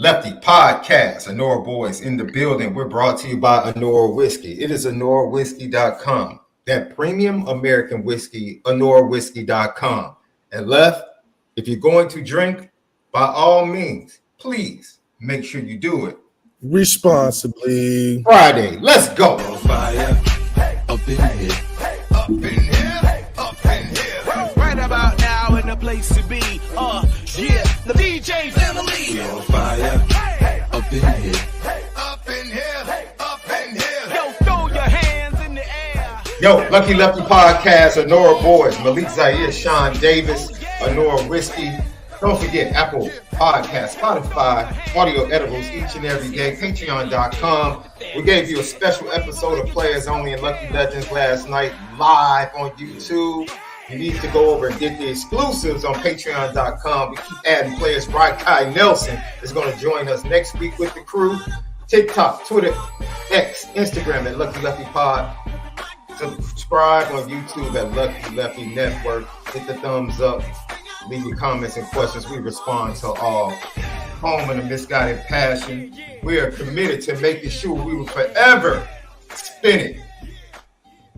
Lefty Podcast, Onora Boys in the building. We're brought to you by Onora Whiskey. It is OnoraWhiskey.com. That premium American whiskey, OnoraWhiskey.com. And Left, if you're going to drink, by all means, please make sure you do it responsibly. Friday, let's go. Fire up in here. Up in here, up in here. Right about now in the place to be. Yeah, the DJ family. On fire up in here. Up in here, up in here. Yo, throw your hands in the air. Yo, Lucky Lefty Podcast, Onora Boys, Malik, ZAIRE, Sean Davis, Onora Whiskey. Don't forget Apple Podcasts, Spotify, audio edibles each and every day, Patreon.com. We gave you a special episode of Players Only and Lucky Legends last night live on YouTube. You need to go over and get the exclusives on Patreon.com. We keep adding players. Kai Nelson is going to join us next week with the crew. TikTok, Twitter, X, Instagram at Lucky Lefty Pod. Subscribe on YouTube at Lucky Lefty Network. Hit the thumbs up. Leave your comments and questions. We respond to all. Home in a misguided passion. We are committed to making sure we will forever spin it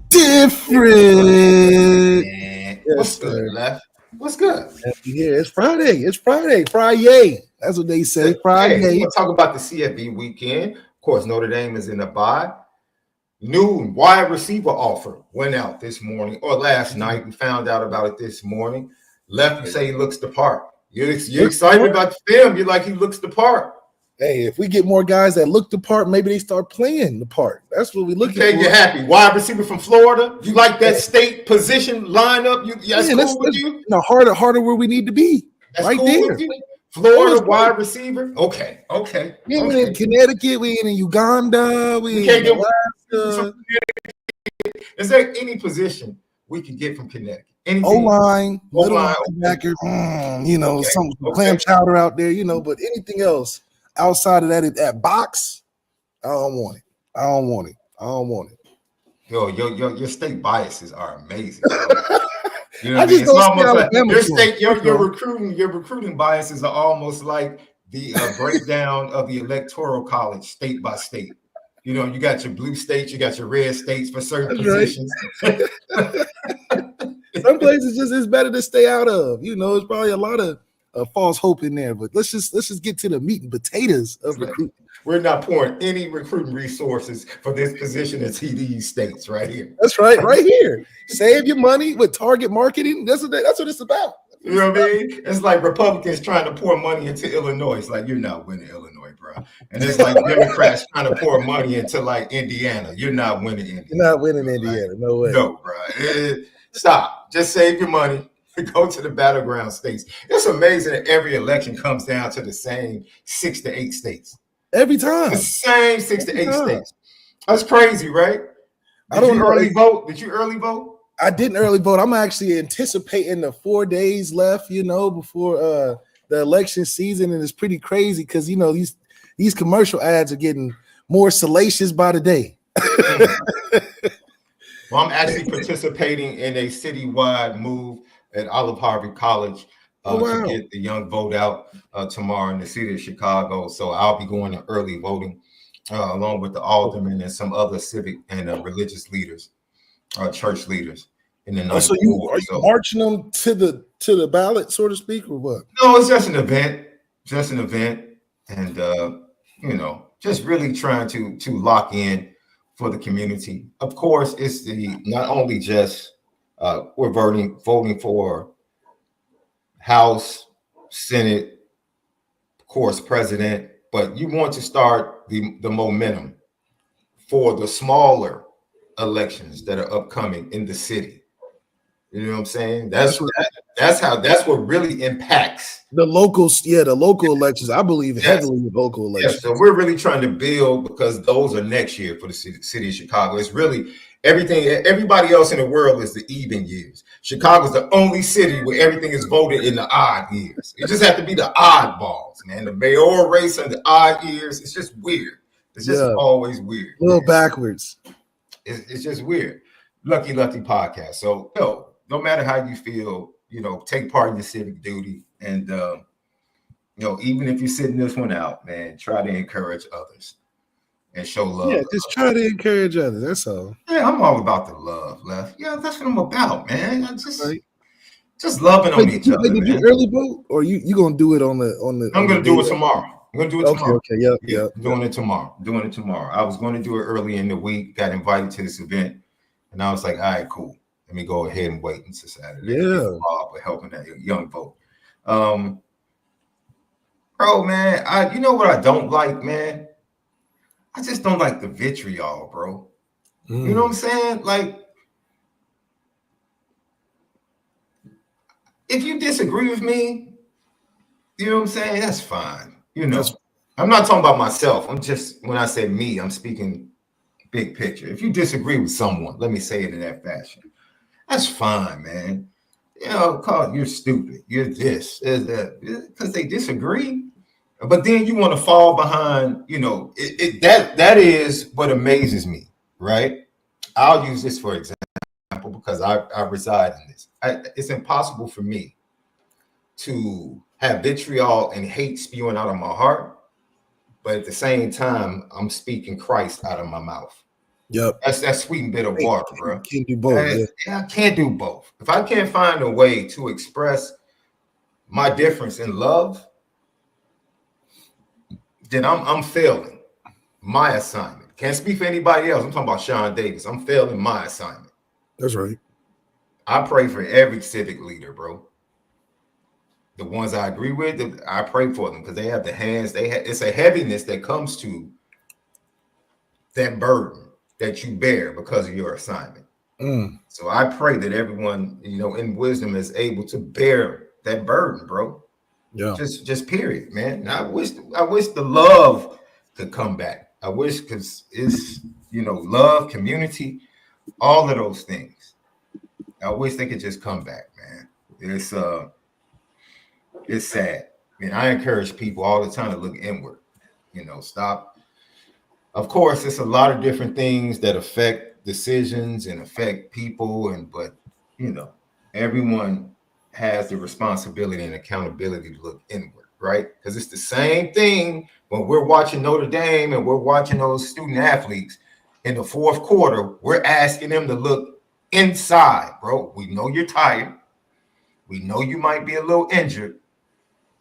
Different. What's good, Left? What's good? Yeah, it's Friday. It's Friday. Friday. That's what they say. Friday. Hey, we'll talk about the CFB weekend. Of course, Notre Dame is in the bye. New wide receiver offer went out this morning or last night. We found out about it this morning. Left, you say he looks the part. You're excited about the film. You're like, he looks the part. Hey, if we get more guys that look the part, maybe they start playing the part. That's what we look at. Okay, you're happy. Wide receiver from Florida. You like that state position lineup? That's cool with you? No, harder where we need to be. That's right cool there. with you? Florida wide receiver. Okay. We ain't in Connecticut. We ain't in Uganda. We ain't in Alaska. Is there any position we could get from Connecticut? O-line, little O-line, linebacker, some clam chowder out there, but anything else outside of that, at box, I don't want it. Yo, your state biases are amazing. You know I what I mean? just It's don't almost see like Alabama your recruiting biases are almost like the breakdown of the electoral college state by state. You know, you got your blue states, you got your red states for certain positions. Right. Some places just is better to stay out of. It's probably a lot of false hope in there. But let's just get to the meat and potatoes of recruiting. We're not pouring any recruiting resources for this position in TD states right here. That's right here. Save your money with target marketing. That's what it's about. You know what I mean? It's like Republicans trying to pour money into Illinois. It's like, you're not winning Illinois, bro. And it's like Democrats trying to pour money into like Indiana. You're not winning Indiana. You're not winning Indiana. No way. No, bro. Stop. Just save your money. Go to the battleground states. It's amazing that every election comes down to the same 6 to 8 states. Every time. The same 6 to 8 states. That's crazy, right? Did you early vote? Did you early vote? I didn't early vote. I'm actually anticipating the 4 days left, before the election season, and it's pretty crazy because these commercial ads are getting more salacious by the day. Well, I'm actually participating in a citywide move at Olive Harvey College to get the young vote out tomorrow in the city of Chicago. So I'll be going to early voting along with the aldermen and some other civic and religious leaders, church leaders in the night. So are you marching them to the ballot, so to speak, or what? No, it's just an event. And just really trying to lock in for the community. Of course, it's not only just we're voting for House, Senate, of course, President, but you want to start the momentum for the smaller elections that are upcoming in the city. You know what I'm saying? That's what really impacts the locals. Yeah, the local elections. I believe heavily in local elections. Yes, so we're really trying to build because those are next year for the city of Chicago. It's really everything. Everybody else in the world is the even years. Chicago's the only city where everything is voted in the odd years. It just have to be the oddballs, man. The mayoral race and the odd years. It's just weird. It's just always weird. A little backwards. It's just weird. Lucky Lefty Podcast. So no matter how you feel, take part in your civic duty and even if you're sitting this one out, man, try to encourage others and show love. Yeah, just try to encourage others. That's all. Yeah, I'm all about the love, Left. Yeah, that's what I'm about, man. I Right. just loving on each other, Did you man. early vote, or you gonna do it on the? I'm gonna do it tomorrow. I'm gonna do it tomorrow. Okay. Yep. Yeah, doing it tomorrow. I was going to do it early in the week. Got invited to this event, and I was like, all right, cool. Let me go ahead and wait until Saturday. Yeah. For helping that young vote. Bro, man, you know what I don't like, man? I just don't like the vitriol, bro. You know what I'm saying? Like, if you disagree with me, you know what I'm saying? That's fine. I'm not talking about myself. I'm just, when I say me, I'm speaking big picture. If you disagree with someone, let me say it in that fashion. That's fine, man. Call it, you're stupid. You're this, that, because they disagree. But then you want to fall behind, that is what amazes me, right? I'll use this for example because I reside in this. It's impossible for me to have vitriol and hate spewing out of my heart, but at the same time, I'm speaking Christ out of my mouth. Yep. That's that sweet and bitter water, bro. Can't do both. I can't do both. If I can't find a way to express my difference in love, then I'm failing my assignment. Can't speak for anybody else. I'm talking about Sean Davis. I'm failing my assignment. That's right. I pray for every civic leader, bro. The ones I agree with, I pray for them because they have the hands. It's a heaviness that comes to that burden that you bear because of your assignment. So I pray that everyone, in wisdom is able to bear that burden, bro. Yeah. Just period, man. And I wish the love could come back. I wish, because it's, love, community, all of those things. I wish they could just come back, man. It's sad. I mean, I encourage people all the time to look inward. Stop. Of course, it's a lot of different things that affect decisions and affect people, but everyone has the responsibility and accountability to look inward, right? Because it's the same thing when we're watching Notre Dame and we're watching those student athletes in the fourth quarter. We're asking them to look inside, bro. We know you're tired. We know you might be a little injured.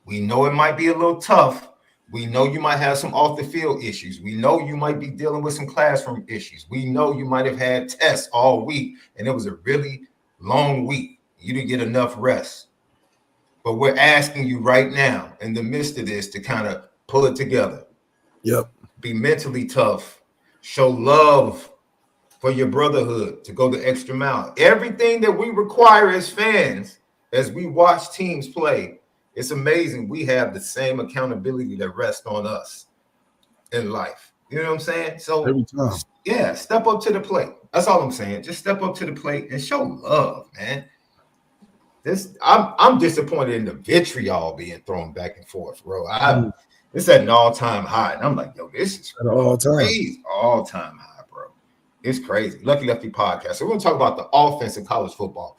We know it might be a little tough. We know you might have some off the field issues. We know you might be dealing with some classroom issues. We know you might have had tests all week and it was a really long week. You didn't get enough rest. But we're asking you right now in the midst of this to kind of pull it together. Yep. Be mentally tough. Show love for your brotherhood, to go the extra mile. Everything that we require as fans, as we watch teams play, it's amazing. We have the same accountability that rests on us in life. You know what I'm saying? So every time. Yeah, step up to the plate. That's all I'm saying. Just step up to the plate and show love, man. I'm disappointed in the vitriol being thrown back and forth, bro. It's at an all-time high. And I'm like, yo, this is at all-time high, bro. It's crazy. Lucky Lefty podcast. So we're going to talk about the offense in college football.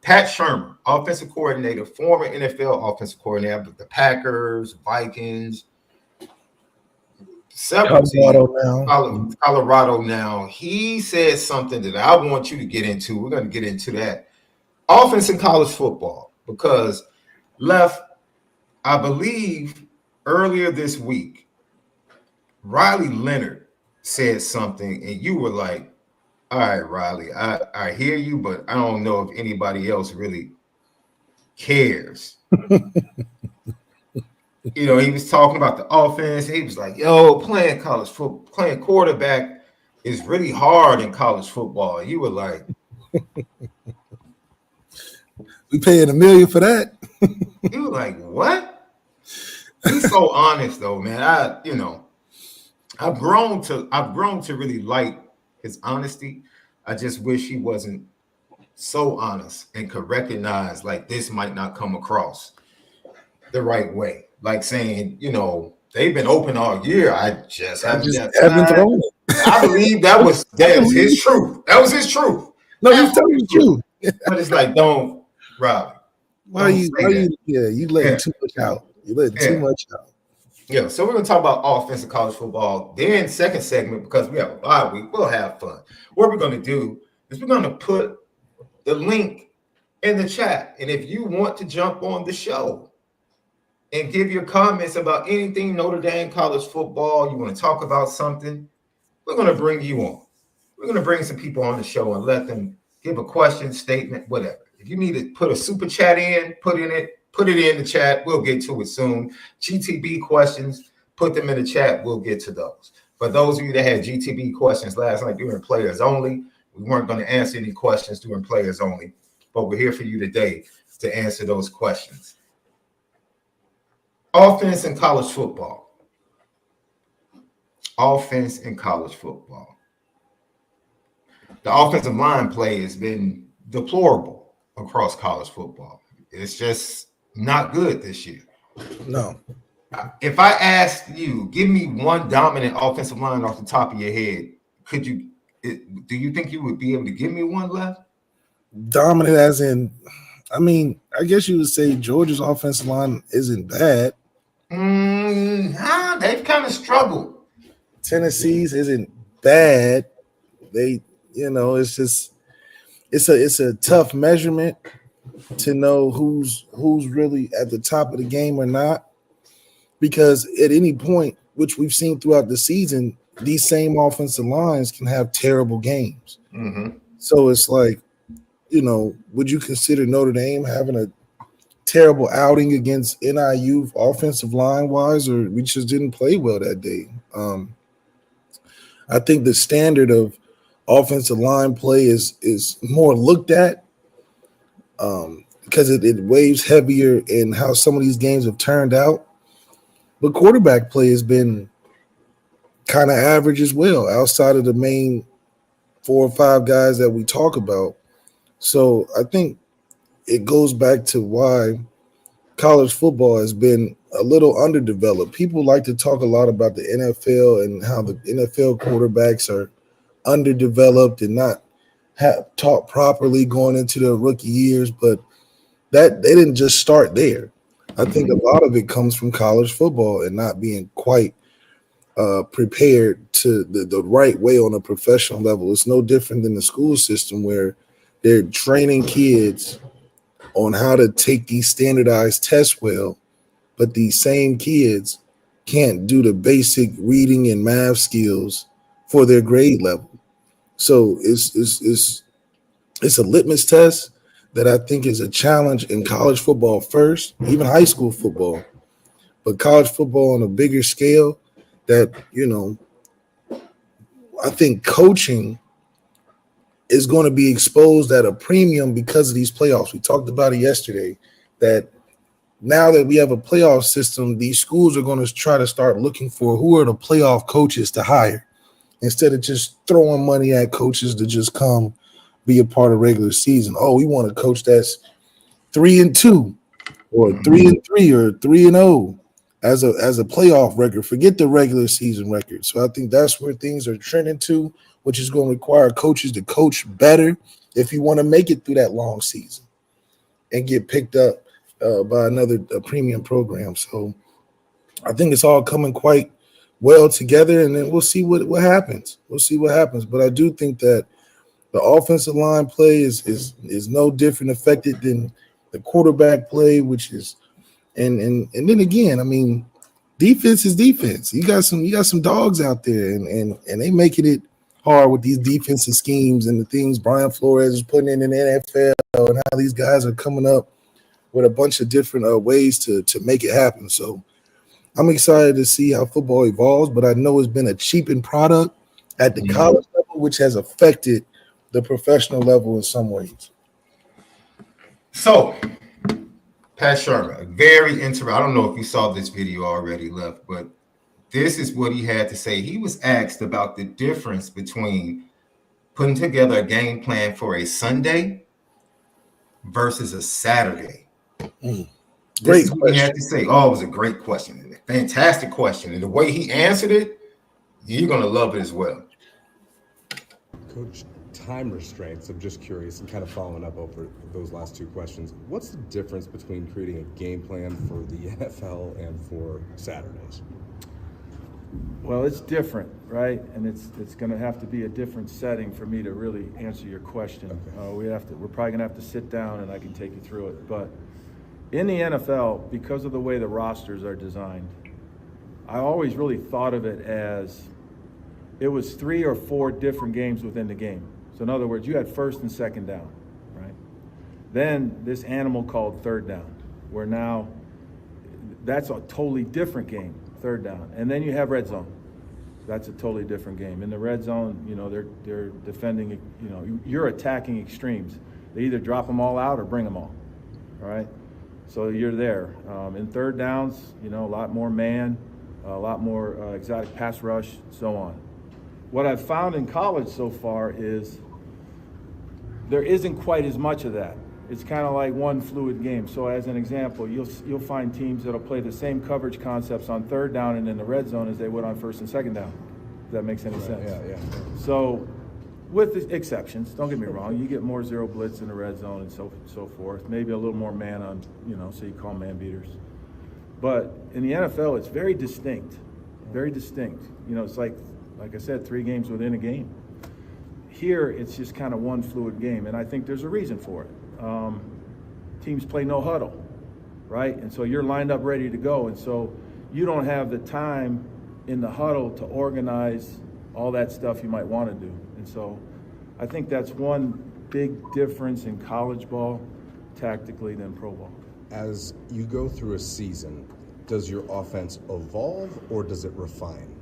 Pat Shermer, offensive coordinator, former NFL offensive coordinator with the Packers, Vikings, Colorado now. He said something that I want you to get into. We're going to get into that. Offense in college football, because I believe earlier this week, Riley Leonard said something, and you were like, all right, Riley, I hear you, but I don't know if anybody else really cares. He was talking about the offense. He was like, yo, playing college football, playing quarterback is really hard in college football. You were like, we paying $1 million for that. You were like, what? He's so honest though, man. I've grown to really like his honesty. I just wish he wasn't so honest and could recognize like this might not come across the right way. Like saying, they've been open all year. I just haven't thrown it. I believe that was his truth. That was his truth. No, he's telling the truth. But it's like, don't, Rob. Why you letting too much out? You're letting too much out. Yeah, so we're going to talk about offensive college football. Then second segment, because we have a bye week, we'll have fun. What we're going to do is we're going to put the link in the chat. And if you want to jump on the show and give your comments about anything Notre Dame college football, you want to talk about something, we're going to bring you on. We're going to bring some people on the show and let them give a question, statement, whatever. If you need to put a super chat in, put it in the chat. We'll get to it soon. GTB questions, put them in the chat. We'll get to those. For those of you that had GTB questions last night during Players Only, we weren't going to answer any questions during Players Only, but we're here for you today to answer those questions. Offense in college football. Offense in college football. The offensive line play has been deplorable across college football. It's just not good this year. No. If I asked you, give me one dominant offensive line off the top of your head, do you think you would be able to give me one left? Dominant as in, I mean, I guess you would say Georgia's offensive line isn't bad. They've kind of struggled. Tennessee's isn't bad. They, it's just it's a tough measurement to know who's really at the top of the game or not, because at any point, which we've seen throughout the season, these same offensive lines can have terrible games. Mm-hmm. So it's like, would you consider Notre Dame having a terrible outing against NIU offensive line wise, or we just didn't play well that day? I think the standard of offensive line play is more looked at because it weighs heavier in how some of these games have turned out. But quarterback play has been kind of average as well, outside of the main 4 or 5 guys that we talk about. So I think it goes back to why college football has been a little underdeveloped. People like to talk a lot about the NFL and how the NFL quarterbacks are underdeveloped and not taught properly going into their rookie years, but that they didn't just start there. I think a lot of it comes from college football and not being quite prepared to the right way on a professional level. It's no different than the school system where they're training kids on how to take these standardized tests well, but these same kids can't do the basic reading and math skills for their grade level. So it's a litmus test that I think is a challenge in college football first, even high school football, but college football on a bigger scale that, I think coaching is going to be exposed at a premium because of these playoffs. We talked about it yesterday, that now that we have a playoff system, these schools are going to try to start looking for who are the playoff coaches to hire instead of just throwing money at coaches to just come be a part of regular season. Oh, we want a coach that's 3-2 or 3-3 or 3-0 as a playoff record. Forget the regular season record. So I think that's where things are trending to, which is going to require coaches to coach better if you want to make it through that long season and get picked up by another premium program. So I think it's all coming quite well together, and then we'll see what happens. We'll see what happens. But I do think that the offensive line play is no different affected than the quarterback play, which is and then again, I mean, defense is defense. You got some dogs out there, and they making it hard with these defensive schemes and the things Brian Flores is putting in the NFL, and how these guys are coming up with a bunch of different ways to make it happen. So I'm excited to see how football evolves, but I know it's been a cheapened product at the college level, which has affected the professional level in some ways. So, Pat Shermer, very interesting. I don't know if you saw this video already, Left, but this is what he had to say. He was asked about the difference between putting together a game plan for a Sunday versus a Saturday. Great question. What he had to say. Oh, it was a great question. A fantastic question. And the way he answered it, you're going to love it as well. Coach, time restraints, I'm just curious and kind of following up over those last two questions. What's the difference between creating a game plan for the NFL and for Saturdays? Well, it's different, right? And it's going to have to be a different setting for me to really answer your question. Okay. We're probably going to have to sit down and I can take you through it. But in the NFL, because of the way the rosters are designed, I always really thought of it as it was 3 or 4 different games within the game. So in other words, you had first and second down, right? Then this animal called third down, where now that's a totally different game, third down. And then you have red zone. That's a totally different game. In the red zone, they're defending, you're attacking extremes. They either drop them all out or bring them all right? So you're there. In third downs, a lot more man, a lot more exotic pass rush, so on. What I've found in college so far is there isn't quite as much of that. It's kind of like one fluid game. So as an example, you'll find teams that'll play the same coverage concepts on third down and in the red zone as they would on first and second down, if that makes any sense. Yeah. So with exceptions, don't get me wrong, you get more zero blitz in the red zone and so forth, maybe a little more man on, so you call man beaters. But in the NFL, it's very distinct, very distinct. It's like I said, 3 games within a game. Here, it's just kind of one fluid game, and I think there's a reason for it. Teams play no huddle, right? And so you're lined up ready to go, and so you don't have the time in the huddle to organize all that stuff you might want to do. And so I think that's one big difference in college ball tactically than pro ball. As you go through a season, does your offense evolve or does it refine?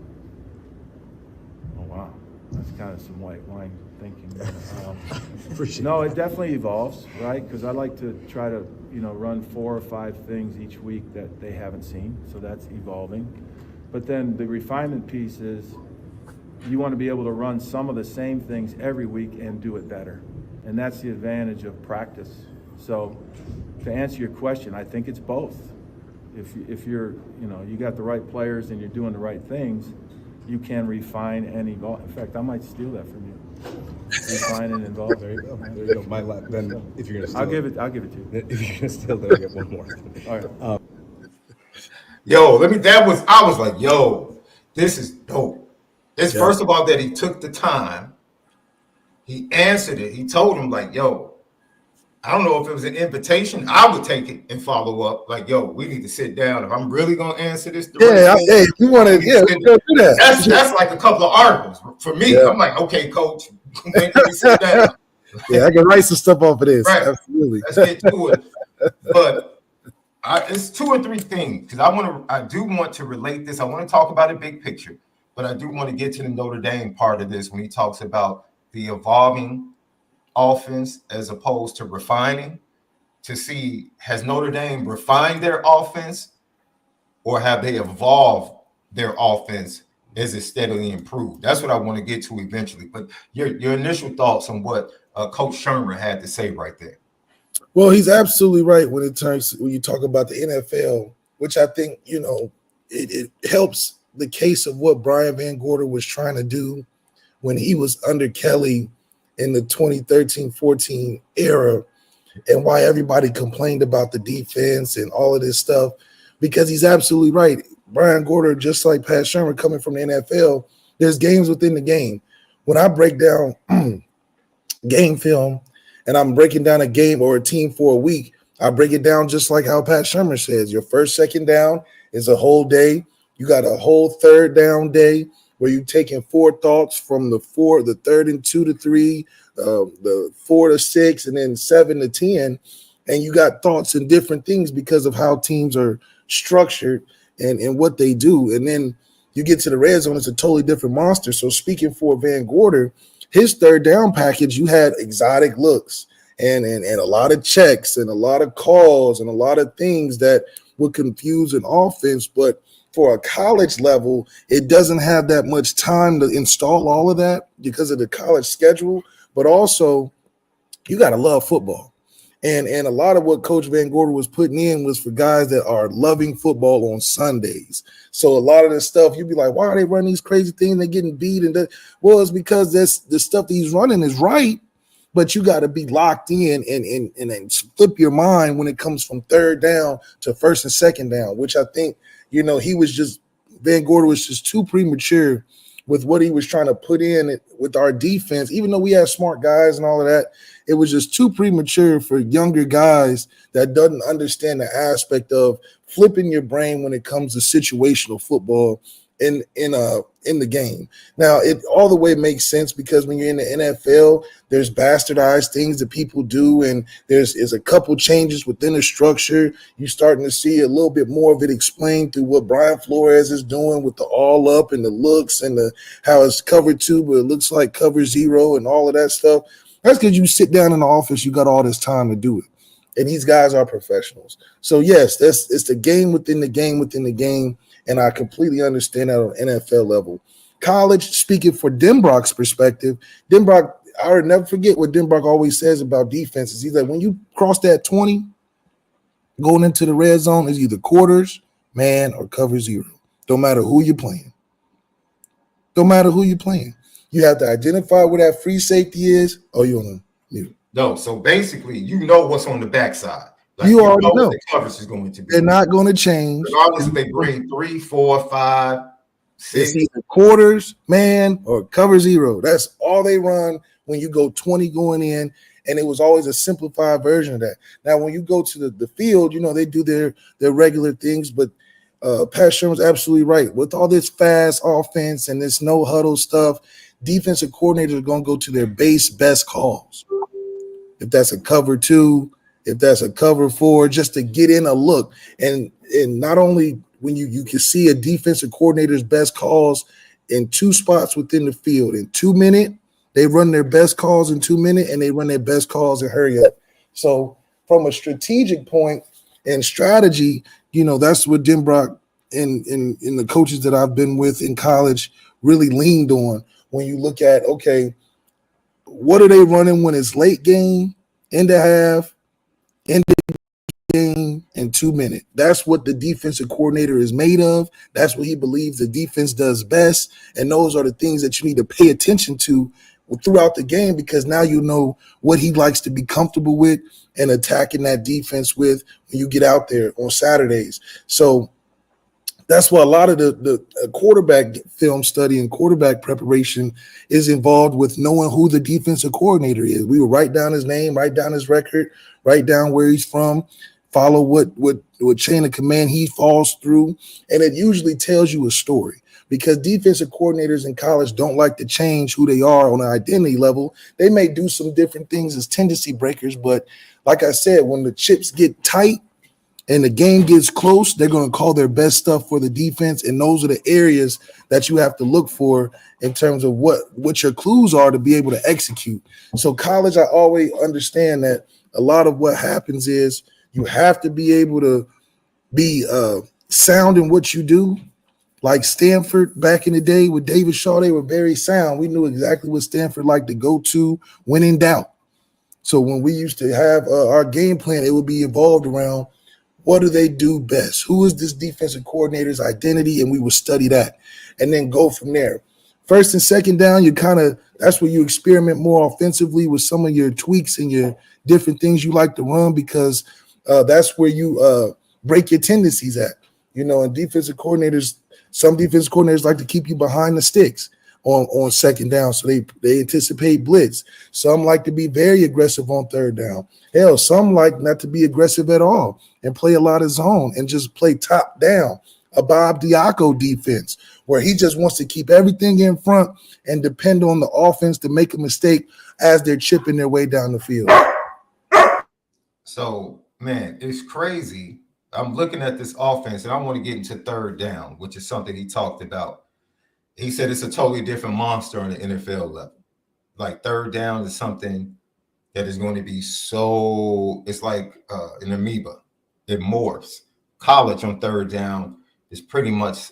Oh, wow. That's kind of some white wine thinking. No, it definitely evolves, right? Because I like to try to, run 4 or 5 things each week that they haven't seen. So that's evolving. But then the refinement piece is you want to be able to run some of the same things every week and do it better. And that's the advantage of practice. So to answer your question, I think it's both. If you're, you got the right players and you're doing the right things, you can refine and evolve. In fact, I might steal that from you. Refine and evolve. There you go. There you go. My lap. Then, if you're gonna steal, I'll give it to you. If you're gonna steal, then I get one more. All right. I was like, yo, this is dope. It's first of all that he took the time. He answered it. He told him like, yo, I don't know if it was an invitation. I would take it and follow up. Like, yo, we need to sit down. If I'm really gonna answer this, if you want to, do that. That's like a couple of articles for me. Yeah. I'm like, okay, coach, when can we sit down? I can write some stuff off of this. Right. Absolutely. Let's get to it. But it's 2 or 3 things because I do want to relate this. I want to talk about a big picture, but I do want to get to the Notre Dame part of this when he talks about the evolving offense as opposed to refining, to see has Notre Dame refined their offense or have they evolved their offense as it steadily improved? That's what I want to get to eventually. But your initial thoughts on what Coach Shermer had to say right there. Well, he's absolutely right when you talk about the NFL, which I think, it helps the case of what Brian Van Gorder was trying to do when he was under Kelly in the 2013-14 era, and why everybody complained about the defense and all of this stuff, because he's absolutely right. Brian Gorder, just like Pat Shermer coming from the NFL, there's games within the game. When I break down game film and I'm breaking down a game or a team for a week, I break it down just like how Pat Shermer says. Your first, second down is a whole day. You got a whole third down day where you're taking 4 thoughts from the 3rd and 2 to 3, the 4 to 6, and then 7 to 10. And you got thoughts and different things because of how teams are structured and what they do. And then you get to the red zone, it's a totally different monster. So speaking for Van Gorder, his third down package, you had exotic looks and a lot of checks and a lot of calls and a lot of things that would confuse an offense. But for a college level, it doesn't have that much time to install all of that because of the college schedule. But also, you got to love football. And a lot of what Coach Van Gorder was putting in was for guys that are loving football on Sundays. So a lot of the stuff, you'd be like, why are they running these crazy things? They're getting beat. Well, it's because that's the stuff that he's running is right, but you got to be locked in and flip your mind when it comes from third down to first and second down, which I think, Van Gorder was just too premature with what he was trying to put in with our defense. Even though we have smart guys and all of that, it was just too premature for younger guys that doesn't understand the aspect of flipping your brain when it comes to situational football in the game. Now, it all the way makes sense because when you're in the NFL, there's bastardized things that people do, and there's a couple changes within the structure. You're starting to see a little bit more of it explained through what Brian Flores is doing with the all up and the looks and how it's cover 2, but it looks like cover 0 and all of that stuff. That's because you sit down in the office, you got all this time to do it. And these guys are professionals. So, yes, it's the game within the game within the game, and I completely understand that on NFL level. College, speaking for Denbrock's perspective, Denbrock, I will never forget what Denbrock always says about defenses. He's like, when you cross that 20, going into the red zone is either quarters, man, or cover 0. Don't matter who you're playing. Don't matter who you're playing. You have to identify where that free safety is, or you're on mute. No, so basically, you know what's on the backside. Like, you already know what the coverage is going to be. They're not going to change. Regardless if they bring 3, 4, 5, 6. It's either quarters, man, or cover 0. That's all they run when you go 20 going in, and it was always a simplified version of that. Now, when you go to the field, they do their regular things, but Pat Sherman's absolutely right. With all this fast offense and this no huddle stuff, defensive coordinators are going to go to their best calls. If that's a cover 2, if that's a cover 4, just to get in a look. And not only when you can see a defensive coordinator's best calls in 2 spots within the field. In 2 minutes, they run their best calls in 2 minutes, and they run their best calls in hurry up. So from a strategic point and strategy, that's what Denbrock and the coaches that I've been with in college really leaned on. When you look at, okay, what are they running when it's late game, end of half, end of game, and 2 minutes? That's what the defensive coordinator is made of. That's what he believes the defense does best. And those are the things that you need to pay attention to throughout the game, because now you know what he likes to be comfortable with and attacking that defense with when you get out there on Saturdays. So that's why a lot of the quarterback film study and quarterback preparation is involved with knowing who the defensive coordinator is. We will write down his name, write down his record, write down where he's from, follow what chain of command he falls through, and it usually tells you a story. Because defensive coordinators in college don't like to change who they are on an identity level. They may do some different things as tendency breakers, but like I said, when the chips get tight and the game gets close, they're going to call their best stuff for the defense, and those are the areas that you have to look for in terms of what your clues are to be able to execute. So college, I always understand that a lot of what happens is you have to be able to be sound in what you do. Like Stanford back in the day with David Shaw, they were very sound. We knew exactly what Stanford liked to go to when in doubt. So when we used to have our game plan, it would be evolved around what do they do best? Who is this defensive coordinator's identity? And we would study that and then go from there. First and second down, that's where you experiment more offensively with some of your tweaks and your different things you like to run, because that's where you break your tendencies at. And defensive coordinators, some defensive coordinators like to keep you behind the sticks on second down, so they anticipate blitz. Some like to be very aggressive on third down. Hell, some like not to be aggressive at all and play a lot of zone and just play top down, a Bob Diaco defense, where he just wants to keep everything in front and depend on the offense to make a mistake as they're chipping their way down the field. So, man, it's crazy. I'm looking at this offense, and I want to get into third down, which is something he talked about. He said it's a totally different monster on the NFL level. Like, third down is something that is going to be it's like an amoeba. It morphs. College on third down is pretty much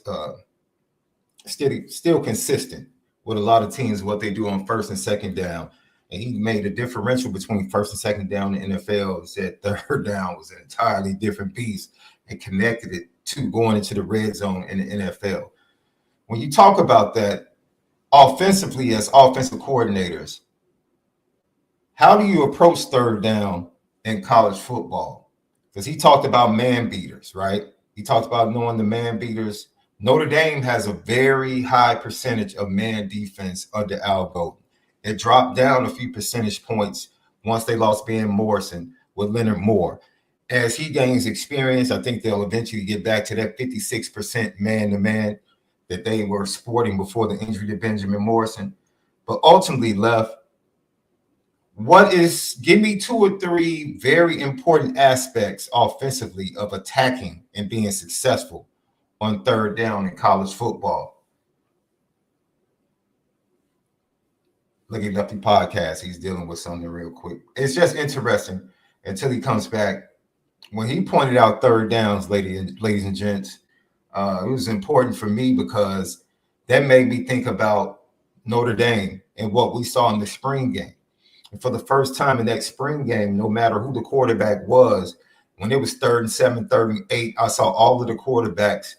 still consistent with a lot of teams, what they do on first and second down. and he made a differential between first and second down in the NFL and said third down was an entirely different beast and connected it to going into the red zone in the NFL. When you talk about that offensively as offensive coordinators, how do you approach third down in college football? Because he talked about man beaters, right? He talked about knowing the man beaters. Notre Dame has a very high percentage of man defense under Al Golden. It dropped down a few percentage points once they lost Ben Morrison with Leonard Moore. As he gains experience, I think they'll eventually get back to that 56% man-to-man that they were sporting before the injury to Benjamin Morrison. But ultimately, Left, give me 2 or 3 very important aspects offensively of attacking and being successful on third down in college football. Look at Lefty podcast. He's dealing with something real quick. It's just interesting until he comes back. When he pointed out third downs, ladies and gents, it was important for me because that made me think about Notre Dame and what we saw in the spring game. And for the first time in that spring game, no matter who the quarterback was, when it was 3rd and 7, 3rd and 8, I saw all of the quarterbacks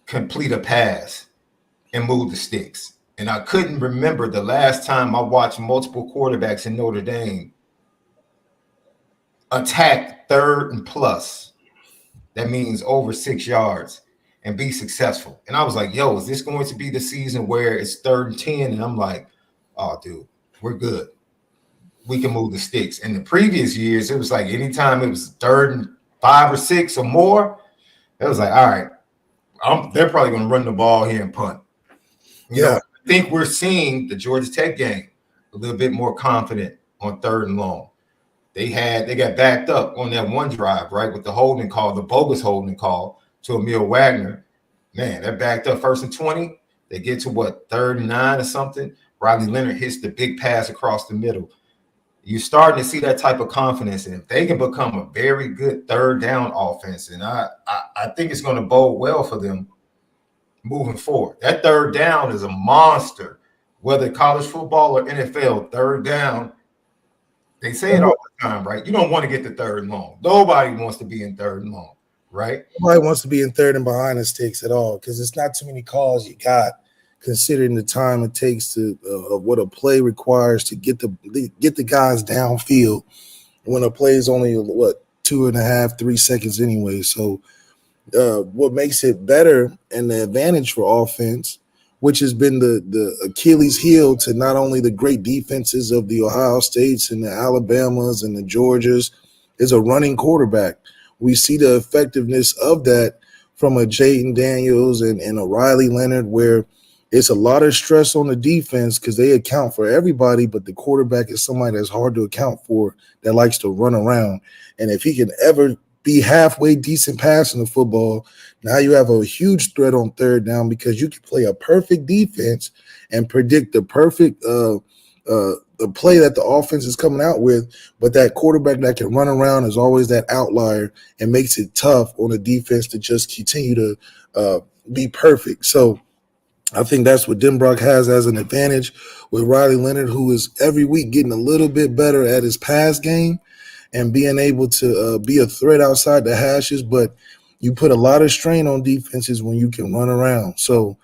complete a pass and move the sticks. And I couldn't remember the last time I watched multiple quarterbacks in Notre Dame attack 3rd and plus. That means over 6 yards and be successful. And I was like, yo, is this going to be the season where it's 3rd and 10? And I'm like, oh, dude, we're good. We can move the sticks. In the previous years, it was like anytime it was 3rd and 5 or 6 or more, it was like, all right, they're probably going to run the ball here and punt. You know, I think we're seeing the Georgia Tech game a little bit more confident on 3rd and long. They got backed up on that one drive, right, with the holding call, the bogus holding call to Emil Wagner. Man, they're backed up 1st and 20. They get to 3rd and 9 or something. Riley Leonard hits the big pass across the middle. You're starting to see that type of confidence, and if they can become a very good third down offense, and I think it's going to bode well for them moving forward. That third down is a monster, whether college football or NFL. Third down, they say it all the time, right? You don't want to get to 3rd and long. Nobody wants to be in 3rd and long, right? Nobody wants to be in 3rd and behind the sticks at all because it's not too many calls you got, considering the time it takes to what a play requires to get the guys downfield when a play is only 2.5, 3 seconds anyway. So what makes it better and the advantage for offense, which has been the Achilles heel to not only the great defenses of the Ohio States and the Alabamas and the Georgias, is a running quarterback. We see the effectiveness of that from a Jayden Daniels and a Riley Leonard, where it's a lot of stress on the defense because they account for everybody, but the quarterback is somebody that's hard to account for that likes to run around. And if he can ever be halfway decent passing the football, now you have a huge threat on third down because you can play a perfect defense and predict the perfect the play that the offense is coming out with, but that quarterback that can run around is always that outlier and makes it tough on the defense to just continue to be perfect. So I think that's what Denbrock has as an advantage with Riley Leonard, who is every week getting a little bit better at his pass game and being able to be a threat outside the hashes. But you put a lot of strain on defenses when you can run around. So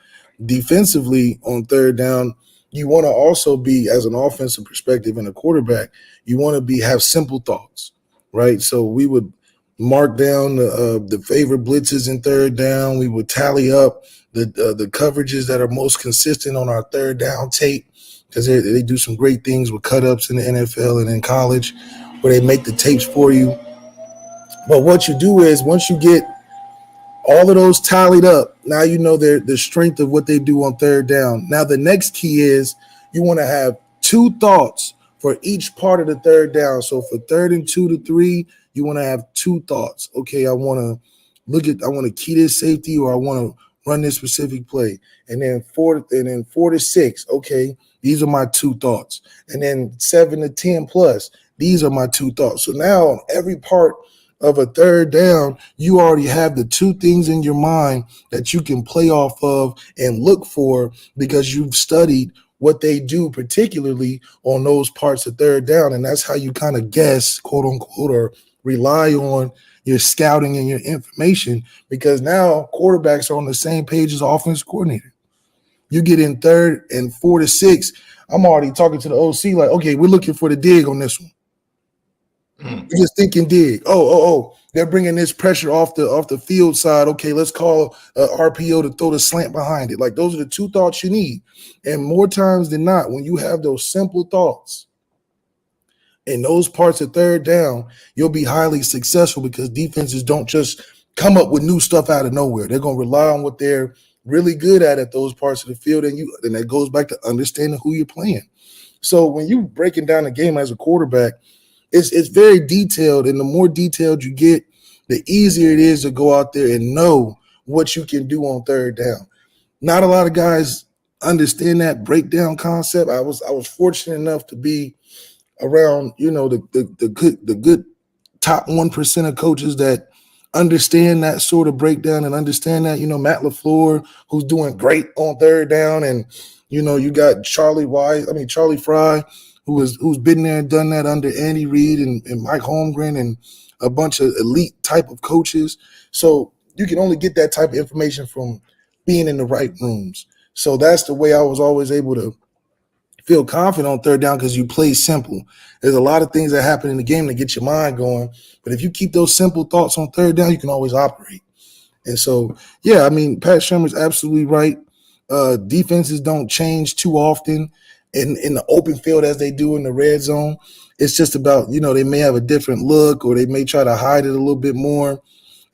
defensively on third down, you want to also be, as an offensive perspective and a quarterback, you want to have simple thoughts, right? So we would mark down the favorite blitzes in third down. We would tally up the coverages that are most consistent on our third down tape, because they do some great things with cut-ups in the NFL and in college where they make the tapes for you. But what you do is once you get all of those tallied up, now you know the strength of what they do on third down. Now the next key is you want to have 2 thoughts for each part of the third down. So for 3rd and 2 to 3, you want to have 2 thoughts. Okay, I want to key this safety, or I want to run this specific play. And then 4 to 6, okay, these are my 2 thoughts. And then 7 to 10 plus, these are my 2 thoughts. So now on every part of a third down, you already have the 2 things in your mind that you can play off of and look for because you've studied what they do, particularly on those parts of third down. And that's how you kind of guess, quote unquote, or rely on your scouting and your information, because now quarterbacks are on the same page as offense coordinator. You get in 3rd and 4 to 6. I'm already talking to the OC like, okay, we're looking for the dig on this one. You're just thinking dig. Oh, they're bringing this pressure off the field side. Okay, let's call a RPO to throw the slant behind it. Like, those are the 2 thoughts you need. And more times than not, when you have those simple thoughts in those parts of third down, you'll be highly successful, because defenses don't just come up with new stuff out of nowhere. They're going to rely on what they're really good at those parts of the field, and that goes back to understanding who you're playing. So when you breaking down a game as a quarterback, it's very detailed, and the more detailed you get, the easier it is to go out there and know what you can do on third down. Not a lot of guys understand that breakdown concept. I was fortunate enough to be around, the good top 1% of coaches that understand that sort of breakdown and understand that. Matt LaFleur, who's doing great on third down, and you got Charlie Fry, who's been there and done that under Andy Reid and Mike Holmgren and a bunch of elite type of coaches. So you can only get that type of information from being in the right rooms. So that's the way I was always able to feel confident on third down, because you play simple. There's a lot of things that happen in the game that get your mind going, but if you keep those simple thoughts on third down, you can always operate. And so, yeah, I mean, Pat Shermer's absolutely right. Defenses don't change too often in the open field as they do in the red zone. It's just about, they may have a different look, or they may try to hide it a little bit more.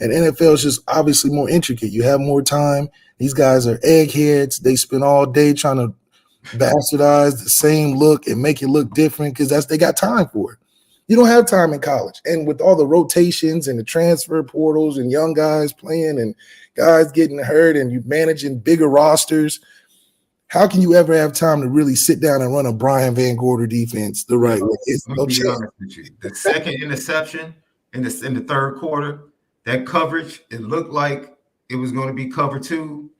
And NFL is just obviously more intricate. You have more time. These guys are eggheads. They spend all day trying to bastardize the same look and make it look different, because they got time for it. You don't have time in college. And with all the rotations and the transfer portals and young guys playing and guys getting hurt and you managing bigger rosters, how can you ever have time to really sit down and run a Brian Van Gorder defense the right way? Let me be honest with you. The second interception in the 3rd quarter, that coverage, it looked like it was going to be cover 2.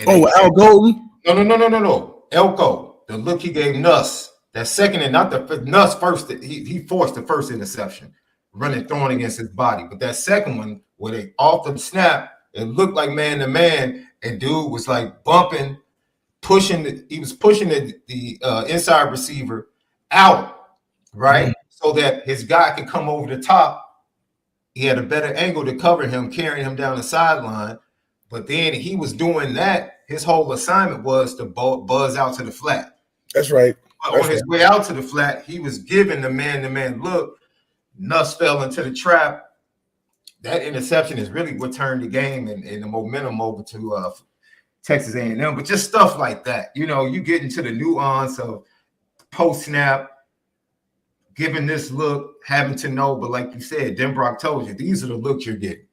Al Golden? No. Elko, the look he gave Nuss, that second, and not the Nuss first, he forced the first interception, throwing against his body. But that second one, where they off the snap, it looked like man to man, and dude was like bumping, pushing the inside receiver out, right? So that his guy could come over the top. He had a better angle to cover him, carrying him down the sideline. But then he was doing that. His whole assignment was to buzz out to the flat. That's right. But on his way out to the flat, he was given the man-to-man look. Nuss fell into the trap. That interception is really what turned the game and the momentum over to Texas A&M. But just stuff like that. You get into the nuance of post-snap, giving this look, having to know. But like you said, Denbrock told you, these are the looks you're getting.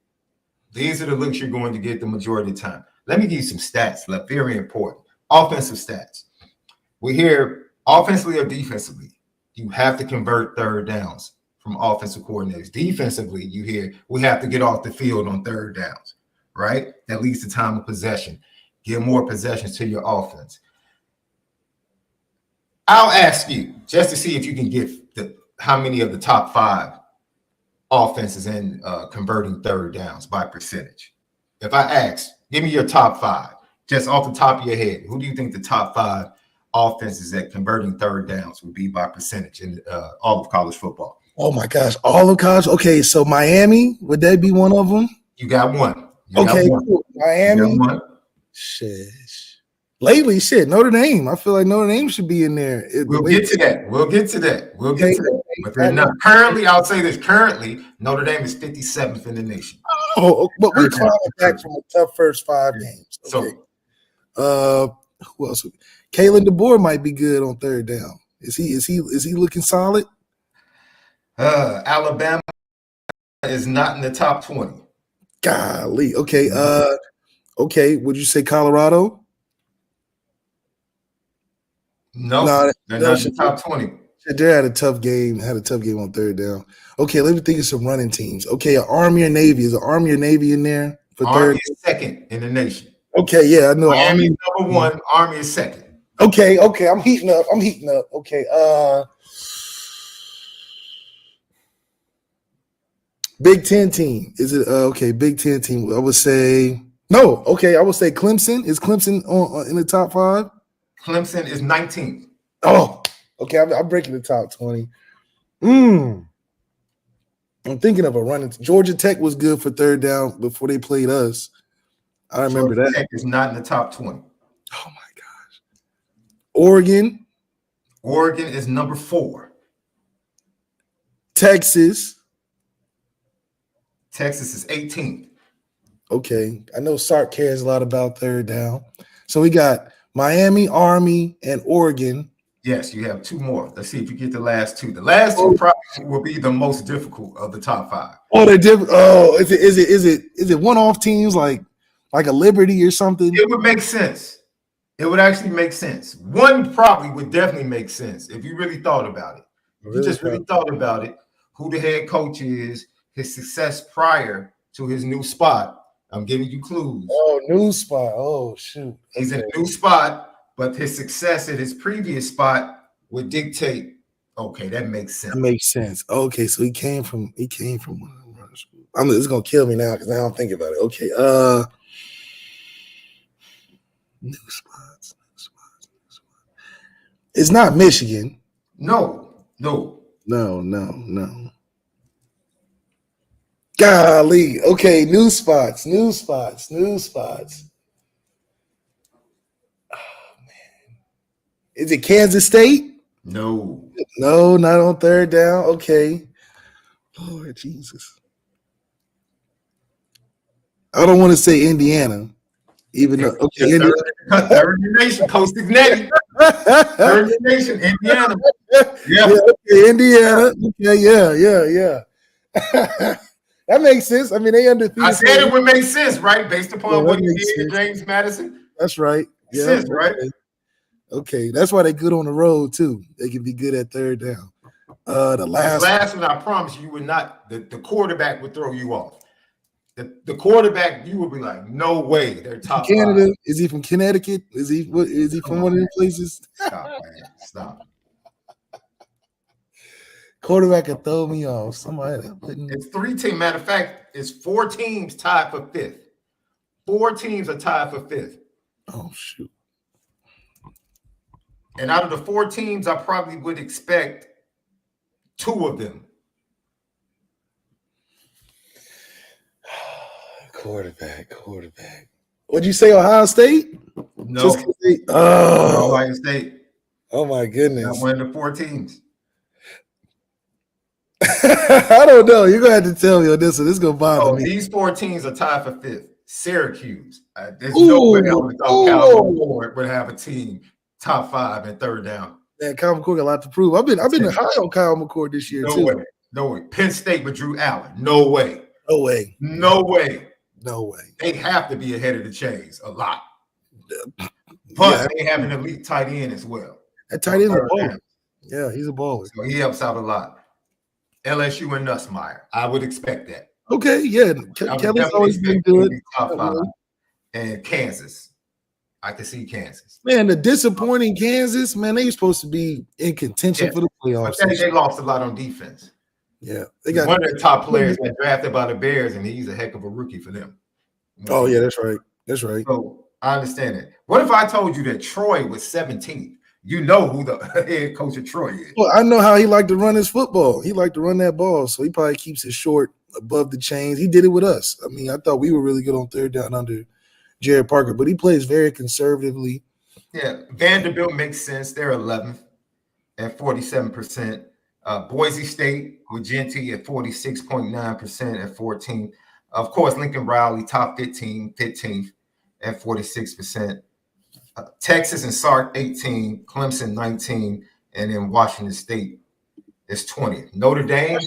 These are the looks you're going to get the majority of the time. Let me give you some stats, very important. Offensive stats. We hear offensively or defensively, you have to convert third downs from offensive coordinators. Defensively, you hear we have to get off the field on third downs, right? That leads to time of possession. Give more possessions to your offense. I'll ask you just to see if you can get how many of the top 5 offenses in converting third downs by percentage. If I ask, give me your top 5, just off the top of your head, who do you think the top 5 offenses at converting third downs would be by percentage in all of college football? Oh my gosh, all of college. Okay, so Miami, would that be one of them? You got one. Cool. Miami. You got one. Shit. Lately, Notre Dame. I feel like Notre Dame should be in there. We'll get to that. But they're not. Currently, I'll say this. Currently, Notre Dame is 57th in the nation. Oh, but we climbed back from a tough first 5 games. Okay. So, who else? Kalen DeBoer might be good on third down. Is he looking solid? Alabama is not in the top 20. Golly. Okay. Okay. Would you say Colorado? No, they're not in the top 20. They had a tough game on third down. Okay, let me think of some running teams. Okay, Army or Navy. Is the Army or Navy in there for Army third? is second in the nation. Okay, yeah, I know. Miami is number 1. Army is second. Okay, I'm heating up. Okay, Big Ten team. Is it okay? Big Ten team. I would say no. Okay, I would say Clemson. Is Clemson in the top 5? Clemson is 19th. Oh, okay. I'm breaking the top 20. I'm thinking of a running. Georgia Tech was good for third down before they played us. I remember Georgia that. Tech is not in the top 20. Oh my gosh. Oregon. Oregon is number 4. Texas. Texas is 18th. Okay. I know Sark cares a lot about third down. So we got Miami, Army, and Oregon. Yes, you have 2 more. Let's see if you get the last 2. The last 2 probably will be the most difficult of the top 5. Oh, they're different. Oh, is it one-off teams like a Liberty or something? It would make sense. It would actually make sense. One probably would definitely make sense if you really thought about it. If you just really thought about it, who the head coach is, his success prior to his new spot. I'm giving you clues. Oh, new spot. Oh, shoot. He's in a new spot, but his success at his previous spot would dictate. Okay, that makes sense. That makes sense. Okay, so he came from one of them running schools. It's gonna kill me now because I don't think about it. Okay, new spots. It's not Michigan. No. Golly. Okay, new spots. Oh man. Is it Kansas State? No, not on third down. Okay. Lord Jesus. I don't want to say Indiana, even though Indiana. Third Nation, Coach Ignetti. Third Nation, Indiana. Yeah. Okay, Indiana. Okay, yeah. That makes sense. I mean, they undefeated. I said it would make sense, right? Based upon what he did to James Madison. That's right. Yeah, sense, right? Okay, that's why they're good on the road too. They can be good at third down. The last one, I promise you would not. The quarterback would throw you off. The quarterback, you would be like, no way, they're top Canada. 5. Is he from Connecticut? Is he from one of them places? Stop, man. Stop. Quarterback could throw me off. Somebody it's 3 teams. Matter of fact, it's 4 teams tied for 5th. 4 teams are tied for 5th. Oh shoot. And out of the 4 teams, I probably would expect 2 of them. Quarterback. What'd you say, Ohio State? No. Ohio State. Oh my goodness. Not one of the 4 teams. I don't know. You're gonna have to tell me on this one. This is gonna bother me. These 4 teams are tied for 5th. Syracuse. There's no way I would thought Calvin Ford would have a team top 5 and third down. Man, Kyle McCord got a lot to prove. I've been high on Kyle McCord this year too. No way. Penn State with Drew Allen. No way. They have to be ahead of the chains a lot. But they have an elite tight end as well. That tight end is a baller. Yeah, he's a baller. So he helps out a lot. LSU and Nussmeier. I would expect that. Okay, yeah. Kelly's always been good. Top 5. And Kansas. I can see Kansas. Man, the disappointing Kansas, man, they were supposed to be in contention for the playoffs. But they lost a lot on defense. Yeah. They got one of the top players got drafted by the Bears, and he's a heck of a rookie for them. Oh, yeah, that's right. So I understand it. What if I told you that Troy was 17th? You know who the head coach of Troy is. Well, I know how he liked to run his football. He liked to run that ball, so he probably keeps it short above the chains. He did it with us. I mean, I thought we were really good on third down under Jared Parker, but he plays very conservatively. Yeah, Vanderbilt makes sense. They're 11th at 47%. Boise State with Genty at 46.9% at 14th. Of course, Lincoln Riley, top 15th at 46%. Texas and Sark 18, Clemson 19, and then Washington State is 20. Notre Dame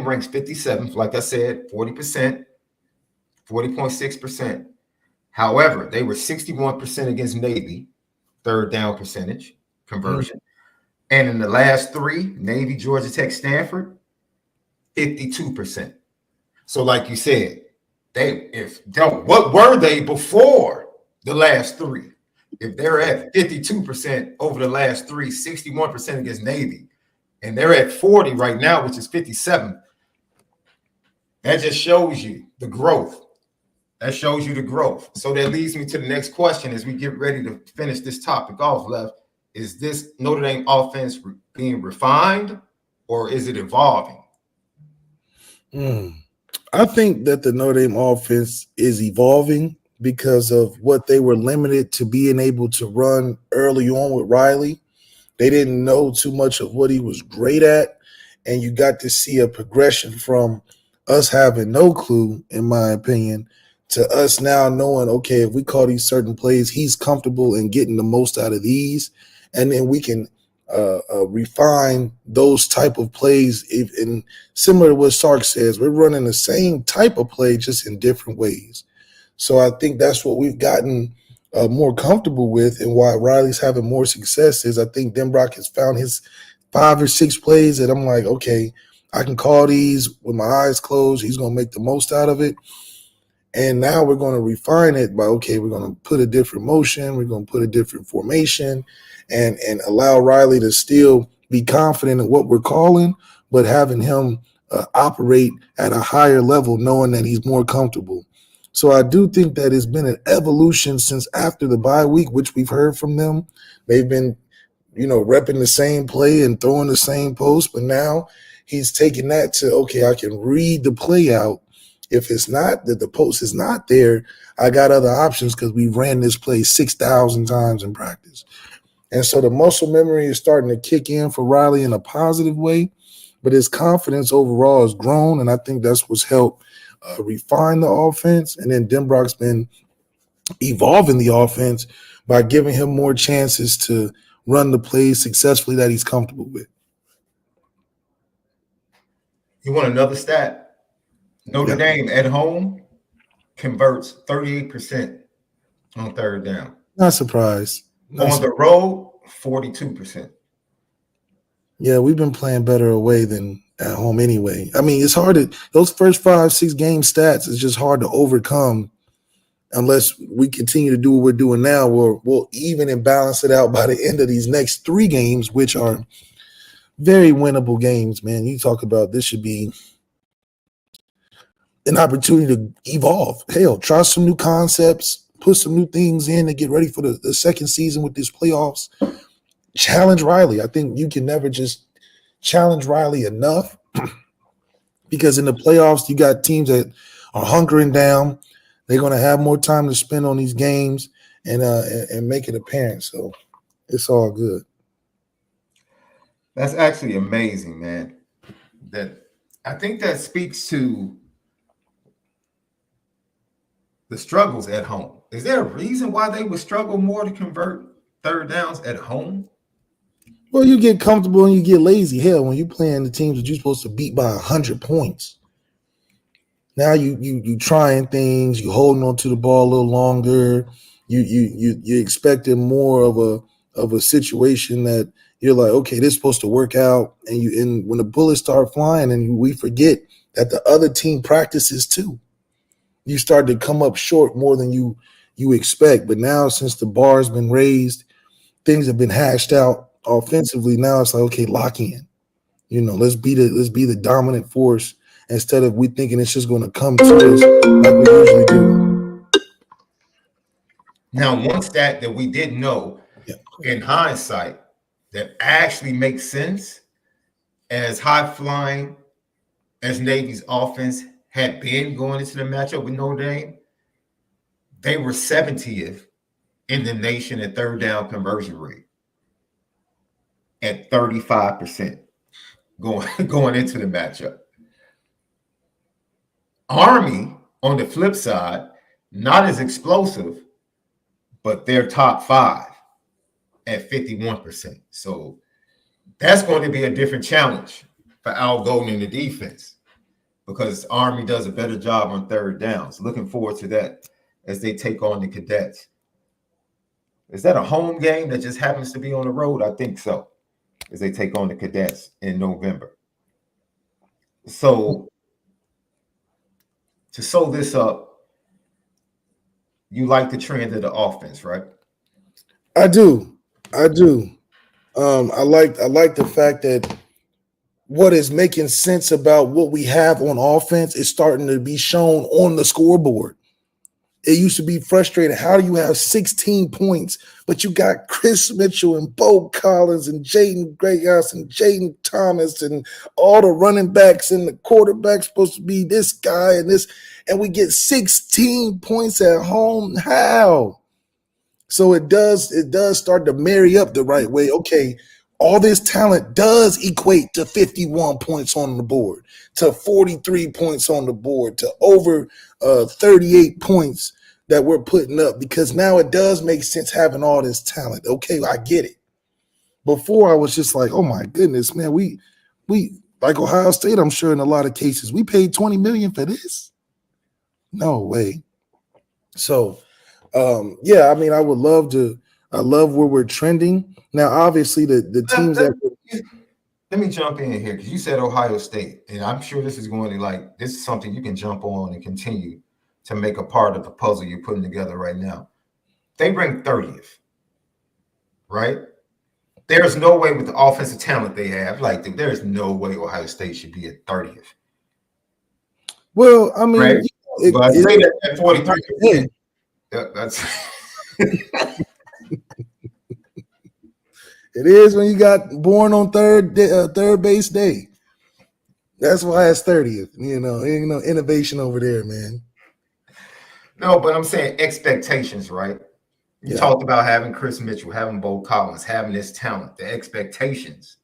ranks 57th, like I said, 40%, 40.6%. However, they were 61% against Navy, third down percentage conversion. And in the last 3, Navy, Georgia Tech, Stanford, 52%. So like you said, What were they before the last three? If they're at 52% over the last three, 61% against Navy, and they're at 40 right now, which is 57, that just shows you the growth. That shows you the growth. So that leads me to the next question as we get ready to finish this topic off, Left. Is this Notre Dame offense being refined or is it evolving? I think that the Notre Dame offense is evolving because of what they were limited to being able to run early on with Riley. They didn't know too much of what he was great at, and you got to see a progression from us having no clue, in my opinion, to us now knowing, okay, if we call these certain plays, he's comfortable in getting the most out of these, and then we can refine those type of plays. And similar to what Sark says, we're running the same type of play, just in different ways. So I think that's what we've gotten more comfortable with, and why Riley's having more success is I think Denbrock has found his 5 or 6 plays that I'm like, okay, I can call these with my eyes closed. He's going to make the most out of it. And now we're going to refine it by, okay, we're going to put a different motion. We're going to put a different formation and allow Riley to still be confident in what we're calling, but having him operate at a higher level, knowing that he's more comfortable. So I do think that it's been an evolution since after the bye week, which we've heard from them. They've been, repping the same play and throwing the same post, but now he's taking that to, okay, I can read the play out. If it's not that the post is not there, I got other options because we ran this play 6,000 times in practice. And so the muscle memory is starting to kick in for Riley in a positive way, but his confidence overall has grown, and I think that's what's helped refine the offense. And then Denbrock's been evolving the offense by giving him more chances to run the plays successfully that he's comfortable with. You want another stat? Notre Dame at home converts 38% on third down. Not surprised. On the road, 42%. Yeah, we've been playing better away than at home anyway. I mean, it's hard to – those first 5-6 game stats is just hard to overcome unless we continue to do what we're doing now, where we'll even and balance it out by the end of these next 3 games, which are very winnable games, man. You talk about this should be an opportunity to evolve. Hell, try some new concepts, put some new things in to get ready for the second season with this playoffs. Challenge Riley. I think you can never just challenge Riley enough because in the playoffs, you got teams that are hunkering down. They're going to have more time to spend on these games and make it apparent. So it's all good. That's actually amazing, man. That I think that speaks to the struggles at home. Is there a reason why they would struggle more to convert third downs at home? Well, you get comfortable and you get lazy. Hell, when you're playing the teams that you're supposed to beat by 100 points, now you trying things, you holding on to the ball a little longer. You expecting more of a situation that you're like, okay, this is supposed to work out, and when the bullets start flying, and we forget that the other team practices too. You start to come up short more than you expect. But now, since the bar's been raised, things have been hashed out offensively. Now it's like, okay, lock in. Let's be the dominant force instead of we thinking it's just going to come to us like we usually do. Now, one stat that we didn't know in hindsight that actually makes sense, as high flying as Navy's offense had been going into the matchup with Notre Dame, they were 70th in the nation at third down conversion rate at 35% going into the matchup. Army, on the flip side, not as explosive, but they're top 5 at 51%. So that's going to be a different challenge for Al Golden in the defense because Army does a better job on third downs. Looking forward to that as they take on the Cadets. Is that a home game that just happens to be on the road? I think so, as they take on the Cadets in November. So to sew this up, you like the trend of the offense, right? I do. I do. I like the fact that what is making sense about what we have on offense is starting to be shown on the scoreboard. It used to be frustrating. How do you have 16 points, but you got Chris Mitchell and Bo Collins and Jaden Greathouse and Jaden Thomas and all the running backs and the quarterback supposed to be this guy and this, and we get 16 points at home? How? So it does start to marry up the right way. Okay, all this talent does equate to 51 points on the board, to 43 points on the board, to over 38 points that we're putting up, because now it does make sense having all this talent. Okay, I get it. Before I was just like, oh my goodness, man, we like Ohio State, I'm sure in a lot of cases, we paid $20 million for this. No way. So yeah, I mean, I love where we're trending. Now, obviously, the teams that let me jump in here because you said Ohio State, and I'm sure this is going to this is something you can jump on and continue to make a part of the puzzle you're putting together right now. They rank 30th, right? There's no way with the offensive talent they have, there's no way Ohio State should be at 30th. Well, I mean, right? But I say that at 43%. That's it is when you got born on third base day. That's why it's 30th. You know, ain't no innovation over there, man. No, but I'm saying expectations, right? You talked about having Chris Mitchell, having Bo Collins, having this talent, the expectations.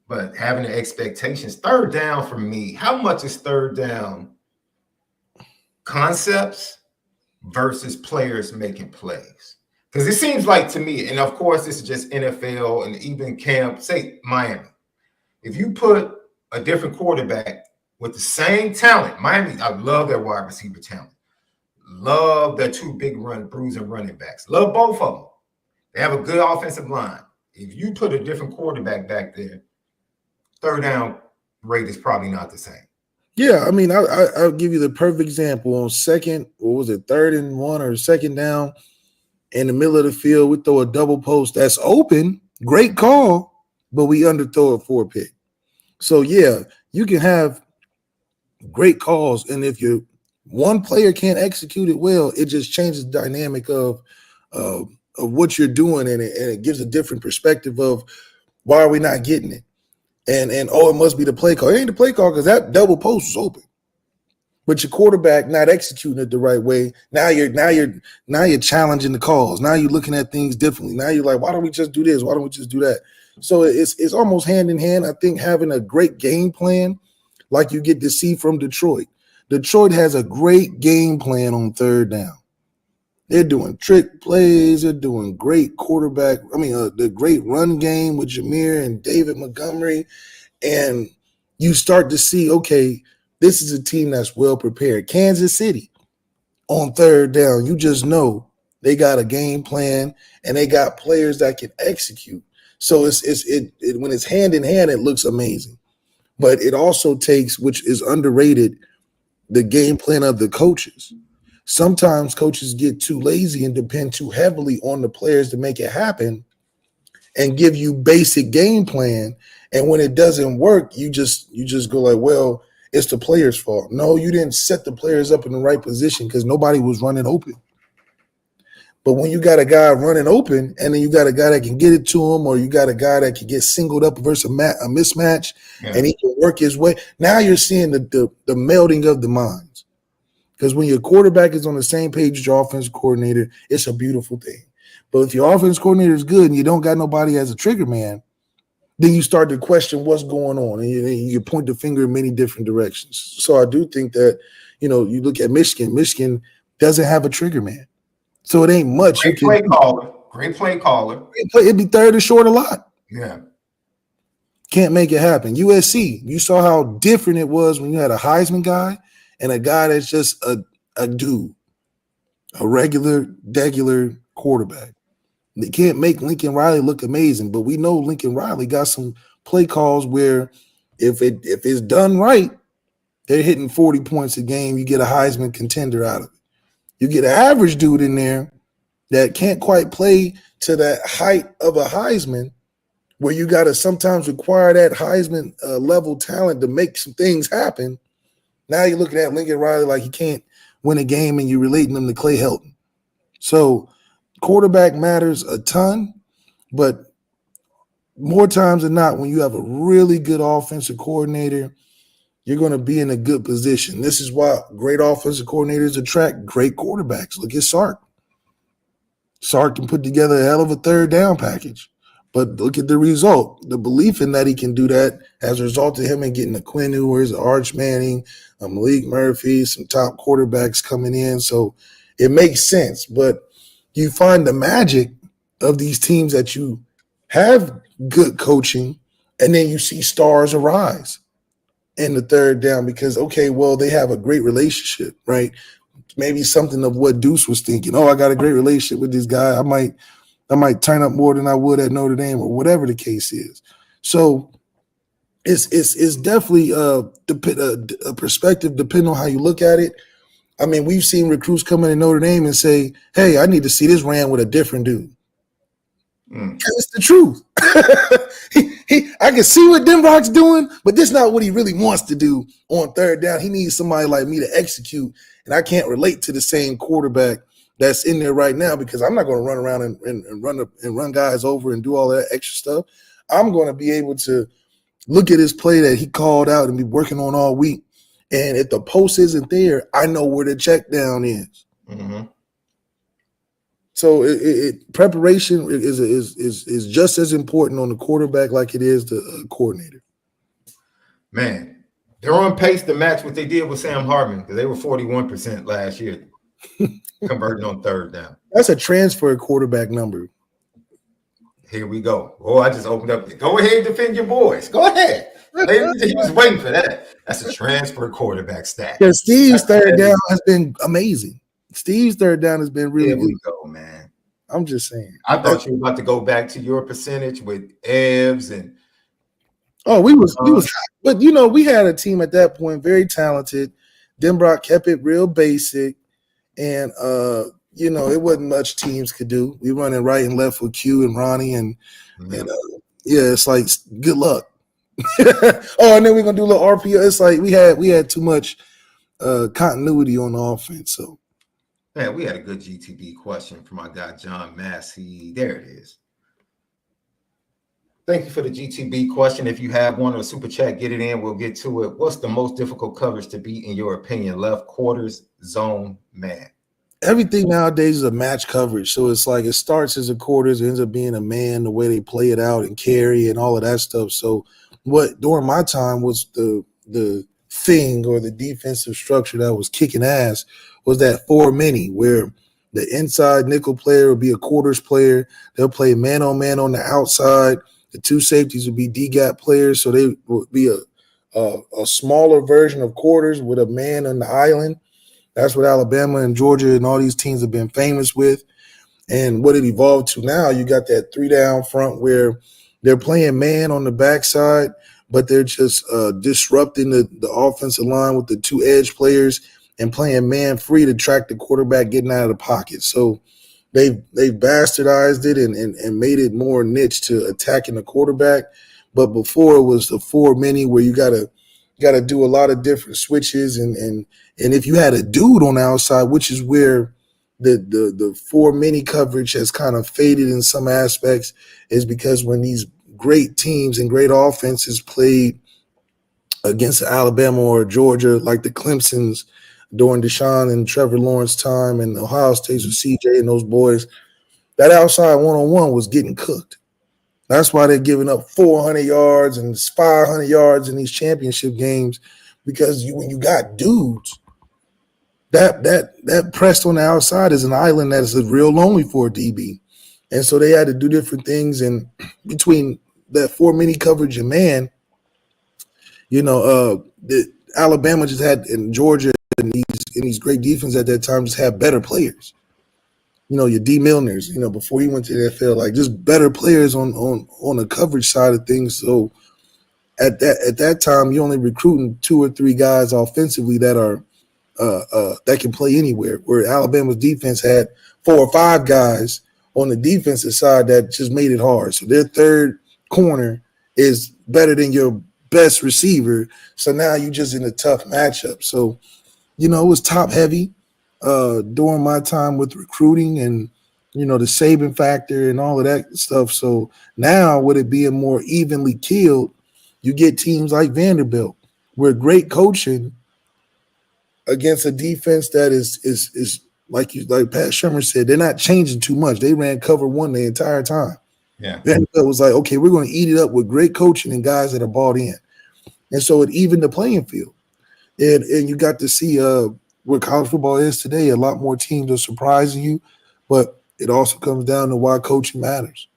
But having the expectations, third down for me, how much is third down concepts versus players making plays? Because it seems like to me, and of course, this is just NFL and even camp, say Miami. If you put a different quarterback with the same talent, Miami, I love their wide receiver talent. Love their two big bruising running backs. Love both of them. They have a good offensive line. If you put a different quarterback back there, third down rate is probably not the same. Yeah, I mean, I'll give you the perfect example. On third and one or second down in the middle of the field, we throw a double post that's open. Great call, but we underthrow it for a pick. So, yeah, you can have great calls, and if one player can't execute it well, it just changes the dynamic of what you're doing, and it gives a different perspective of why are we not getting it. And it must be the play call. It ain't the play call because that double post was open. But your quarterback not executing it the right way. Now you're challenging the calls. Now you're looking at things differently. Now you're like, why don't we just do this? Why don't we just do that? So it's almost hand in hand. I think having a great game plan, like you get to see from Detroit. Detroit has a great game plan on third down. They're doing trick plays. They're doing great the great run game with Jameer and David Montgomery. And you start to see, okay, this is a team that's well prepared. Kansas City on third down, you just know they got a game plan and they got players that can execute. So when it's hand in hand, it looks amazing. But it also takes, which is underrated, the game plan of the coaches. Sometimes coaches get too lazy and depend too heavily on the players to make it happen and give you basic game plan. And when it doesn't work, you just go like, well, it's the players' fault. No, you didn't set the players up in the right position because nobody was running open. But when you got a guy running open and then you got a guy that can get it to him, or you got a guy that can get singled up versus a mismatch, and he can work his way, now you're seeing the melding of the minds. Because when your quarterback is on the same page as your offensive coordinator, it's a beautiful thing. But if your offense coordinator is good and you don't got nobody as a trigger man, then you start to question what's going on, and you point the finger in many different directions. So I do think that, you look at Michigan. Michigan doesn't have a trigger man. So it ain't much. Great play caller. It'd be third and short a lot. Yeah. Can't make it happen. USC, you saw how different it was when you had a Heisman guy and a guy that's just a dude, a regular quarterback. They can't make Lincoln Riley look amazing, but we know Lincoln Riley got some play calls where if it's done right, they're hitting 40 points a game. You get a Heisman contender out of it. You get an average dude in there that can't quite play to that height of a Heisman, where you got to sometimes require that Heisman level talent to make some things happen. Now you're looking at Lincoln Riley like he can't win a game, and you're relating him to Clay Helton. So quarterback matters a ton, but more times than not, when you have a really good offensive coordinator, you're going to be in a good position. This is why great offensive coordinators attract great quarterbacks. Look at Sark. Sark can put together a hell of a third down package. But look at the result. The belief in that he can do that has resulted in him in getting a Quinn Ewers, Arch Manning, a Malik Murphy, some top quarterbacks coming in. So it makes sense. But you find the magic of these teams that you have good coaching, and then you see stars arise in the third down because, okay, well, they have a great relationship, right? Maybe something of what Deuce was thinking. Oh, I got a great relationship with this guy. I might turn up more than I would at Notre Dame, or whatever the case is. So it's definitely a perspective depending on how you look at it. I mean, we've seen recruits come in at Notre Dame and say, hey, I need to see this ran with a different dude. It's the truth. I can see what Denbrock's doing, but this is not what he really wants to do on third down. He needs somebody like me to execute, and I can't relate to the same quarterback that's in there right now because I'm not going to run around and run guys over and do all that extra stuff. I'm going to be able to look at his play that he called out and be working on all week, and if the post isn't there, I know where the check down is. Mm-hmm. So preparation is just as important on the quarterback like it is the coordinator. Man, they're on pace to match what they did with Sam Hartman because they were 41% last year converting on third down. That's a transfer quarterback number. Here we go. Oh, I just opened up. Go ahead and defend your boys. Go ahead. He was waiting for that. That's a transfer quarterback stat. Yeah, Steve's third down has been amazing. Steve's third down has been really good. Here we go, man. I'm just saying. I thought you were about to go back to your percentage with Evs and. Oh, we was, but we had a team at that point, very talented. Denbrock kept it real basic, and it wasn't much teams could do. We running right and left with Q and Ronnie, and it's like good luck. And then we're gonna do a little RPO. It's like we had too much continuity on the offense, so. Man, we had a good GTB question from my guy, John Massey. There it is. Thank you for the GTB question. If you have one or a super chat, get it in. We'll get to it. What's the most difficult coverage to beat, in your opinion? Left, quarters, zone, man. Everything nowadays is a match coverage. So it's like it starts as a quarters, it ends up being a man, the way they play it out and carry and all of that stuff. So what during my time was the thing or the defensive structure that was kicking ass was that 4-mini where the inside nickel player would be a quarters player. They'll play man on the outside. The two safeties would be D-gap players, so they would be a smaller version of quarters with a man on the island. That's what Alabama and Georgia and all these teams have been famous with. And what it evolved to now, you got that 3-down front where they're playing man on the backside, but they're just disrupting the offensive line with the two edge players and playing man free to track the quarterback getting out of the pocket. So they've bastardized it and made it more niche to attacking the quarterback. But before it was the 4-mini where you gotta do a lot of different switches and if you had a dude on the outside, which is where the 4-mini coverage has kind of faded in some aspects, is because when these great teams and great offenses played against Alabama or Georgia, like the Clemsons during Deshaun and Trevor Lawrence time and Ohio State's with CJ and those boys, that outside one-on-one was getting cooked. That's why they're giving up 400 yards and 500 yards in these championship games, because when you got dudes, that pressed on the outside is an island that is real lonely for a DB. And so they had to do different things. And between that 4-mini coverage and man, Alabama just had, in Georgia and these great defense at that time, just had better players. Your D. Milners, before he went to the NFL, like just better players on the coverage side of things. So at that time, you're only recruiting 2 or 3 guys offensively that are that can play anywhere. Where Alabama's defense had 4 or 5 guys on the defensive side that just made it hard. So their third corner is better than your best receiver. So now you're just in a tough matchup. So, it was top heavy during my time with recruiting and, the Saban factor and all of that stuff. So now with it being more evenly killed, you get teams like Vanderbilt where great coaching against a defense that is like Pat Shermer said, they're not changing too much. They ran cover 1 the entire time. Yeah. Vanderbilt was like, okay, we're going to eat it up with great coaching and guys that are bought in. And so it evened the playing field. And you got to see what college football is today. A lot more teams are surprising you, but it also comes down to why coaching matters.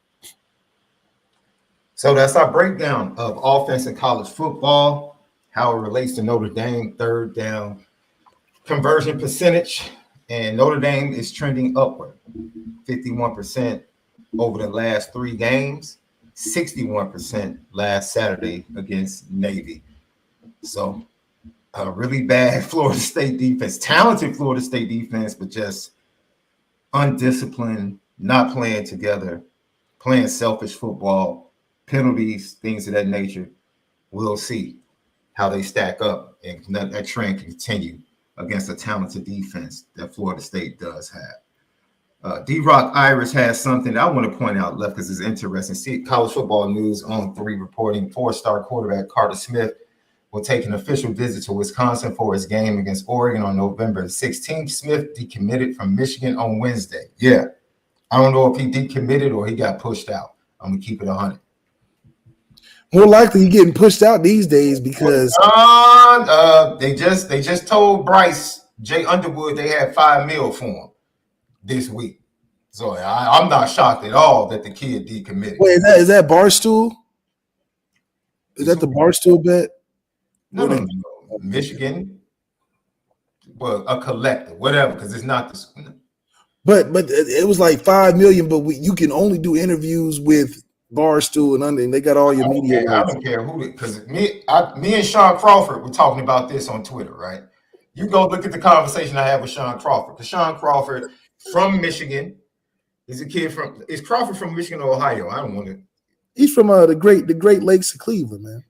So that's our breakdown of offense in college football, how it relates to Notre Dame, third down conversion percentage. And Notre Dame is trending upward, 51% over the last 3 games, 61% last Saturday against Navy. So a really bad Florida State defense, talented Florida State defense, but just undisciplined, not playing together, playing selfish football, penalties, things of that nature. We'll see how they stack up, and that trend can continue against a talented defense that Florida State does have. D-Rock Iris has something I want to point out, Left, because it's interesting. See, college football news on 3 reporting 4-star quarterback Carter Smith will take an official visit to Wisconsin for his game against Oregon on November 16th. Smith decommitted from Michigan on Wednesday. Yeah, I don't know if he decommitted or he got pushed out. I'm going to keep it 100. More likely you're getting pushed out these days because they just told Bryce J. Underwood they had $5 million for him this week. So I'm not shocked at all that the kid decommitted. Wait, is that Barstool? Is that the Barstool bet? No. Michigan. Well, a collector, whatever, because it's not the. But it was like $5 million, but you can only do interviews with Barstool and they got all your media. I don't care who, because me and Sean Crawford were talking about this on Twitter, right? You go look at the conversation I had with Sean Crawford. Because Sean Crawford from Michigan, is Crawford from Michigan or Ohio? I don't want to. He's from the Great Lakes of Cleveland, man.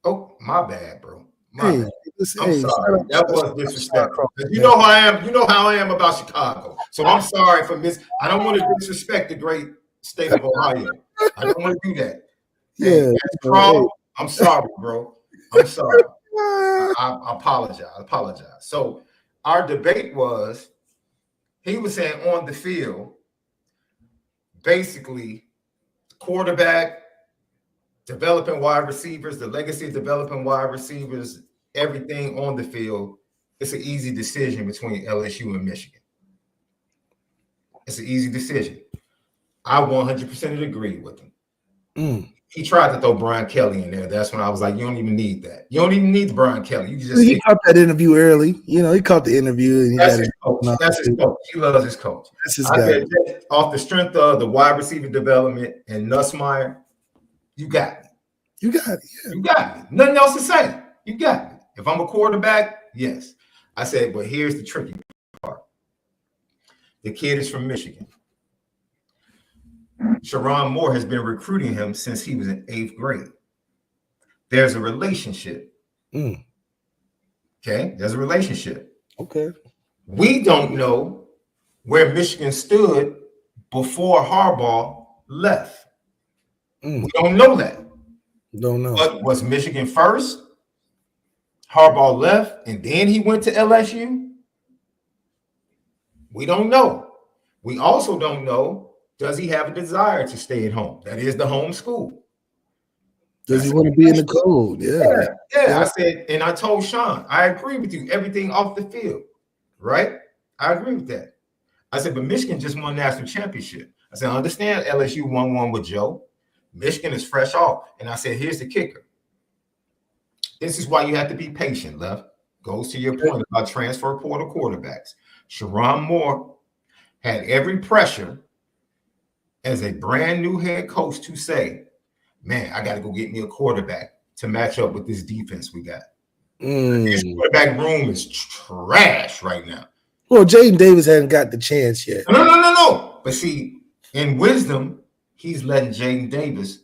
Oh, my bad, bro. My bad. I'm sorry. That was disrespectful. You know how I am. You know how I am about Chicago. So I'm sorry for I don't want to disrespect the great state of Ohio. I don't want to do that. Yeah. Hey, I'm sorry, bro. I'm sorry. I apologize. So our debate was, he was saying on the field, basically, quarterback, developing wide receivers, the legacy of developing wide receivers, everything on the field, it's an easy decision between LSU and Michigan. It's an easy decision. I 100% agree with him. He tried to throw Brian Kelly in there. That's when I was like, you don't even need that. You don't even need Brian Kelly. You just he caught that interview early. He caught the interview. And that's his coach. That's his coach. He loves his coach. That's his guy. Off the strength of the wide receiver development and Nussmeier, you got me. You got it. Yeah. You got me. Nothing else to say. You got me. If I'm a quarterback, yes. I said, but here's the tricky part. The kid is from Michigan. Sharon Moore has been recruiting him since he was in 8th grade. There's a relationship. Okay? There's a relationship. Okay. We don't know where Michigan stood before Harbaugh left. We don't know that. Don't know. But was Michigan first? Harbaugh left, and then he went to LSU? We don't know. We also don't know, does he have a desire to stay at home? That is the home school. Does he want to be in the cold? Yeah. I said, and I told Sean, I agree with you, everything off the field, right? I agree with that. I said, but Michigan just won national championship. I said, I understand LSU won one with Joe. Michigan is fresh off. And I said, here's the kicker. This is why you have to be patient, Left. Goes to your point about transfer portal quarterbacks. Sharon Moore had every pressure as a brand new head coach to say, man, I got to go get me a quarterback to match up with this defense we got. This quarterback room is trash right now. Well, Jaden Davis hasn't got the chance yet. No. But see, in wisdom, he's letting Jaden Davis,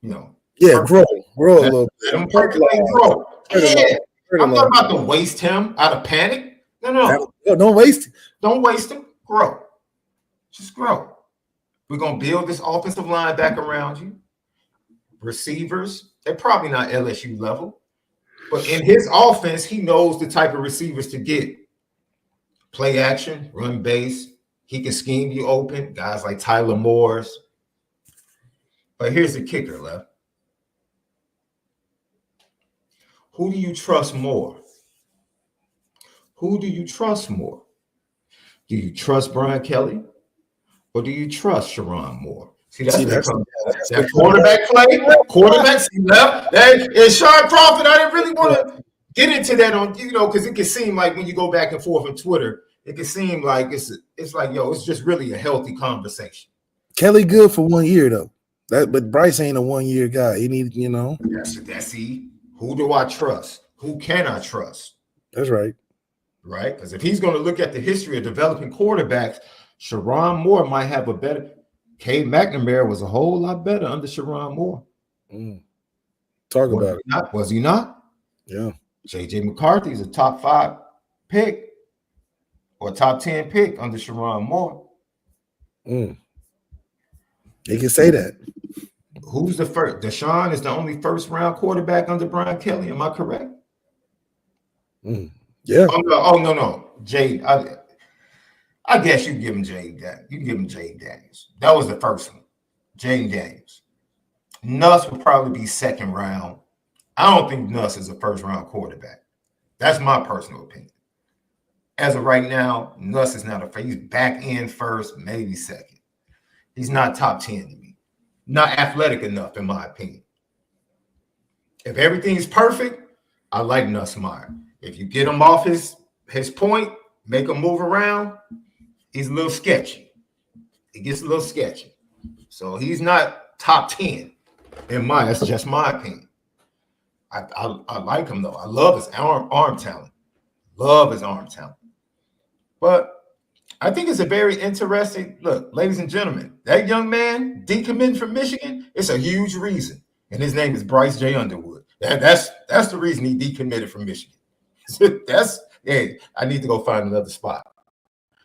grow a little bit. Let him percolate, grow. Yeah. I'm not about to waste him out of panic. No. Don't waste it. Don't waste him. Grow. Just grow. We're going to build this offensive line back around you. Receivers, they're probably not LSU level. But in his offense, he knows the type of receivers to get. Play action, run base. He can scheme you open. Guys like Tyler Morris. But here's the kicker, Left. Who do you trust more? Who do you trust more? Do you trust Brian Kelly? Or do you trust Sherron Moore? See, that's that quarterback play. Quarterback, see, Left. And Sean Crawford, I didn't really want to get into that on, because it can seem like when you go back and forth on Twitter, it can seem like it's like, it's just really a healthy conversation. Kelly good for 1 year though. But Bryce ain't a 1 year guy. He needs, That's who do I trust? Who can I trust? That's right. Right? Because if he's going to look at the history of developing quarterbacks, Sherron Moore might have a better. Cade McNamara was a whole lot better under Sherron Moore. Talk about it. Was he not? Yeah. J.J. McCarthy is a top 5 pick or top 10 pick under Sherron Moore. You can say that. Who's the first? Deshaun is the only first-round quarterback under Brian Kelly. Am I correct? Yeah. Oh, no. Jay, I guess you give him Jaden Daniels. You can give him Jaden Daniels. That was the first one. Jaden Daniels. Nuss would probably be second round. I don't think Nuss is a first-round quarterback. That's my personal opinion. As of right now, Nuss is not he's back in first, maybe second. He's not top 10 to me. Not athletic enough, in my opinion. If everything's perfect, I like Nussmeier. If you get him off his point, make him move around, he's a little sketchy. It gets a little sketchy. So he's not top 10 that's just my opinion. I like him though. I love his arm talent. Love his arm talent. But I think it's a very interesting look, ladies and gentlemen. That young man decommitting from Michigan, it's a huge reason. And his name is Bryce J. Underwood. That's the reason he decommitted from Michigan. I need to go find another spot.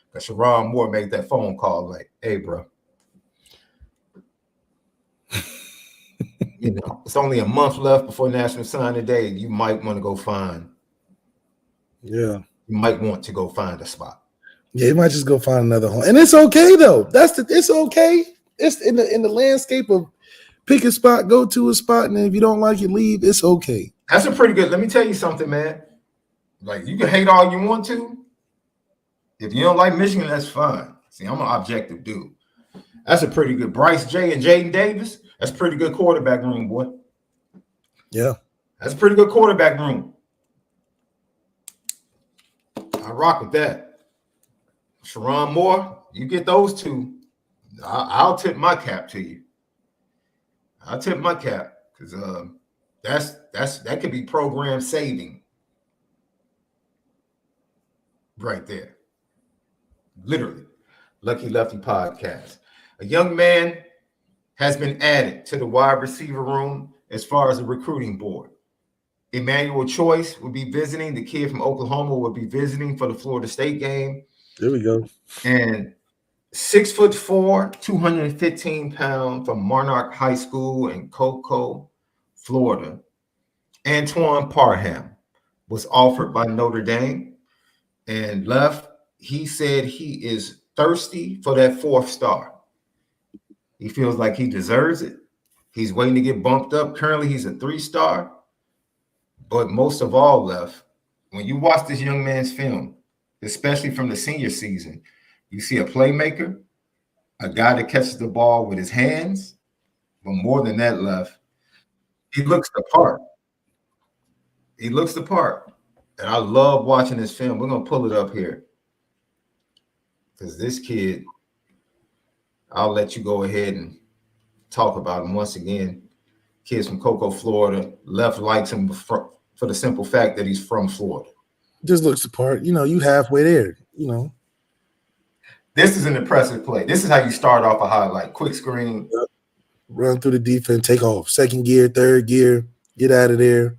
Because Sherron Moore made that phone call like, hey, bro. It's only a month left before National Signing Day. You might want to go find. Yeah. You might want to go find a spot. Yeah, you might just go find another home. And it's okay though. It's okay. It's in the landscape of pick a spot, go to a spot, and if you don't like it, leave. It's okay. That's a pretty good. Let me tell you something, man. Like, you can hate all you want to. If you don't like Michigan, that's fine. See, I'm an objective dude. That's a pretty good. Bryce J. and Jaden Davis, that's a pretty good quarterback room, boy. Yeah. That's a pretty good quarterback room. I rock with that. Sherron Moore, you get those two, I'll tip my cap to you. I'll tip my cap because that could be program saving right there. Literally. Lucky Lefty podcast. A young man has been added to the wide receiver room as far as the recruiting board. Emmanuel Choice will be visiting. The kid from Oklahoma will be visiting for the Florida State game. There we go. And 6'4", 215 pounds from Monarch High School in Cocoa, Florida. Antoine Parham was offered by Notre Dame and left. He said he is thirsty for that 4th star. He feels like he deserves it. He's waiting to get bumped up. Currently, he's a 3-star. But most of all, left, when you watch this young man's film, especially from the senior season, you see a playmaker, a guy that catches the ball with his hands, but more than that, left, he looks the part. He looks the part. And I love watching this film. We're going to pull it up here. Because this kid, I'll let you go ahead and talk about him once again. Kids from Cocoa, Florida. Left likes him for the simple fact that he's from Florida. Just looks the part. You know, you halfway there, you know. This is an impressive play. This is how you start off a highlight. Quick screen. Run through the defense, take off. Second gear, third gear, get out of there.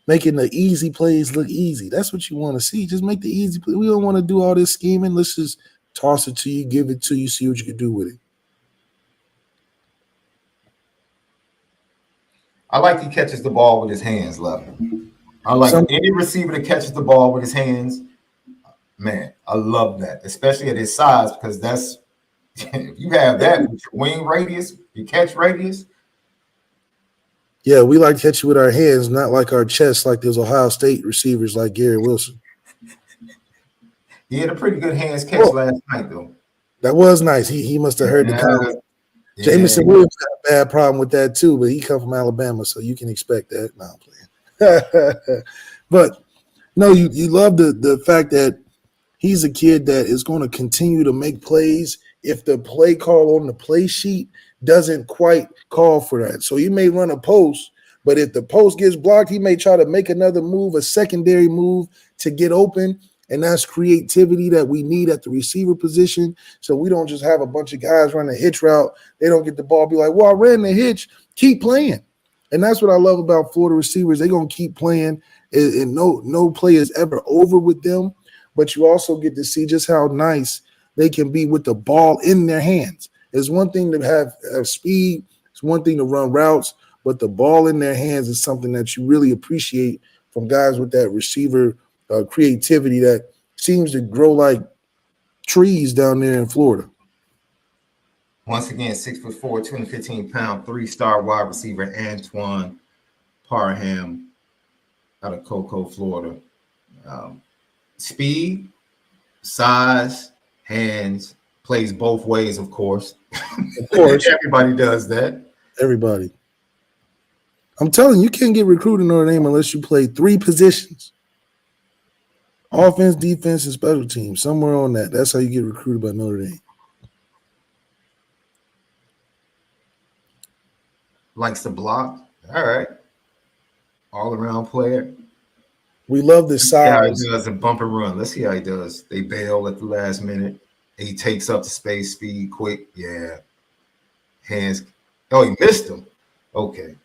Making the easy plays look easy. That's what you want to see. Just make the easy play. We don't want to do all this scheming. Let's just toss it to you, give it to you, see what you can do with it. I like he catches the ball with his hands, Left. I like any receiver that catches the ball with his hands. Man, I love that, especially at his size, because that's if you have that with your wing radius, your catch radius. Yeah, we like to catch it with our hands, not like our chests, like those Ohio State receivers like Garrett Wilson. He had a pretty good hands catch last night, though. That was nice. He must have heard the comment. Yeah. Jameson Williams got a bad problem with that too, but he come from Alabama, so you can expect that. No, I'm playing. But no, you love the fact that he's a kid that is going to continue to make plays if the play call on the play sheet doesn't quite call for that. So he may run a post, but if the post gets blocked, he may try to make another move, a secondary move to get open. And that's creativity that we need at the receiver position. So we don't just have a bunch of guys run a hitch route. They don't get the ball, be like, well, I ran the hitch. Keep playing. And that's what I love about Florida receivers. They're going to keep playing, and no play is ever over with them. But you also get to see just how nice they can be with the ball in their hands. It's one thing to have speed. It's one thing to run routes. But the ball in their hands is something that you really appreciate from guys with that receiver creativity that seems to grow like trees down there in Florida. Once again, 6'4", 215-pound, 3-star wide receiver Antoine Parham out of Cocoa, Florida. Speed, size, hands, plays both ways, of course. Of course. Everybody does that. Everybody. I'm telling you, you can't get recruited in Notre Dame unless you play 3 positions. Offense, defense, and special teams. Somewhere on that. That's how you get recruited by Notre Dame. Likes to block. All right. All-around player. We love the size. Yeah, he does a bump and run. Let's see how he does. They bail at the last minute. He takes up the space, speed, quick. Yeah. Hands. Oh, he missed him. Okay.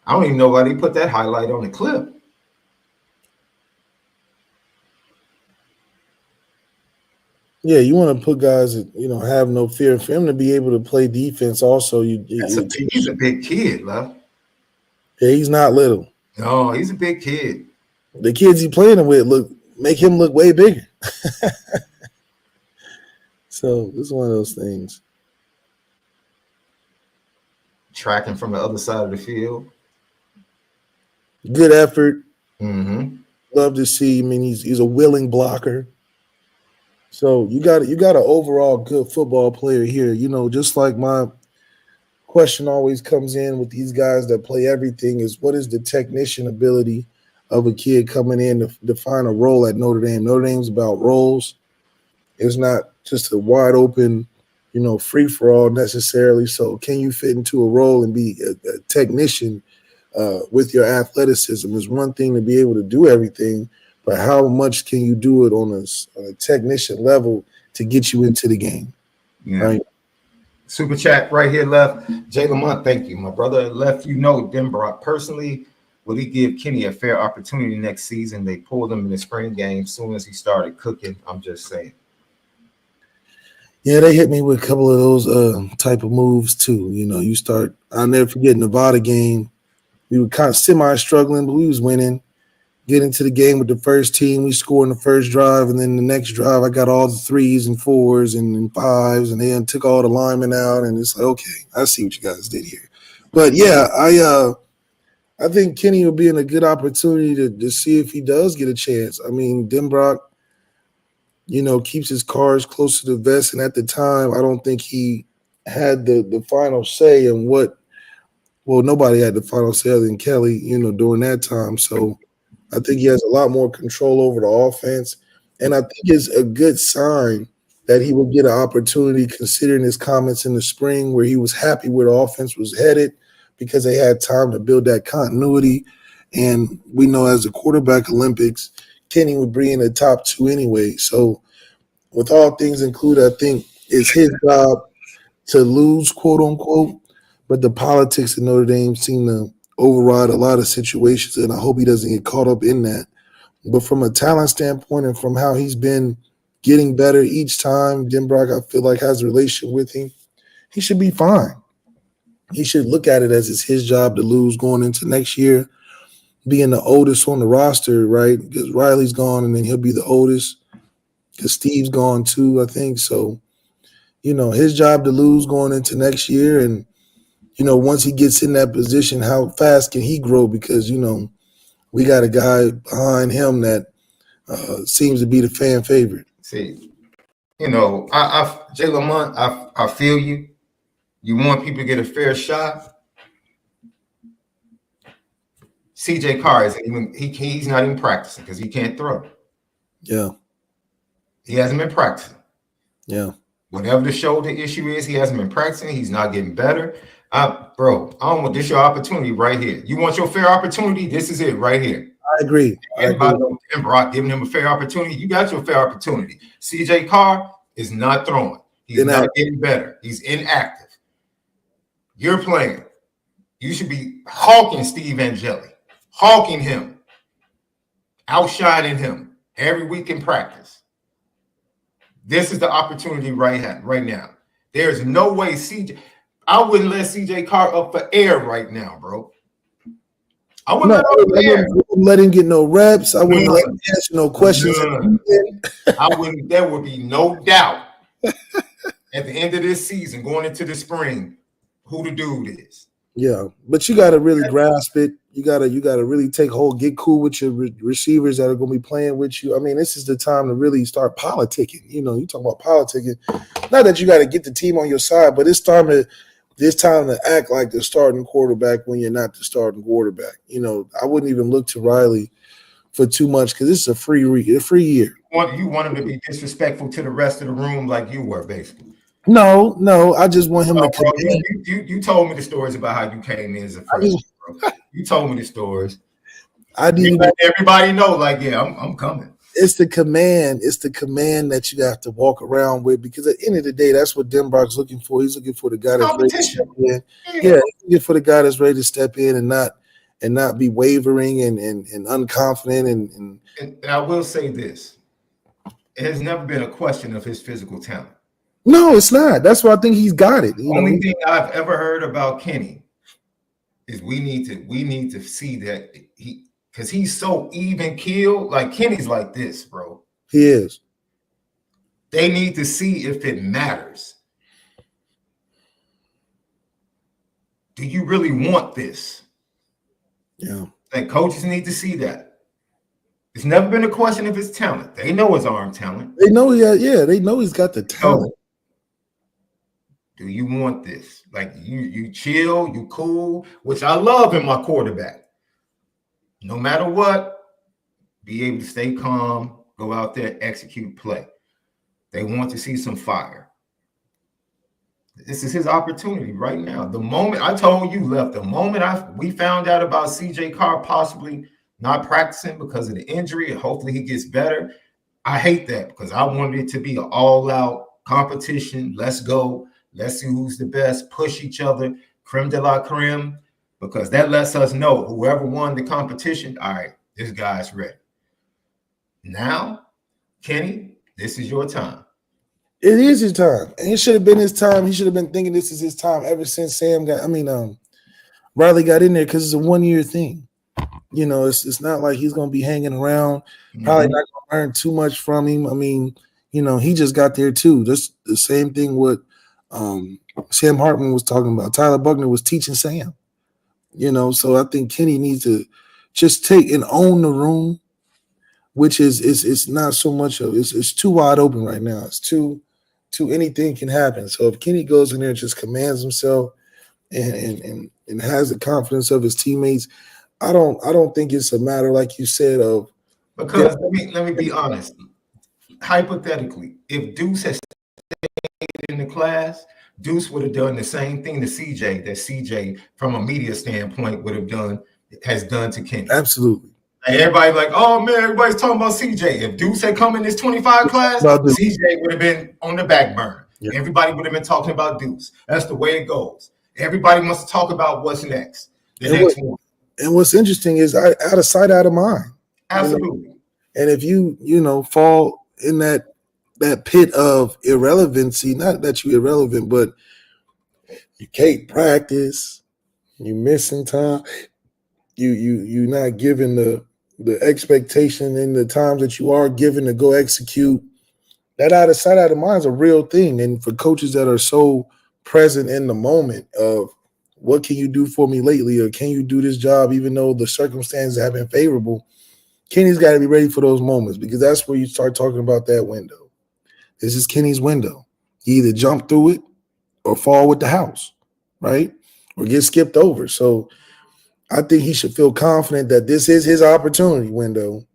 I don't even know why they put that highlight on the clip. Yeah, you want to put guys that, have no fear. For him to be able to play defense also, he's a big kid, love. Yeah, he's not little. No, he's a big kid. The kids he playing with make him look way bigger. So it's one of those things. Tracking from the other side of the field. Good effort. Mm-hmm. Love to see. I mean, he's a willing blocker. So you got an overall good football player here. Just like my question always comes in with these guys that play everything is what is the technician ability of a kid coming in to define a role at Notre Dame. Notre Dame's about roles. It's not just a wide open, free for all necessarily. So can you fit into a role and be a technician with your athleticism? Is one thing to be able to do everything. But how much can you do it on a technician level to get you into the game? Yeah. Right? Super chat right here, Left. Jay Lamont, thank you. My brother Left, Denbrock personally, will he give Kenny a fair opportunity next season? They pulled him in the spring game as soon as he started cooking. I'm just saying. Yeah, they hit me with a couple of those type of moves too. I'll never forget Nevada game. We were kind of semi-struggling, but we was winning. Get into the game with the first team. We scored in the first drive, and then the next drive, I got all the 3s and 4s and 5s, and then took all the linemen out. And it's like, okay, I see what you guys did here. But yeah, I think Kenny will be in a good opportunity to see if he does get a chance. I mean, Denbrock, keeps his cards close to the vest, and at the time, I don't think he had the final say in what. Well, nobody had the final say other than Kelly, during that time. So I think he has a lot more control over the offense. And I think it's a good sign that he will get an opportunity considering his comments in the spring where he was happy where the offense was headed, because they had time to build that continuity. And we know as the quarterback Olympics, Kenny would be in the top 2 anyway. So with all things included, I think it's his job to lose, quote unquote, but the politics of Notre Dame seem to override a lot of situations, and I hope he doesn't get caught up in that. But from a talent standpoint and from how he's been getting better each time, Denbrock, I feel like, has a relationship with him, he should be fine. He should look at it as it's his job to lose going into next year, being the oldest on the roster, right? Because Riley's gone, and then he'll be the oldest because Steve's gone too, I think. So, his job to lose going into next year. And, once he gets in that position, how fast can he grow? Because, we got a guy behind him that seems to be the fan favorite. See, Jay Lamont, I feel you. You want people to get a fair shot. CJ Carr he's not even practicing because he can't throw. Yeah. He hasn't been practicing. Yeah. Whatever the shoulder issue is, he hasn't been practicing. He's not getting better. Bro, I don't want this your opportunity right here. You want your fair opportunity? This is it right here. I agree. Everybody and Brock giving him a fair opportunity. You got your fair opportunity. CJ Carr is not throwing. He's not getting better. He's inactive. You're playing. You should be hawking Steve Angeli, hawking him, outshining him every week in practice. This is the opportunity right now. There's no way I wouldn't let CJ Carr up for air right now, bro. I wouldn't let him get no reps. I wouldn't let him answer no questions. I wouldn't. There would be no doubt at the end of this season, going into the spring, who the dude is. Yeah, but you got to really grasp it. You got to really take hold, get cool with your receivers that are going to be playing with you. I mean, this is the time to really start politicking. You talk about politicking. Not that you got to get the team on your side, but it's time to act like the starting quarterback when you're not the starting quarterback. I wouldn't even look to Riley for too much because this is a free year. You want him to be disrespectful to the rest of the room like you were, basically. No, I just want him to come in. You told me the stories about how you came in as a freshman, bro. You told me the stories. I didn't let everybody know, like, yeah, I'm coming. It's the command. It's the command that you have to walk around with, because at the end of the day, that's what Denbrock's looking for. He's looking for the guy that's ready to step in. Yeah, he's looking for the guy that's ready to step in and not be wavering and unconfident. And I will say this: it has never been a question of his physical talent. No, it's not. That's why I think he's got it. The only thing I've ever heard about Kenny is we need to see that because he's so even keeled. Like, Kenny's like this, bro. He is. They need to see if it matters. Do you really want this? Yeah. Like, coaches need to see that. It's never been a question of his talent. They know his arm talent. They know they know he's got the talent. So, do you want this? Like, you chill, you cool, which I love in my quarterback. No matter what, be able to stay calm, go out there, execute, play. They want to see some fire. This is his opportunity right now. The moment I told you, Left, the moment we found out about CJ Carr possibly not practicing because of the injury, and hopefully he gets better, I hate that because I wanted it to be an all-out competition. Let's go. Let's see who's the best. Push each other. Creme de la creme. Because that lets us know whoever won the competition, all right, this guy's ready. Now, Kenny, this is your time. It is his time. And it should have been his time. He should have been thinking this is his time ever since Riley got in there, because it's a 1-year thing. It's not like he's going to be hanging around. Probably not going to learn too much from him. I mean, he just got there too. Just the same thing with Sam Hartman was talking about. Tyler Buckner was teaching Sam. So I think Kenny needs to just take and own the room, which it's not so much of it's too wide open right now. It's too anything can happen. So if Kenny goes in there and just commands himself and has the confidence of his teammates, I don't think it's a matter, like you said, of because let me be honest. Hypothetically, if Deuce has stayed in the class, Deuce would have done the same thing to CJ that CJ, from a media standpoint, has done to Kenny. Absolutely. And everybody like, oh man, everybody's talking about CJ. If Deuce had come in this 25 class, CJ would have been on the back burner. Yeah. Everybody would have been talking about Deuce. That's the way it goes. Everybody wants to talk about what's next. Next one. And what's interesting is out of sight, out of mind. Absolutely. You know? And if you fall in that pit of irrelevancy, not that you're irrelevant, but you can't practice, you missing time, you're not given the expectation in the times that you are given to go execute. That out of sight, out of mind is a real thing. And for coaches that are so present in the moment of what can you do for me lately, or can you do this job even though the circumstances have been favorable, Kenny's got to be ready for those moments, because that's where you start talking about that window. This is Kenny's window. You either jump through it or fall with the house, right? Or get skipped over. So I think he should feel confident that this is his opportunity window.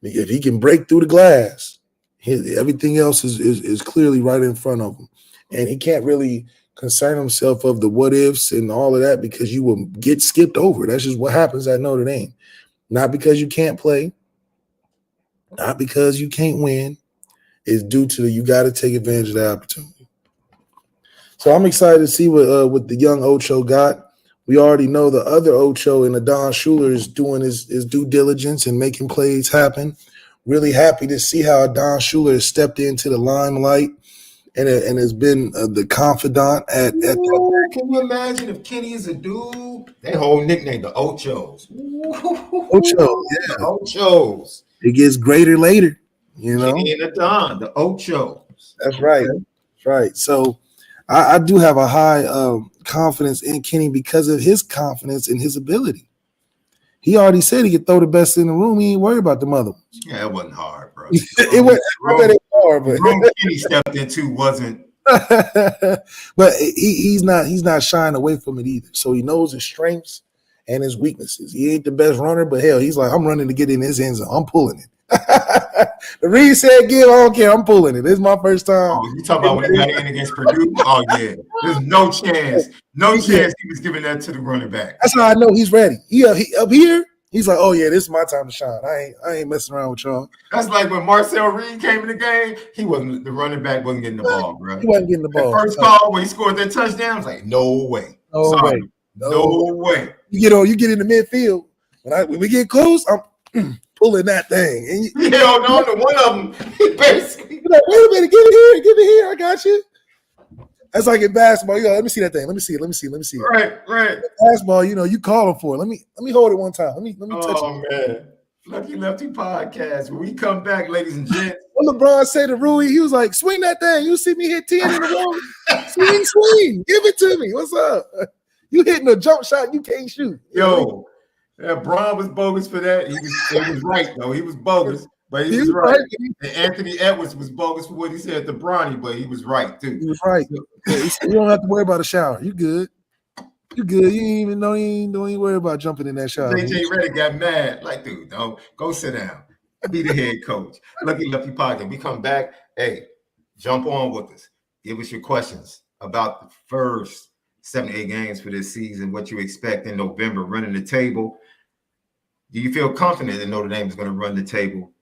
If he can break through the glass, everything else is clearly right in front of him. And he can't really concern himself of the what ifs and all of that, because you will get skipped over. That's just what happens at Notre Dame. Not because you can't play, not because you can't win. It's due to you got to take advantage of the opportunity. So I'm excited to see what the young Ocho got. We already know the other Ocho and Adon Schuler is doing his due diligence and making plays happen. Really happy to see how Adon Schuler has stepped into the limelight and has been the confidant at that. Can you imagine if Kenny is a dude? Their whole nickname, the Ochos. Ocho, yeah. The Ochos. It gets greater later, you know. Kenny and Adon, the Ochos. That's right. That's right. So I do have a high confidence in Kenny because of his confidence in his ability. He already said he could throw the best in the room. He ain't worried about the other ones. Yeah, it wasn't hard, bro. It was hard, but the room Kenny stepped into wasn't. But he's not shying away from it either. So he knows his strengths and his weaknesses. He ain't the best runner, but hell, he's like, I'm running to get in his end zone. I'm pulling it. The Reed said, "Give, I don't care. I'm pulling it. This is my first time." Oh, you talking about when he got in against Purdue? Oh yeah, there's no chance he was giving that to the running back. That's how I know he's ready. He up here. He's like, "Oh yeah, this is my time to shine. I ain't messing around with y'all." That's like when Marcel Reed came in the game. The running back wasn't getting the ball, bro. He wasn't getting the ball. The first call when he scored that touchdown, I was like, "No way, no way." You get in the midfield. When we get close, I'm pulling that thing. And one of them, he basically like, wait a minute, give it here, I got you. That's like in basketball. Let me see that thing. Let me see it. Right. Basketball, you call him for it. Let me hold it one time. Let me touch it. Oh man. Lucky Lefty podcast. When we come back, ladies and gents. What LeBron said to Rui, he was like, swing that thing. You see me hit 10 in a row. Swing. Give it to me. What's up? You hitting a jump shot you can't shoot. Yo. Yeah, Braun was bogus for that. He was right, though. He was bogus, but he was right. And Anthony Edwards was bogus for what he said to Bronny, but he was right, too. He was right. You don't have to worry about a shower. You good. You ain't don't even worry about jumping in that shower. JJ Redick got mad. Like, dude, don't go sit down. Be the head coach. Lucky Lefty podcast. We come back. Hey, jump on with us. Give us your questions about the first 7 to 8 games for this season, what you expect in November, running the table. Do you feel confident that Notre Dame is going to run the table?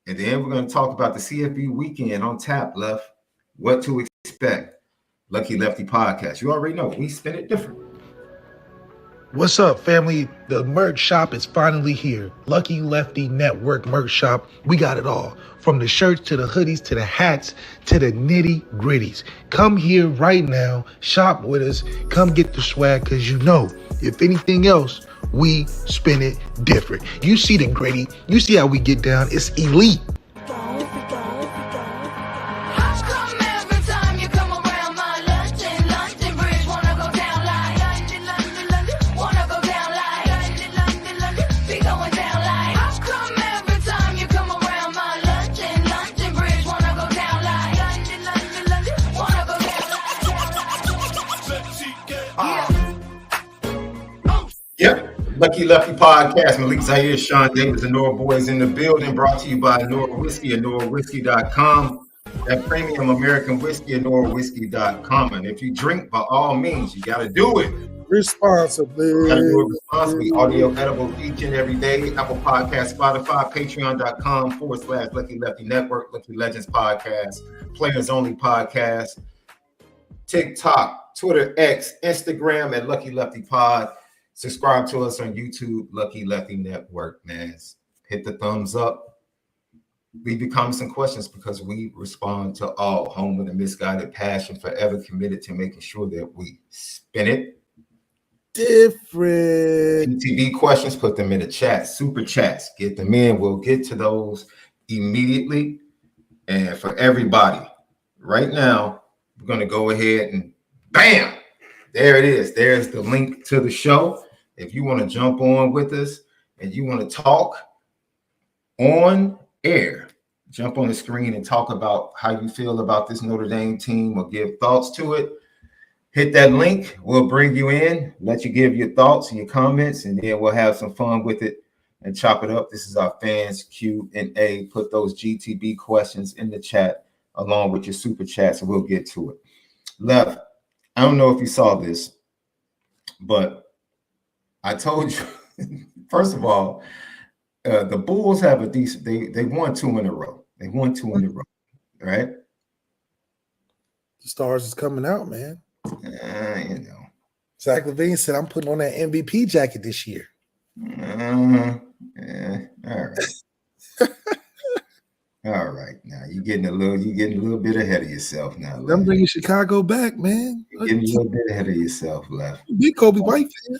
And then we're going to talk about the CFB weekend on tap, Left. What to expect. Lucky Lefty podcast. You already know. We spin it different. What's up, family? The merch shop is finally here. Lucky Lefty Network merch shop. We got it all. From the shirts to the hoodies to the hats to the nitty gritties. Come here right now. Shop with us. Come get the swag, because if anything else, we spin it different. You see the gritty. You see how we get down. It's elite. Yep. Lucky Lefty podcast. Malik Zaire, Sean Davis, and Nora Boys in the building. Brought to you by Onora Whiskey at OnoraWhiskey.com. That premium American whiskey, ONORAwhiskey.com. And if you drink, by all means, you got to do it. Responsibly. You got to do it responsibly. Audio edible each and every day. Apple Podcast, Spotify, Patreon.com/Lucky Lefty Network, Lucky Legends Podcast, Players Only Podcast, TikTok, Twitter, X, Instagram at Lucky Lefty Pod. Subscribe to us on YouTube, Lucky Lefty Network, man. Hit the thumbs up. Leave your comments and questions because we respond to all. Home with a misguided passion, forever committed to making sure that we spin it different. TV questions, put them in the chat. Super chats, get them in. We'll get to those immediately. And for everybody, right now, we're going to go ahead and bam, there it is. There's the link to the show. If you want to jump on with us and you want to talk on air, jump on the screen and talk about how you feel about this Notre Dame team or give thoughts to it. Hit that link. We'll bring you in, let you give your thoughts and your comments, and then we'll have some fun with it and chop it up. This is our fans Q&A. Put those GTB questions in the chat along with your super chats, and we'll get to it. Left, I don't know if you saw this, but I told you, first of all, the Bulls have a decent, they won 2 in a row. They won 2 in a row, right? The stars is coming out, man. You know. Zach LaVine said, I'm putting on that MVP jacket this year. Yeah, all right. All right. Now you're getting a little bit ahead of yourself now. I'm bringing Chicago back, man. You're getting a little bit ahead of yourself, Left. Big Kobe White fan.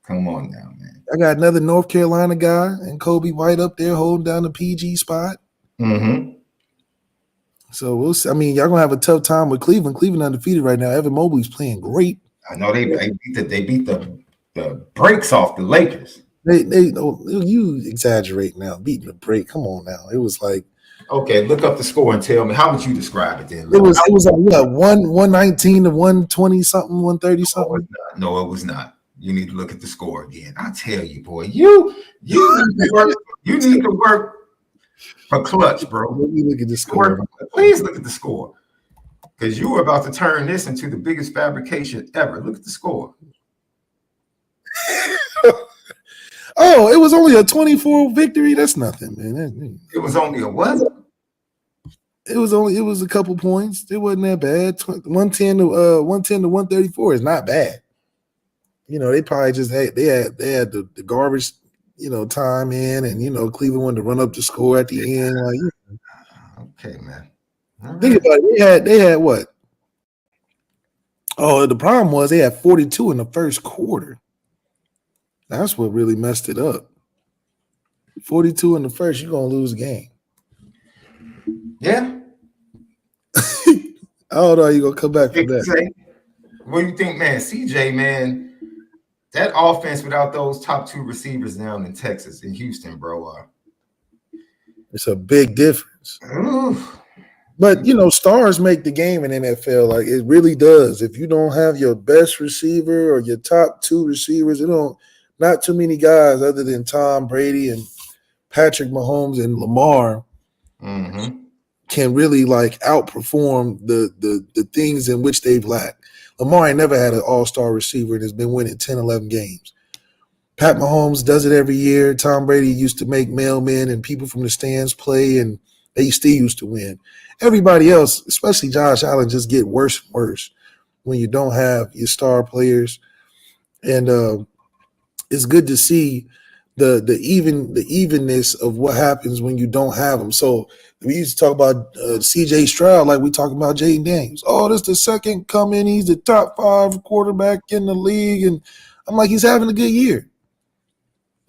Come on now, man. I got another North Carolina guy and Kobe White up there holding down the PG spot. Mm-hmm. So we'll see. I mean, y'all gonna have a tough time with Cleveland. Cleveland undefeated right now. Evan Mobley's playing great. I know they beat the brakes off the Lakers. You exaggerate now, beating the break. Come on now. It was like, okay, look up the score and tell me, how would you describe it then? It was like what, 119 to 120 something, 130 something. No, it was not. You need to look at the score again. I tell you, boy, you need to work for clutch, bro. Let me look at the score. Please look at the score. Because you were about to turn this into the biggest fabrication ever. Look at the score. Oh, it was only a 24 victory. That's nothing, man. It was only a what? It was a couple points. It wasn't that bad. 110 to 134 is not bad. You know, they probably just had the garbage, time in, and Cleveland wanted to run up the score at the end. Okay, man. Think about it. They had what? Oh, the problem was they had 42 in the first quarter. That's what really messed it up. 42 in the first, you're gonna lose a game. Yeah. I don't know how you're gonna come back from that. What do you think, man? CJ, man, that offense without those top 2 receivers down in Texas, in Houston, bro. It's a big difference. Oof. But stars make the game in NFL. Like, it really does. If you don't have your best receiver or your top 2 receivers, not too many guys other than Tom Brady and Patrick Mahomes and Lamar can really outperform the things in which they've lacked. Lamar ain't never had an all-star receiver and has been winning 10, 11 games. Pat Mahomes does it every year. Tom Brady used to make mailmen and people from the stands play, and they still used to win. Everybody else, especially Josh Allen, just get worse and worse when you don't have your star players. And it's good to see the evenness of what happens when you don't have them. So we used to talk about C.J. Stroud like we talking about Jaden Daniels. Oh, this the second coming. He's the top 5 quarterback in the league. And I'm like, he's having a good year.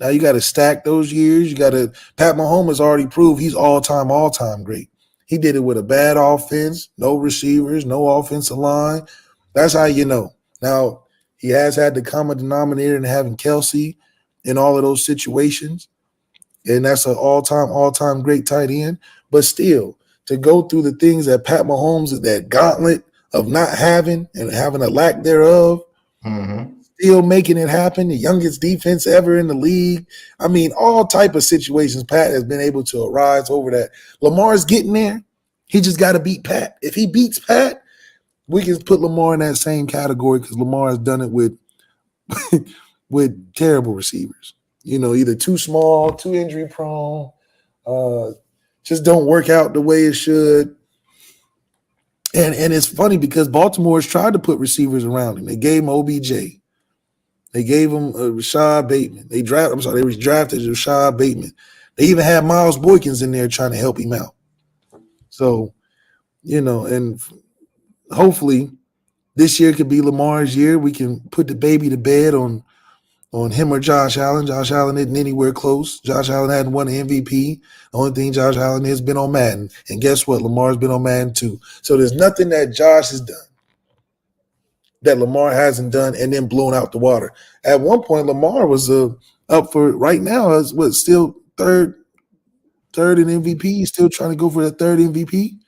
Now you got to stack those years. Pat Mahomes has already proved he's all-time great. He did it with a bad offense, no receivers, no offensive line. That's how you know. Now, he has had the common denominator in having Kelsey in all of those situations, and that's an all-time great tight end. But still, to go through the things that Pat Mahomes, that gauntlet of not having and having a lack thereof, still making it happen, the youngest defense ever in the league. I mean, all type of situations Pat has been able to arise over that. Lamar's getting there, He just got to beat Pat. If he beats Pat, we can put Lamar in that same category because Lamar has done it with with terrible receivers. You know, either too small, too injury prone, just don't work out the way it should. And it's funny because Baltimore has tried to put receivers around him. They gave him OBJ. They gave him Rashad Bateman. They drafted Rashad Bateman. They even had Miles Boykins in there trying to help him out. So, you know, and hopefully this year could be Lamar's year. We can put the baby to bed on him or Josh Allen. Josh Allen isn't anywhere close. Josh Allen hadn't won an MVP. The only thing Josh Allen has been on Madden. And guess what? Lamar's been on Madden too. So there's nothing that Josh has done that Lamar hasn't done and then blown out the water. At one point, Lamar was up for right now as still third in MVP. He's still trying to go for that third MVP.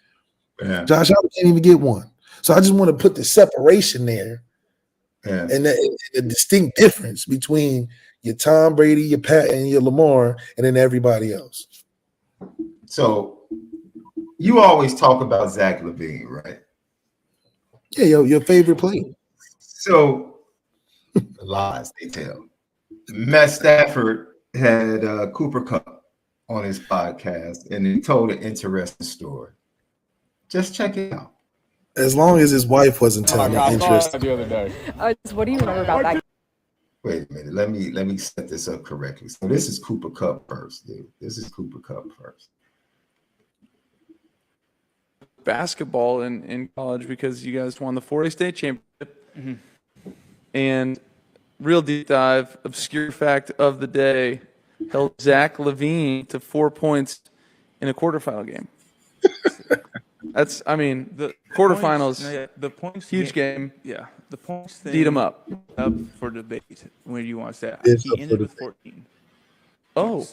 Yeah. Josh Allen can't even get one. So I just want to put the separation there. Yeah. And the distinct difference between your Tom Brady, your Pat, and your Lamar, and then everybody else. So you always talk about Zach LaVine, right? Yeah, your favorite player. So lies they tell. Matt Stafford had Cooper Kupp on his podcast, and he told an interesting story. Just check it out. As long as his wife wasn't telling him interesting. The other day. What do you remember about that? Wait a minute. Let me set this up correctly. So this is Cooper Kupp first, dude. This is Cooper Kupp first. Basketball in college because you guys won the 4A state championship. Mm-hmm. And real deep dive, obscure fact of the day, held Zach LaVine to 4 points in a quarterfinal game. That's, I mean, the quarterfinals, the points huge game. Yeah. The points thing Beat him up for debate when you want to say It's he up ended for with debate. 14. Oh,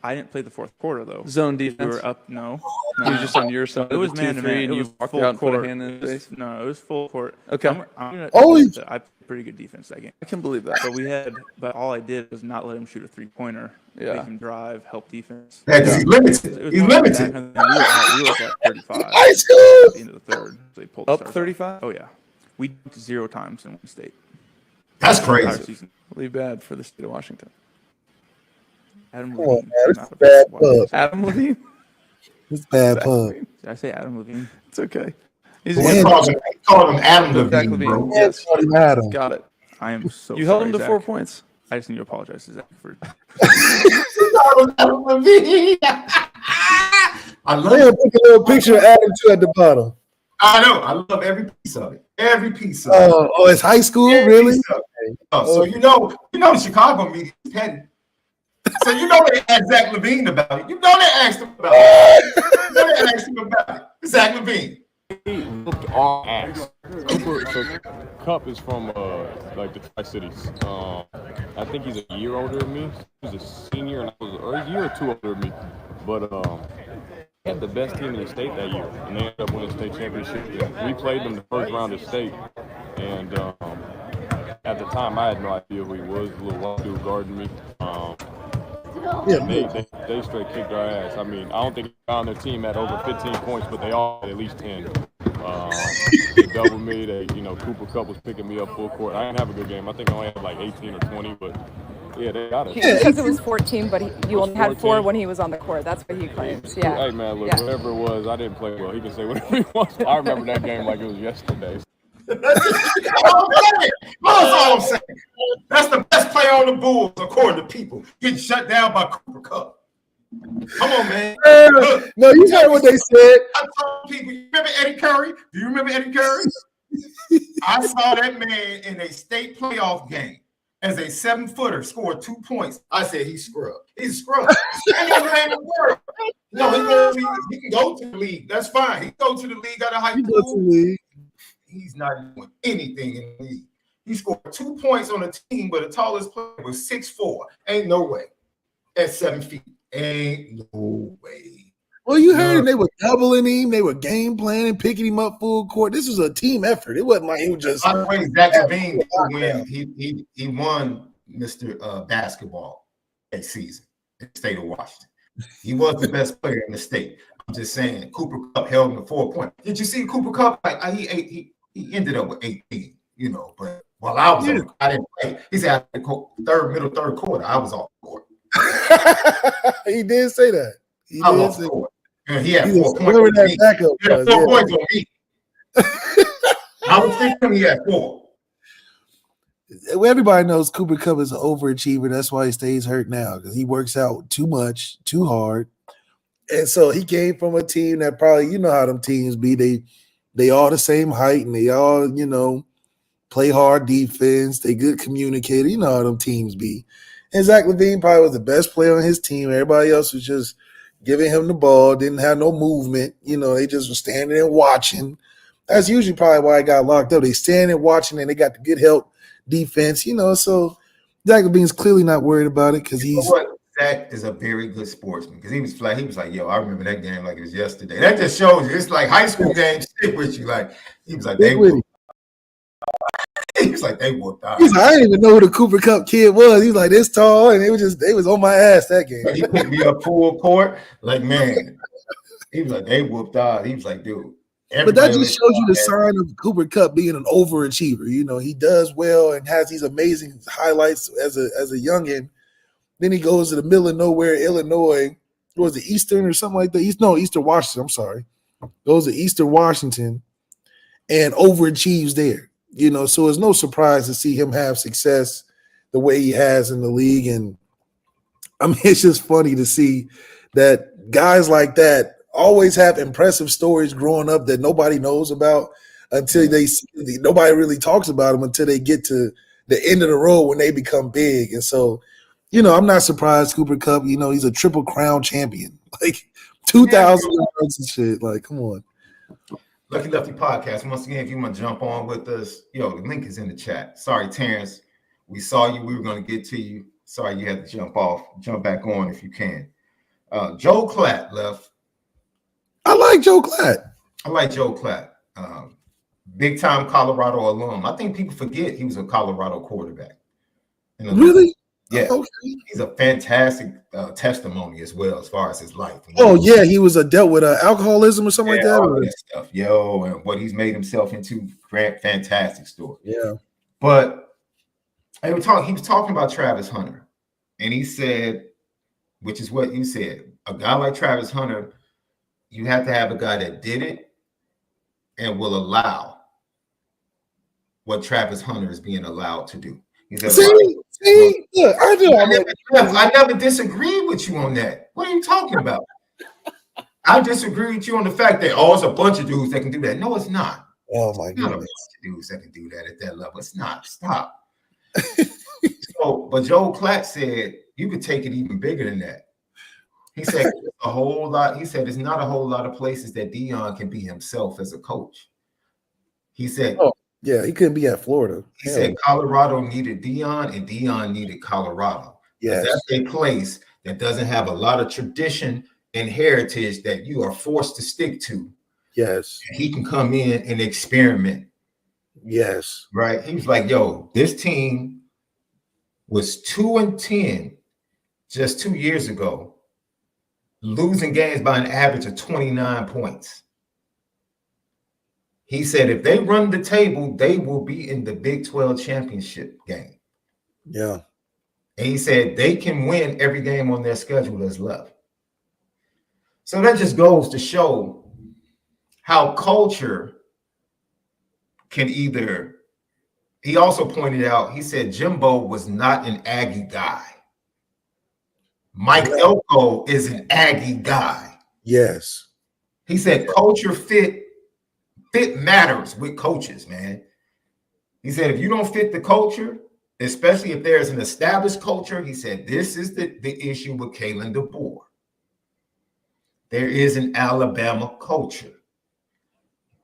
I didn't play the fourth quarter though. zone We defense. were up. No, He was just on your side. It was of the man to 2-3, man. and It you was walked full out and put a court. hand in his face. No, it was full court. Okay. I'm gonna Always- admit that I played pretty good defense that game. I can believe that. But all I did was not let him shoot a 3-pointer. Yeah. Make him drive, help defense. Yeah, because he's limited. It was He's more like limited. that, and then we were up at 35 High school. at the end of the third. So they pulled the Up stars 35? Oh yeah, we dunked 0 times in one state. That's Entire crazy. season. Really bad for the state of Washington. Adam Come on, Levine. man. This not is a bad basketball pub. Adam Levine? It's bad pub. Did I say Adam Levine? It's okay. He's Man. He called him Adam Zach Levine, bro. LaVine. Yes. Adam. Got it. I am so You held sorry, him to Zach. 4 points. I just need to apologize to Zach for. He called him Adam Levine. I love Yeah, it. put a little picture of Adam too at the bottom. I know. I love every piece of it. Every piece of it. Oh, it's high school, Every really? piece of it. Oh, so you know the Chicago media is petty. So you know they asked Zach LaVine about it. You know they asked him about it. You know they asked him about it. Zach LaVine. Our ass. Cup is from like the Tri-Cities. I think he's a year older than me. He's a senior, and or he's a year or two older than me. But he had the best team in the state that year, and they ended up winning the state championship. And we played them the first round of state, and at the time I had no idea who he was. A little white dude guarding me. They straight kicked our ass. I mean, I don't think on their team had over 15 points, but they all had at least 10. They doubled me. Cooper Kupp was picking me up full court. I didn't have a good game. I think I only had like 18 or 20, but yeah, they got us. He says it was 14, but you only had 4 14. when he was on the court. That's what he claims. Yeah. Hey man, look, Yeah. whatever it was, I didn't play well. He can say whatever he wants. I remember that game like it was yesterday. That's all I'm saying. That's the best player on the Bulls, according to people. Getting shut down by Cooper Kupp. Come on, man. Look, No, you heard what they said. I told people, you remember Eddie Curry? Do you remember Eddie Curry? I saw that man in a state playoff game as a 7-footer score 2 points. I said he's scrubbed. He's scrubbed. No, he can go to the league. That's fine. He can go to the league out of high school. He's not doing anything in the league. He scored 2 points on a team, but the tallest player was 6'4". Ain't no way. At 7 feet. Ain't no way. Well, you heard him. They were doubling him. They were game planning, picking him up full court. This was a team effort. It wasn't like he was just. By the way, Zach LaVine he won Mr. Basketball that season in the state of Washington. He was the best player in the state. I'm just saying Cooper Kupp held him to 4 points. Did you see Cooper Kupp? Like he ended up with 18, you know, but while I was on, I didn't play. He said middle third quarter, I was off the court. He did say that. He I did was say off the court. And he had 4 points. Whoever that backup he had was, 4 points on me. I was thinking he had 4. Everybody knows Cooper Kupp is an overachiever. That's why he stays hurt now, because he works out too much, too hard. And so he came from a team that probably, you know how them teams be. They all the same height, and they all, you know, play hard defense. They good communicator. You know how them teams be. And Zach LaVine probably was the best player on his team. Everybody else was just giving him the ball, didn't have no movement. You know, they just were standing there watching. That's usually probably why I got locked up. They standing there watching, and they got the good help defense, you know. So Zach LaVine's clearly not worried about it because he's. Zach is a very good sportsman because he was like, yo, I remember that game like it was yesterday. That just shows you it's like high school games stick with you. Like he was like they whooped. He was like they whooped out. He's like, I didn't even know who the Cooper Kupp kid was. He's like this tall, and they was on my ass that game. He picked me up full court, like man. He was like they whooped out. He was like, dude. But that just shows you the sign of Cooper Kupp being an overachiever. You know, he does well and has these amazing highlights as a youngin'. Then he goes to the middle of nowhere, Illinois. Was it Eastern or something like that? Eastern Washington. I'm sorry. Goes to Eastern Washington and overachieves there. You know, so it's no surprise to see him have success the way he has in the league. And I mean, it's just funny to see that guys like that always have impressive stories growing up that nobody knows about until nobody really talks about them until they get to the end of the road when they become big. And so, you know, I'm not surprised Cooper Kupp, you know, he's a triple crown champion, like 2,000 yards and shit. Like, come on. Lucky Lefty Podcast. Once again, if you want to jump on with us, yo, the link is in the chat. Sorry, Terrence. We saw you. We were going to get to you. Sorry, you had to jump off. Jump back on if you can. Joe Klatt left. I like Joe Klatt. Big time Colorado alum. I think people forget he was a Colorado quarterback. Really? Yeah. Okay. He's a fantastic testimony as well as far as his life. Oh, yeah. He was dealt with alcoholism or something like that. All that stuff. Yo, and what he's made himself into. Fantastic story. Yeah. But he was talking about Travis Hunter. And he said, which is what you said, a guy like Travis Hunter, you have to have a guy that did it and will allow what Travis Hunter is being allowed to do. He said, look, I never disagreed with you on that. What are you talking about? I disagree with you on the fact that, it's a bunch of dudes that can do that. No, it's not. Oh, my God. Not a bunch of dudes that can do that at that level. It's not. Stop. But Joe Klatt said you could take it even bigger than that. He said a whole lot. He said there's not a whole lot of places that Deion can be himself as a coach. He said, yeah, he couldn't be at Florida. He said Colorado needed Deion and Deion needed Colorado. Yes. That's a place that doesn't have a lot of tradition and heritage that you are forced to stick to. Yes. And he can come in and experiment. Yes. Right. He was like, yo, this team was 2-10 just 2 years ago, losing games by an average of 29 points. He said if they run the table, they will be in the Big 12 championship game. Yeah. And he said they can win every game on their schedule that's left. So that just goes to show how culture can either. He also pointed out, he said Jimbo was not an Aggie guy. Mike Elko is an Aggie guy. Yes. He said culture fit matters with coaches, man. He said if you don't fit the culture, especially if there's an established culture, he said this is the issue with Kalen DeBoer. There is an Alabama culture.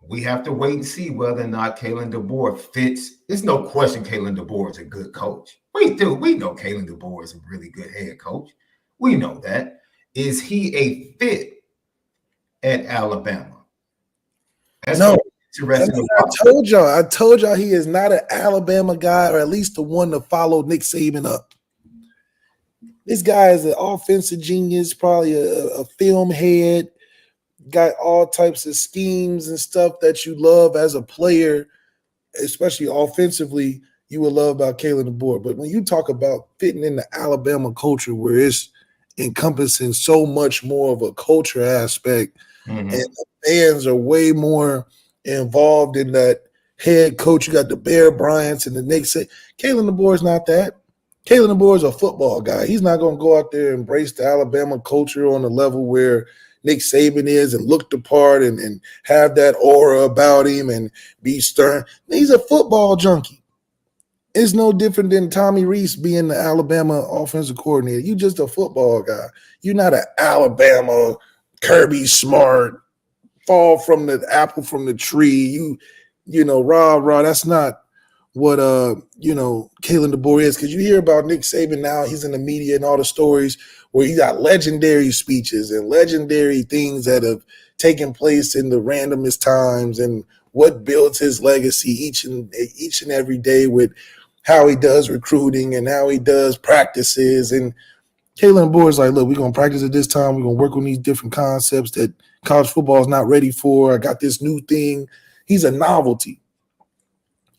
We have to wait and see whether or not Kalen DeBoer fits. There's no question Kalen DeBoer is a good coach. We know Kalen DeBoer is a really good head coach. We know that. Is he a fit at Alabama? That's no. Interesting. I told y'all he is not an Alabama guy, or at least the one to follow Nick Saban up. This guy is an offensive genius, probably a film head. got all types of schemes and stuff that you love as a player, especially offensively, you will love about Kalen DeBoer. But when you talk about fitting in the Alabama culture where it's encompassing so much more of a culture aspect, and the fans are way more involved in that head coach. You got the Bear Bryants and the Knicks. Kalen DeBoer is not that. Kalen DeBoer is a football guy. He's not going to go out there and embrace the Alabama culture on the level where Nick Saban is and look the part and have that aura about him and be stern. He's a football junkie. It's no different than Tommy Rees being the Alabama offensive coordinator. You just a football guy. You're not an Alabama Kirby Smart, fall from the apple from the tree. You know, rah. That's not what Kalen DeBoer is. Because you hear about Nick Saban now, he's in the media and all the stories where he got legendary speeches and legendary things that have taken place in the randomest times and what builds his legacy each and every day with how he does recruiting and how he does practices. And Kalen DeBoer is like, look, we're going to practice at this time. We're going to work on these different concepts that college football is not ready for. I got this new thing. He's a novelty.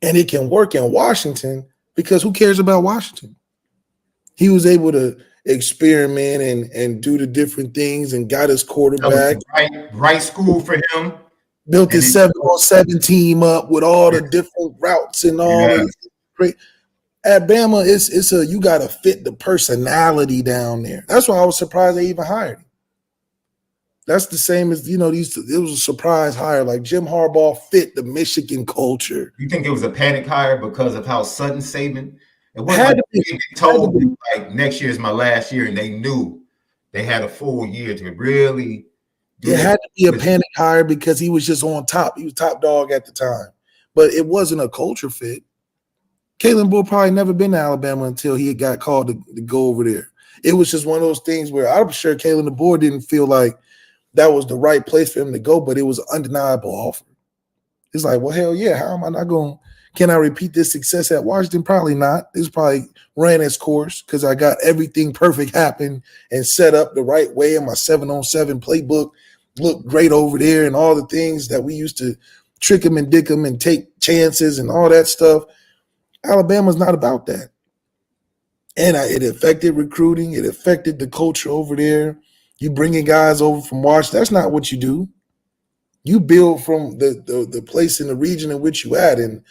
And it can work in Washington because who cares about Washington? He was able to experiment and do the different things and got his quarterback. Right school for him. Built his 7-on-7 team up with all the different routes and all that. Great. At Bama, it's you got to fit the personality down there. That's why I was surprised they even hired him. That's the same as, it was a surprise hire. Like Jim Harbaugh fit the Michigan culture. You think it was a panic hire because of how sudden Saban? It wasn't like they told like next year is my last year, and they knew they had a full year to really do it. Had to be a panic hire because he was just on top. He was top dog at the time. But it wasn't a culture fit. Kalen DeBoer probably never been to Alabama until he got called to go over there. It was just one of those things where I'm sure Kalen DeBoer didn't feel like that was the right place for him to go, but it was an undeniable offer. It's like, well, hell yeah, how am I not going – can I repeat this success at Washington? Probably not. This probably ran its course because I got everything perfect happen and set up the right way, and my 7-on-7 playbook looked great over there and all the things that we used to trick him and dick him and take chances and all that stuff. Alabama's not about that. And it affected recruiting. It affected the culture over there. You bringing guys over from Washington. That's not what you do. You build from the place in the region in which you at. And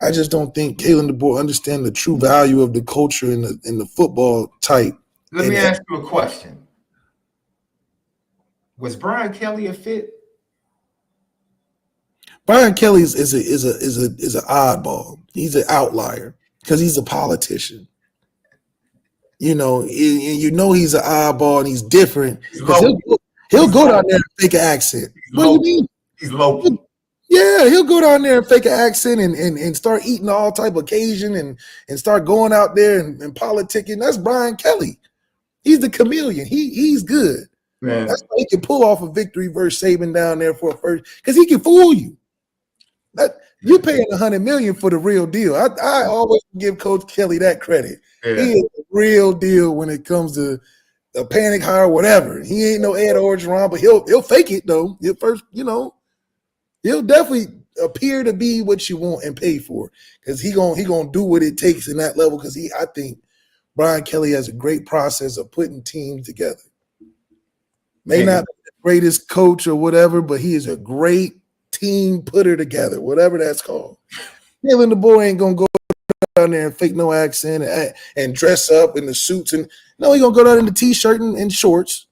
I just don't think Kalen DeBoer understands the true value of the culture in the football type. Let me ask you a question. Was Brian Kelly a fit? Brian Kelly is an oddball. He's an outlier because he's a politician. He's an oddball and he's different. He'll go down there and fake an accent. What do you mean? He's local. Yeah, he'll go down there and fake an accent and start eating all type of Cajun and start going out there and politicking. That's Brian Kelly. He's the chameleon. He's good. Man. That's why he can pull off a victory versus Saban down there for a first because he can fool you. You're paying $100 million for the real deal. I always give Coach Kelly that credit. Yeah. He is the real deal when it comes to a panic hire or whatever. He ain't no Ed Orgeron, but he'll fake it though. He'll definitely appear to be what you want and pay for because he gonna do what it takes in that level. Because I think Brian Kelly has a great process of putting teams together. May not be the greatest coach or whatever, but he is a great team putter together, whatever that's called. Kalen DeBoer ain't gonna go down there and fake no accent and dress up in the suits and no, he gonna go down in the t-shirt and shorts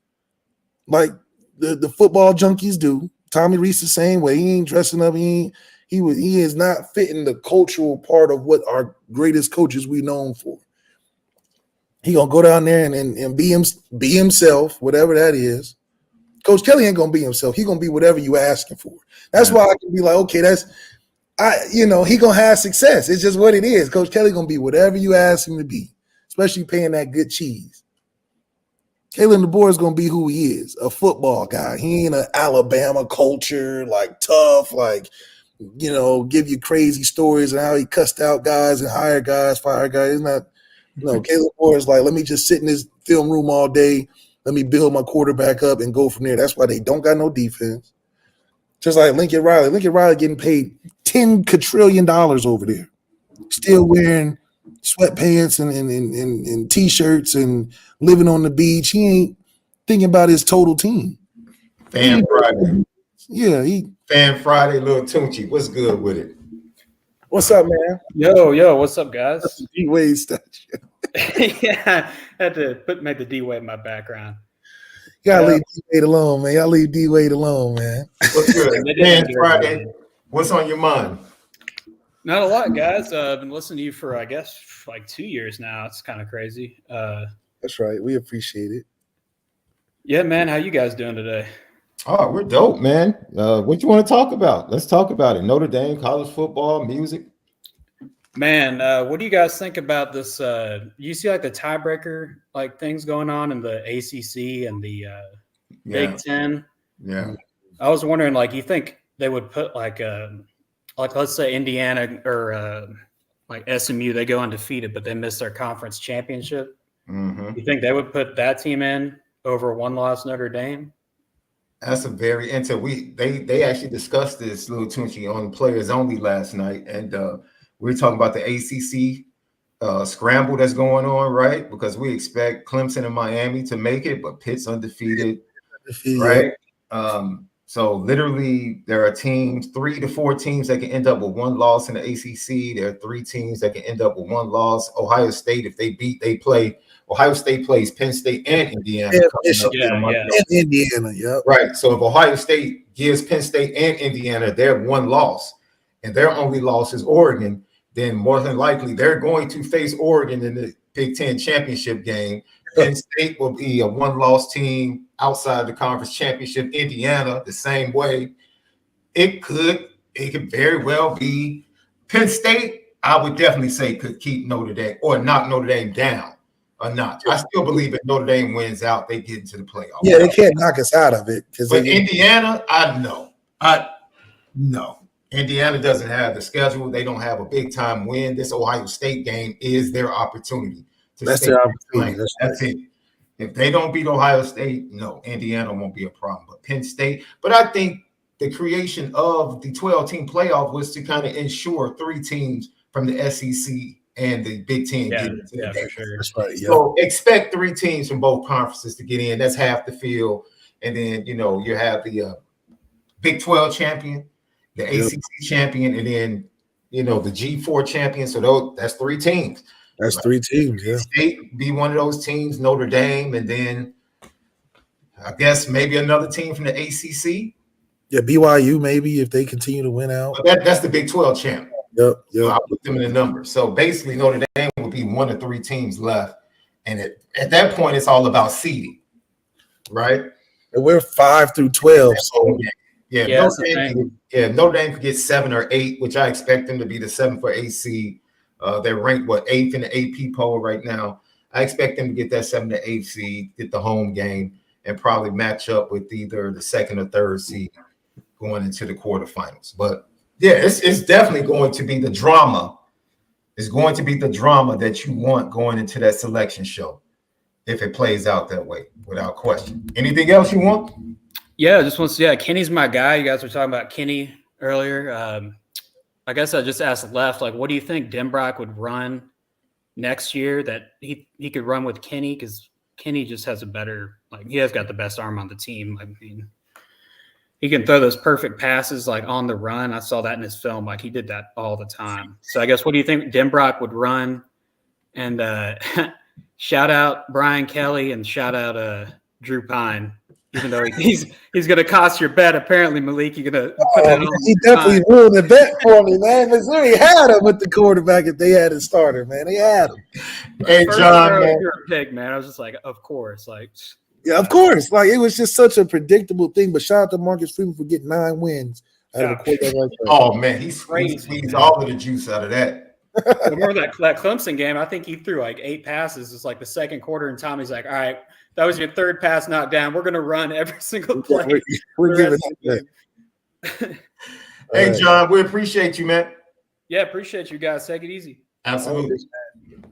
like the football junkies do. Tommy Rees the same way. He ain't dressing up. He is not fitting the cultural part of what our greatest coaches we known for. He gonna go down there and be himself, whatever that is. Coach Kelly ain't gonna be himself. He gonna be whatever you asking for. That's why I can be like, okay, he gonna have success. It's just what it is. Coach Kelly gonna be whatever you ask him to be, especially paying that good cheese. Kalen DeBoer is gonna be who he is, a football guy. He ain't an Alabama culture, like tough, like give you crazy stories and how he cussed out guys and hired guys, fired guys. It's not. Kalen DeBoer is like, let me just sit in this film room all day. let me build my quarterback up and go from there. That's why they don't got no defense. Just like Lincoln Riley. Lincoln Riley getting paid $10 quadrillion over there. Still wearing sweatpants and T-shirts and living on the beach. He ain't thinking about his total team. Fan Friday. Yeah. Fan Friday, Lil Tunchi. What's good with it? What's up, man? Yo, what's up, guys? D-Wade statue. Yeah, I had to make the D-Wade my background. You gotta leave D-Wade alone, man. Y'all leave D-Wade alone, man. What's good? Fan Friday. What's on your mind? Not a lot, guys. I've been listening to you for, I guess, like 2 years now. It's kind of crazy. That's right. We appreciate it. Yeah, man. How you guys doing today? Oh, we're dope, man. What you want to talk about? Let's talk about it. Notre Dame, college football, music. Man, what do you guys think about this? You see like the tiebreaker like things going on in the ACC and the Big Ten? Yeah. I was wondering, like, you think they would put like let's say Indiana or like SMU, they go undefeated, but they miss their conference championship. Mm-hmm. You think they would put that team in over one-loss Notre Dame? That's a very they actually discussed this, Lil Tunchi, on Players Only last night, and we were talking about the ACC scramble that's going on, right? Because we expect Clemson and Miami to make it, but Pitt's undefeated, right? So literally, there are teams, 3 to 4 teams that can end up with one loss in the ACC. There are 3 teams that can end up with one loss. Ohio State, if they play. Ohio State plays Penn State and Indiana. Indiana, yeah. Right. So if Ohio State gives Penn State and Indiana their one loss, and their only loss is Oregon, then more than likely they're going to face Oregon in the Big Ten championship game. Penn State will be a one-loss team outside the conference championship. Indiana, the same way. It could very well be Penn State. I would definitely say could keep Notre Dame or knock Notre Dame down a notch. I still believe if Notre Dame wins out, they get into the playoffs. Yeah, they can't knock us out of it. But Indiana, no. Indiana doesn't have the schedule. They don't have a big-time win. This Ohio State game is their opportunity. That's their opportunity. That's it. If they don't beat Ohio State, no, Indiana won't be a problem. But Penn State, but I think the creation of the 12-team playoff was to kind of ensure 3 teams from the SEC and the Big Ten get into the game. Sure. That's right. Yeah. So expect 3 teams from both conferences to get in. That's half the field. And then, you have the Big 12 champion, the ACC champion, and then, the G4 champion. So that's 3 teams. That's 3 teams, yeah. State be one of those teams, Notre Dame, and then I guess maybe another team from the ACC. Yeah, BYU maybe if they continue to win out. But that's the Big 12 champ. Yep. So I put them in the numbers. So basically, Notre Dame will be 1 of 3 teams left, and at that point, it's all about seeding, right? And we're 5 through 12. So Notre Dame could get 7 or 8, which I expect them to be the 7th or 8th seed. They're ranked 8th in the AP poll right now. I expect them to get that 7th to 8th seed, get the home game, and probably match up with either the 2nd or 3rd seed going into the quarterfinals. But yeah, it's definitely going to be the drama. It's going to be the drama that you want going into that selection show if it plays out that way, without question. Anything else you want? Yeah, I just want to say, Kenny's my guy. You guys were talking about Kenny earlier. I guess I just asked Left, like, what do you think Denbrock would run next year that he could run with Kenny? Because Kenny just has a better, he has got the best arm on the team. I mean, he can throw those perfect passes on the run. I saw that in his film. He did that all the time. So I guess what do you think Denbrock would run? And shout out Brian Kelly and shout out Drew Pine. Even though he's going to cost your bet, apparently, Malik, you're going to put that on. He definitely ruined the bet for me, man. Missouri had him with the quarterback if they had a starter, man. They had him. Hey, John, man. Pick, man. I was just like, of course. Yeah, of course. It was just such a predictable thing. But shout out to Marcus Freeman for getting 9 wins out of a quarterback like that. Oh, man. He squeezed all of the juice out of that. Remember that Clemson game? I think he threw 8 passes. It's the second quarter, and Tommy's like, all right, that was your 3rd pass knocked down. We're going to run every single play. We're giving that. Hey, John, we appreciate you, man. Yeah, appreciate you guys. Take it easy. Absolutely.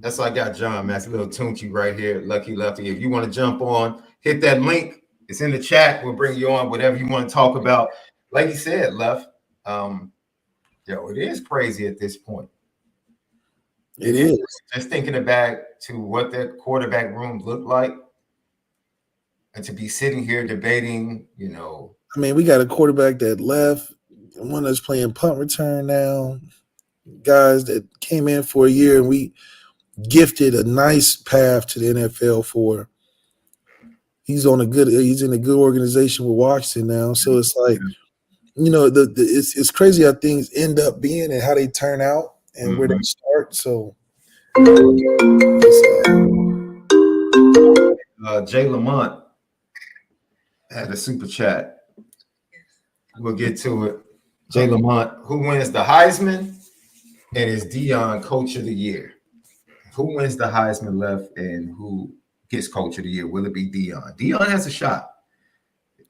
That's all I got, John, man. That's a little Tunchi right here, Lucky Lefty. If you want to jump on, hit that link. It's in the chat. We'll bring you on, whatever you want to talk about. Like you said, Left, it is crazy at this point. It is. Just thinking back to what that quarterback room looked like, and to be sitting here debating, I mean, we got a quarterback that left, one that's playing punt return now, guys that came in for a year, and we gifted a nice path to the NFL for. He's in a good organization with Washington now. So it's like, it's crazy how things end up being and how they turn out and where they start. So Jay Lamont had a super chat. We'll get to it. Jay Lamont, who wins the Heisman and is Deion Coach of the Year? Who wins the Heisman, Left, and who gets Coach of the Year? Will it be Deion? Deion has a shot.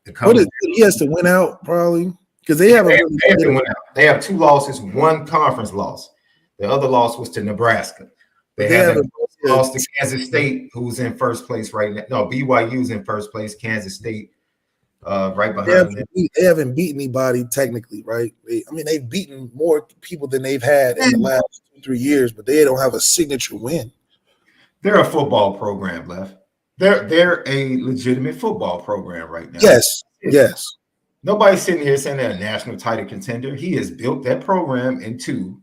He has to win out probably because they have to win out. They have 2 losses, 1 conference loss. The other loss was to Nebraska. They have lost to Kansas State, who's in first place right now. No, BYU's in first place. Kansas State right behind them. They haven't beaten anybody technically, right? They've beaten more people than they've had in the last 2-3 years, but they don't have a signature win. They're a football program, Left. They're a legitimate football program right now. Yes. Nobody's sitting here saying they're a national title contender. He has built that program into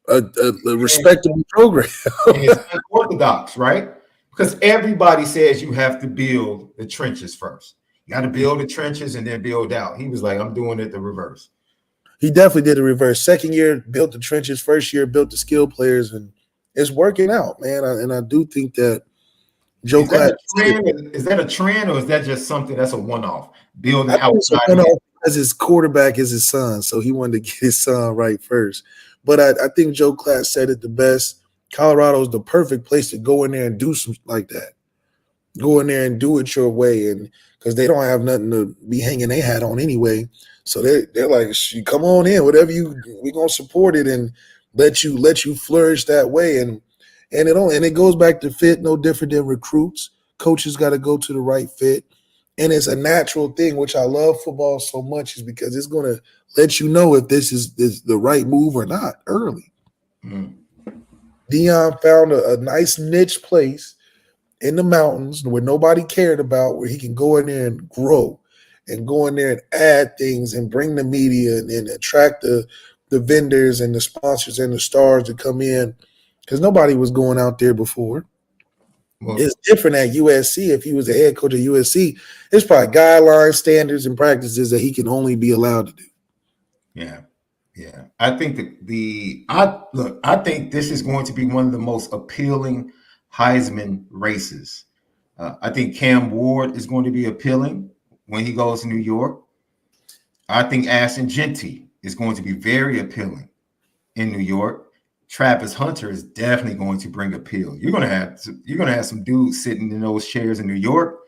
a respectable program. And it's unorthodox, right? Because everybody says you have to build the trenches first. You got to build the trenches and then build out. He was like, I'm doing it the reverse. He definitely did the reverse. Second year, built the trenches. First year, built the skill players, and it's working out, man. And I do think that Joe Clatt. Is that a trend or is that just something that's a one-off? Building outside. Because his quarterback is his son, so he wanted to get his son right first. But I think Joe Clatt said it the best. Colorado is the perfect place to go in there and do something like that. Go in there and do it your way, and because they don't have nothing to be hanging their hat on anyway. So they're like, come on in, whatever we're gonna support it and let you flourish that way. And it goes back to fit, no different than recruits. Coaches got to go to the right fit. And it's a natural thing, which I love football so much, is because it's going to let you know if this is the right move or not early. Deion found a nice niche place in the mountains where nobody cared about, where he can go in there and grow and go in there and add things and bring the media and attract the vendors and the sponsors and the stars to come in, because nobody was going out there before. Well, it's different at USC. If he was the head coach at USC, there's probably guidelines, standards, and practices that he can only be allowed to do. Yeah. I think I think this is going to be one of the most appealing Heisman races. I think Cam Ward is going to be appealing when he goes to New York. I think Ashton Genty is going to be very appealing in New York. Travis Hunter is definitely going to bring appeal. You're going to have some dudes sitting in those chairs in New York.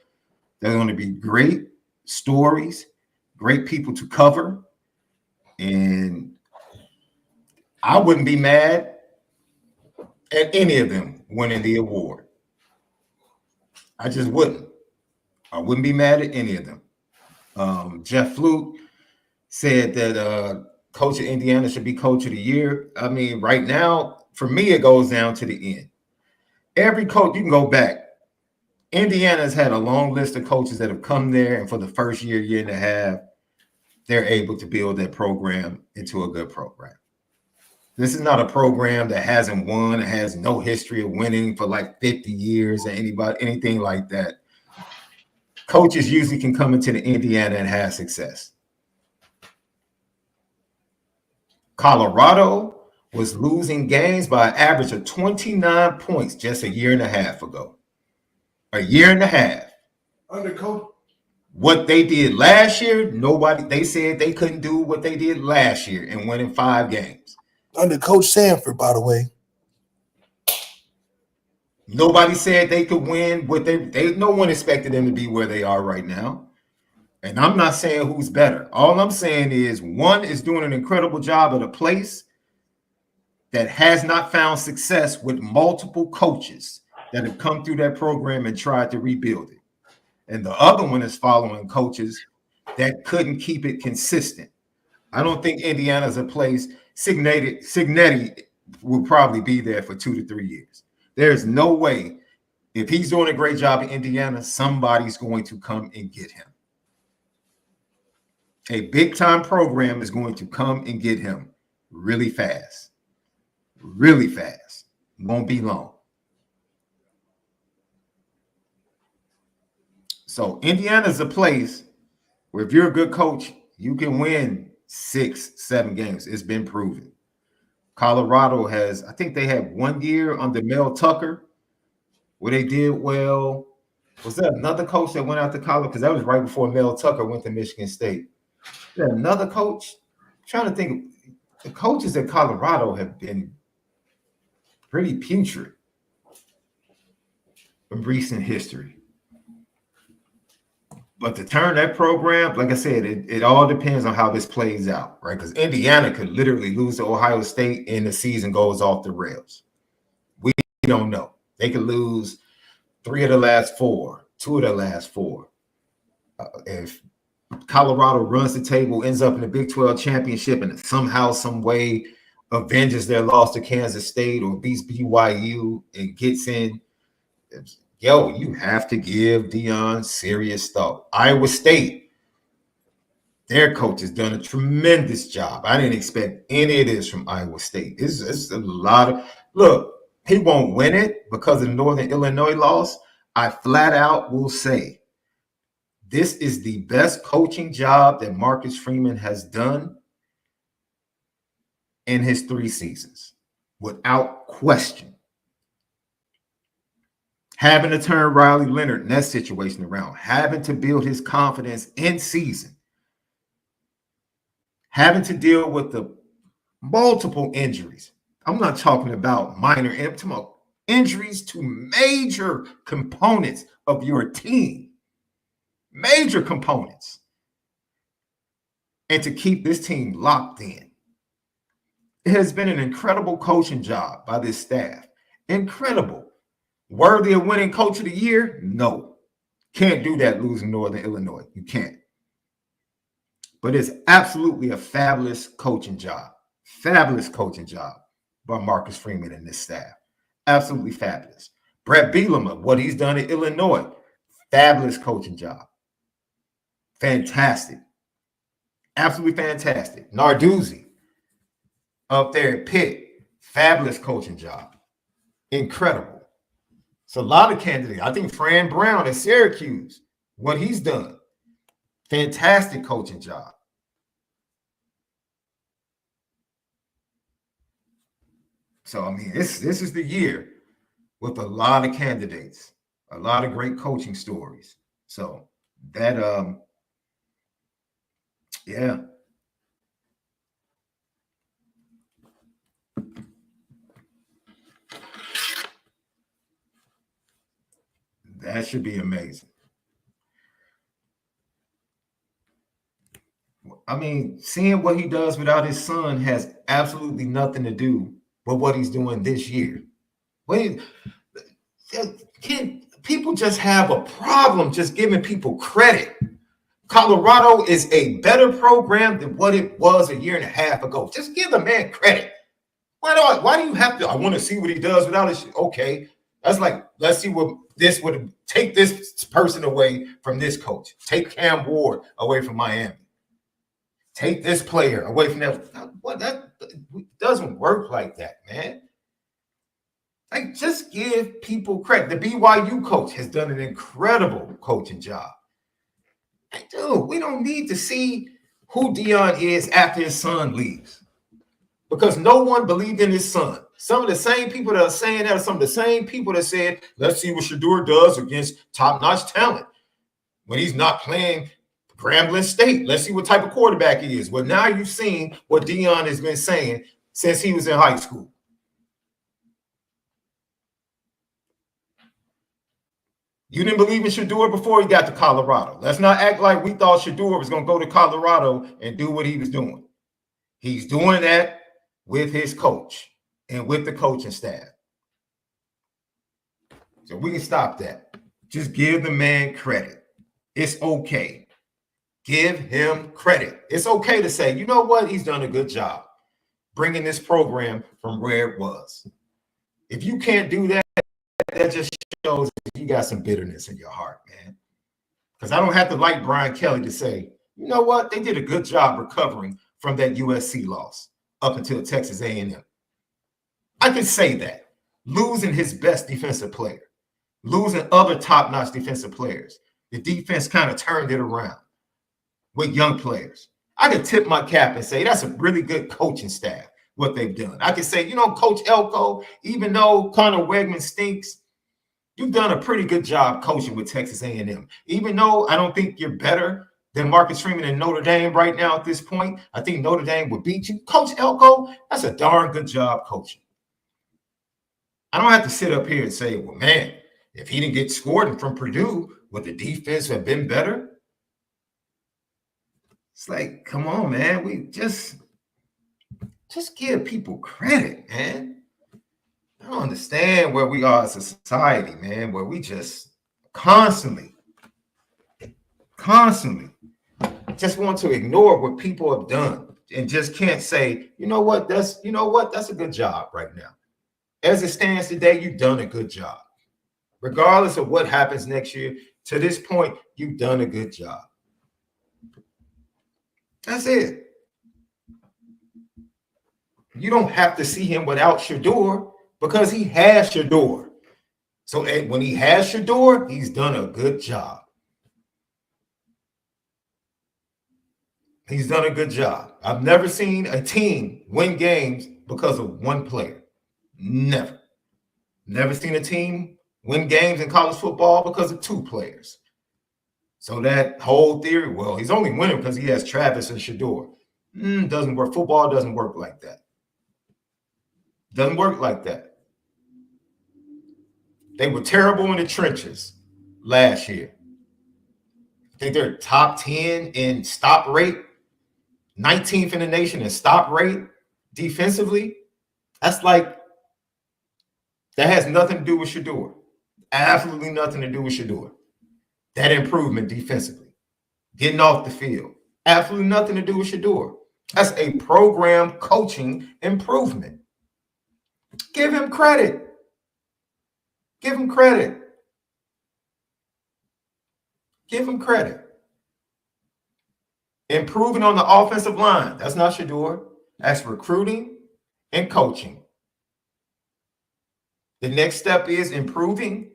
They're going to be great stories, great people to cover, and I wouldn't be mad at any of them winning the award. I just wouldn't. I wouldn't be mad at any of them. Jeff Fluke said that Coach of Indiana should be Coach of the Year. I mean, right now, for me, it goes down to the end. Every coach, you can go back. Indiana's had a long list of coaches that have come there, and for the first year and a half, they're able to build that program into a good program. This is not a program that hasn't won and has no history of winning for like 50 years or anything like that. Coaches usually can come into the Indiana and have success. Colorado was losing games by an average of 29 points just a year and a half ago. A year and a half. Under coach. What they did last year, they said they couldn't do what they did last year and winning 5 games. Under Coach Sanford, by the way. Nobody said they could win what no one expected them to be where they are right now. And I'm not saying who's better. All I'm saying is one is doing an incredible job at a place that has not found success with multiple coaches that have come through that program and tried to rebuild it. And the other one is following coaches that couldn't keep it consistent. I don't think Indiana's a place. Signetti will probably be there for 2 to 3 years. There's no way, if he's doing a great job in Indiana, somebody's going to come and get him. A big-time program is going to come and get him really fast. Really fast. Won't be long. So Indiana's a place where if you're a good coach, you can win 6, 7 games. It's been proven. Colorado has, I think they had 1 year under Mel Tucker where they did well. Was there another coach that went out to college? Because that was right before Mel Tucker went to Michigan State. Was there another coach? I'm trying to think. The coaches at Colorado have been pretty putrid in recent history. But to turn that program, like I said, it all depends on how this plays out, right? Because Indiana could literally lose to Ohio State and the season goes off the rails. We don't know. They could lose 3 of the last 4, 2 of the last 4. If Colorado runs the table, ends up in the Big 12 championship, and somehow, some way avenges their loss to Kansas State or beats BYU and gets in, yo, you have to give Deion serious thought. Iowa State, their coach has done a tremendous job. I didn't expect any of this from Iowa State. It's a lot of – look, he won't win it because of the Northern Illinois loss. I flat out will say this is the best coaching job that Marcus Freeman has done in his 3 seasons, without question. Having to turn Riley Leonard in that situation around, having to build his confidence in season, having to deal with the multiple injuries. I'm not talking about minor, I'm talking about injuries to major components of your team. Major components. And to keep this team locked in. It has been an incredible coaching job by this staff. Incredible. Worthy of winning coach of the year? No. Can't do that losing Northern Illinois. You can't. But it's absolutely a fabulous coaching job. Fabulous coaching job by Marcus Freeman and this staff. Absolutely fabulous. Brett Bielema, what he's done in Illinois. Fabulous coaching job. Fantastic. Absolutely fantastic. Narduzzi up there at Pitt. Fabulous coaching job. Incredible. It's a lot of candidates. I think Fran Brown at Syracuse, what he's done. Fantastic coaching job. So, I mean, this is the year with a lot of candidates, a lot of great coaching stories. So that, yeah. That should be amazing. I mean, seeing what he does without his son has absolutely nothing to do with what he's doing this year. People just have a problem just giving people credit. Colorado is a better program than what it was a year and a half ago. Just give the man credit. Why do you have to? I want to see what he does without his. Okay, that's like, let's see what this would take this person away from this coach. Take Cam Ward away from Miami. Take this player away from that. What, that doesn't work like that, man. Like, just give people credit. The BYU coach has done an incredible coaching job. Like, dude, we don't need to see who Deion is after his son leaves, because no one believed in his son. Some of the same people that are saying that are some of the same people that said, let's see what Shedeur does against top-notch talent when he's not playing Grambling State. Let's see what type of quarterback he is. Well, now you've seen what Deion has been saying since he was in high school. You didn't believe in Shedeur before he got to Colorado. Let's not act like we thought Shedeur was going to go to Colorado and do what he was doing. He's doing that with his coach and with the coaching staff. So we can stop that. Just give the man credit. It's okay. Give him credit. It's okay to say, you know what? He's done a good job bringing this program from where it was. If you can't do that, that just shows you got some bitterness in your heart, man. Because I don't have to like Brian Kelly to say, you know what? They did a good job recovering from that USC loss up until Texas A&M. I can say that. Losing his best defensive player, losing other top-notch defensive players, the defense kind of turned it around with young players. I could tip my cap and say that's a really good coaching staff, what they've done. I could say, you know, Coach Elko, even though Connor Wegman stinks, you've done a pretty good job coaching with Texas A&M. Even though I don't think you're better than Marcus Freeman and Notre Dame right now at this point, I think Notre Dame would beat you. Coach Elko, that's a darn good job coaching. I don't have to sit up here and say, well, man, if he didn't get scored from Purdue, would the defense have been better? It's like, come on, man. We just give people credit, man. I don't understand where we are as a society, man, where we just constantly just want to ignore what people have done and just can't say, you know what, that's a good job right now. As it stands today, you've done a good job. Regardless of what happens next year, to this point, you've done a good job. That's it. You don't have to see him without Shedeur because he has Shedeur. So when he has Shedeur, he's done a good job. He's done a good job. I've never seen a team win games because of one player. Never. Never seen a team win games in college football because of two players. So that whole theory, well, he's only winning because he has Travis and Shedeur. Doesn't work. Football doesn't work like that. Doesn't work like that. They were terrible in the trenches last year. I think they're top 10 in stop rate, 19th in the nation in stop rate defensively. That's like, that has nothing to do with Shedeur. Absolutely nothing to do with Shedeur. That improvement defensively, getting off the field, absolutely nothing to do with Shedeur. That's a program coaching improvement. Give him credit. Give him credit. Give him credit. Improving on the offensive line. That's not Shedeur. That's recruiting and coaching. The next step is improving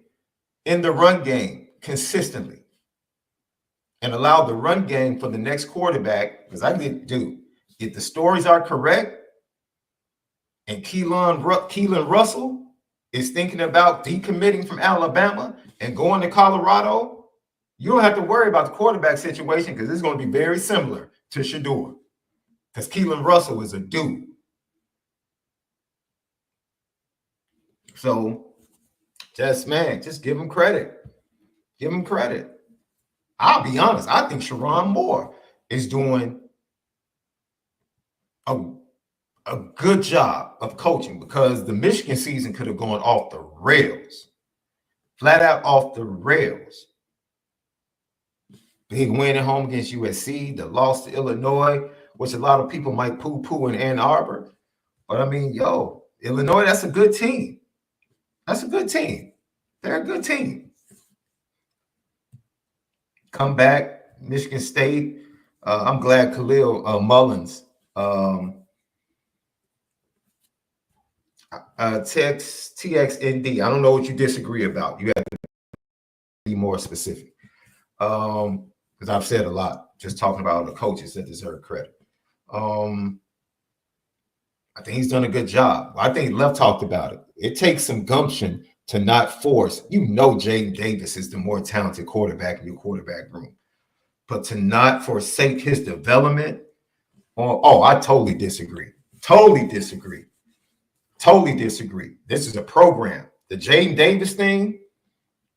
in the run game consistently and allow the run game for the next quarterback, because I get if the stories are correct and Keelan Russell is thinking about decommitting from Alabama and going to Colorado, you don't have to worry about the quarterback situation because it's going to be very similar to Shedeur because Keelan Russell is a dude. So just give him credit. Give him credit. I'll be honest. I think Sherrone Moore is doing a good job of coaching because the Michigan season could have gone off the rails. Flat out off the rails. Big win at home against USC, the loss to Illinois, which a lot of people might poo-poo in Ann Arbor. But, I mean, Illinois, that's a good team. That's a good team. They're a good team. Come back, Michigan State. I'm glad Khalil Mullins text TXND. I don't know what you disagree about. You have to be more specific. Because I've said a lot, just talking about the coaches that deserve credit. I think he's done a good job. I think Left talked about it. It takes some gumption to not force. Jaden Davis is the more talented quarterback in your quarterback room. But to not forsake his development, I totally disagree. Totally disagree. This is a program. The Jaden Davis thing,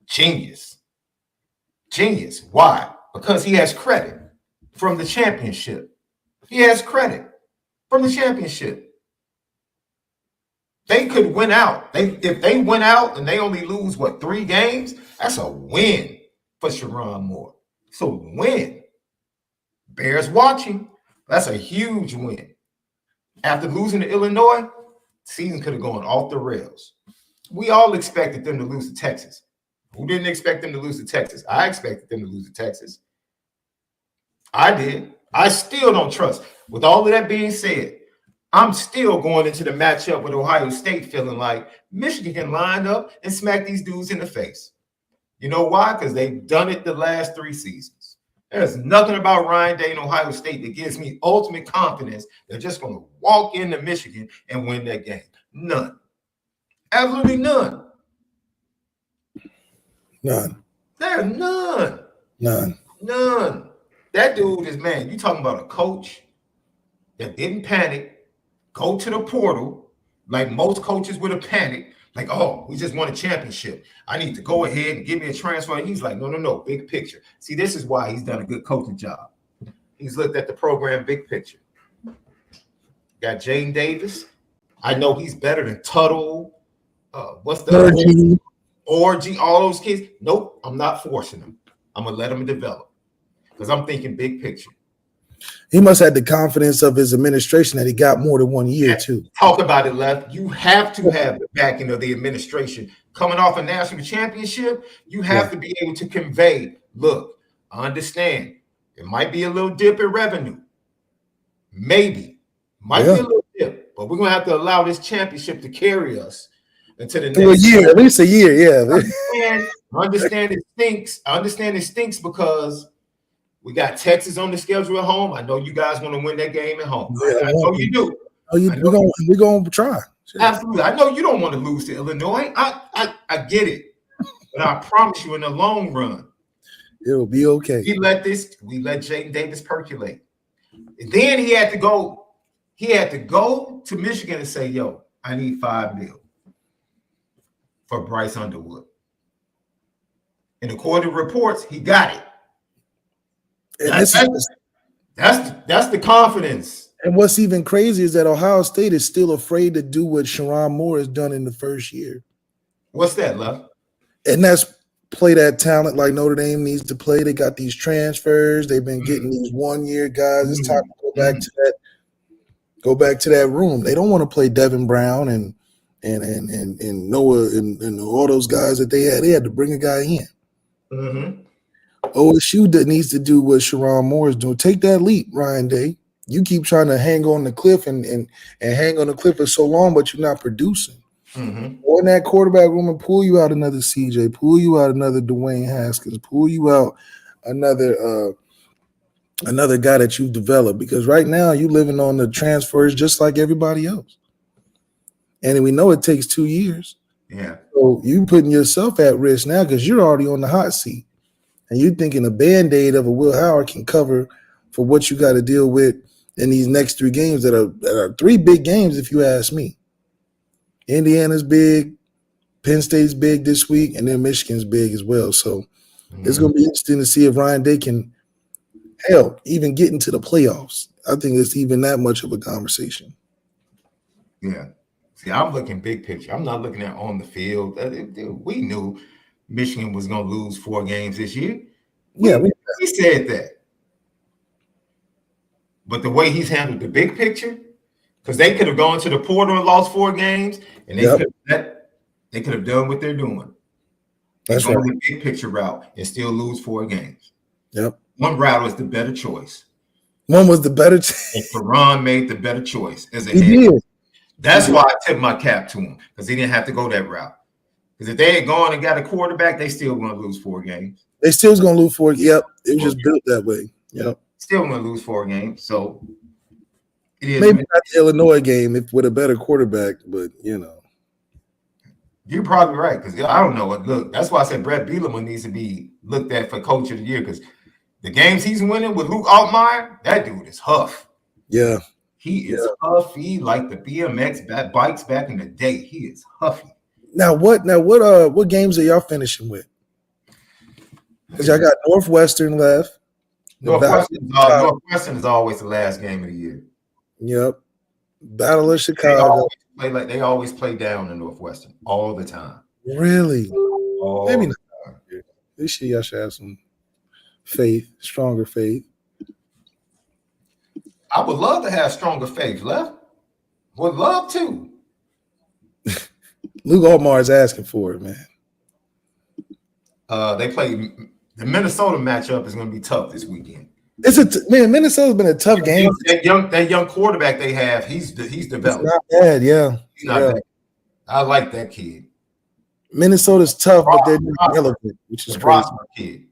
genius. Genius. Why? Because he has credit from the championship. He has credit from the championship. They could win out. If they win out and they only lose, 3 games, that's a win for Sherrone Moore. It's a win. Bears watching. That's a huge win. After losing to Illinois, season could have gone off the rails. We all expected them to lose to Texas. Who didn't expect them to lose to Texas? I expected them to lose to Texas. I did. I still don't trust. With all of that being said, I'm still going into the matchup with Ohio State feeling like Michigan can line up and smack these dudes in the face. You know why? Because they've done it the last 3 seasons. There's nothing about Ryan Day and Ohio State that gives me ultimate confidence they're just going to walk into Michigan and win that game. None. Absolutely none. None. There's none. None. None. That dude is, man, you talking about a coach that didn't panic, go to the portal, like most coaches would have panicked, like, oh, we just won a championship. I need to go ahead and give me a transfer. And he's like, no, big picture. See, this is why he's done a good coaching job. He's looked at the program big picture. Got Jaden Davis. I know he's better than Tuttle. What's the Orgy, all those kids? Nope, I'm not forcing them. I'm going to let them develop because I'm thinking big picture. He must have the confidence of his administration that he got more than 1 year, too. Talk about it, Left. You have to have the backing of the administration. Coming off a national championship, you have to be able to convey, look, I understand. It might be a little dip in revenue. Maybe. Might be a little dip. But we're going to have to allow this championship to carry us until the next year. At least a year, yeah. I understand it stinks. I understand it stinks because we got Texas on the schedule at home. I know you guys want to win that game at home. Yeah, I know you do. We're going to try. Sure. Absolutely. I know you don't want to lose to Illinois. I get it. But I promise you in the long run, it'll be okay. We let Jaden Davis percolate. And then he had to go to Michigan and say, yo, I need $5 million for Bryce Underwood. And according to reports, he got it. That's the confidence. And what's even crazy is that Ohio State is still afraid to do what Sherrone Moore has done in the first year. What's that, Love? And that's play that talent like Notre Dame needs to play. They got these transfers. They've been getting these 1-year guys. It's time to go back to that. Go back to that room. They don't want to play Devin Brown and Noah and all those guys that they had. They had to bring a guy in. Mm-hmm. OSU that needs to do what Sherrone Moore is doing. Take that leap, Ryan Day. You keep trying to hang on the cliff and hang on the cliff for so long, but you're not producing. Mm-hmm. Go in that quarterback room and pull you out another CJ, pull you out another Dwayne Haskins, pull you out another guy that you've developed. Because right now you're living on the transfers just like everybody else. And we know it takes 2 years. Yeah. So you putting yourself at risk now because you're already on the hot seat. And you're thinking a Band-Aid of a Will Howard can cover for what you got to deal with in these next 3 games that are 3 big games, if you ask me. Indiana's big, Penn State's big this week, and then Michigan's big as well. So it's going to be interesting to see if Ryan Day can, even get into the playoffs. I think it's even that much of a conversation. Yeah. See, I'm looking big picture. I'm not looking at on the field. We knew Michigan was going to lose 4 games this year. Yeah, we said that. But the way he's handled the big picture, because they could have gone to the portal and lost 4 games, and they could have done what they're doing. That's right. The big picture route and still lose 4 games. Yep. One route was the better choice. One was the better. And Ferron made the better choice as a head. That's why I tip my cap to him, because he didn't have to go that route. Because if they had gone and got a quarterback, they still going to lose 4 games. They still going to lose 4. Yep. It was just built that way. Yep. Still going to lose 4 games. So it is. Maybe not the Illinois game with a better quarterback, but You're probably right, because I don't know. Look, that's why I said Brett Bielema needs to be looked at for coach of the year, because the games he's winning with Luke Altmaier, that dude is huff. Yeah. He is huffy like the BMX bikes back in the day. He is huffy. Now what games are y'all finishing with? Because y'all got Northwestern left. Northwestern is always the last game of the year. Yep. Battle of Chicago. They always play down in Northwestern all the time. Really? All Maybe the not. This year y'all should have some faith, stronger faith. I would love to have stronger faith, Left. Would love to. Luke Altmaier is asking for it, man. They play the Minnesota matchup is going to be tough this weekend. Man, Minnesota's been a tough game. That young quarterback they have, he's developed. It's not bad, yeah. He's not bad. I like that kid. Minnesota's tough, but they're not relevant, which is crazy. Kid.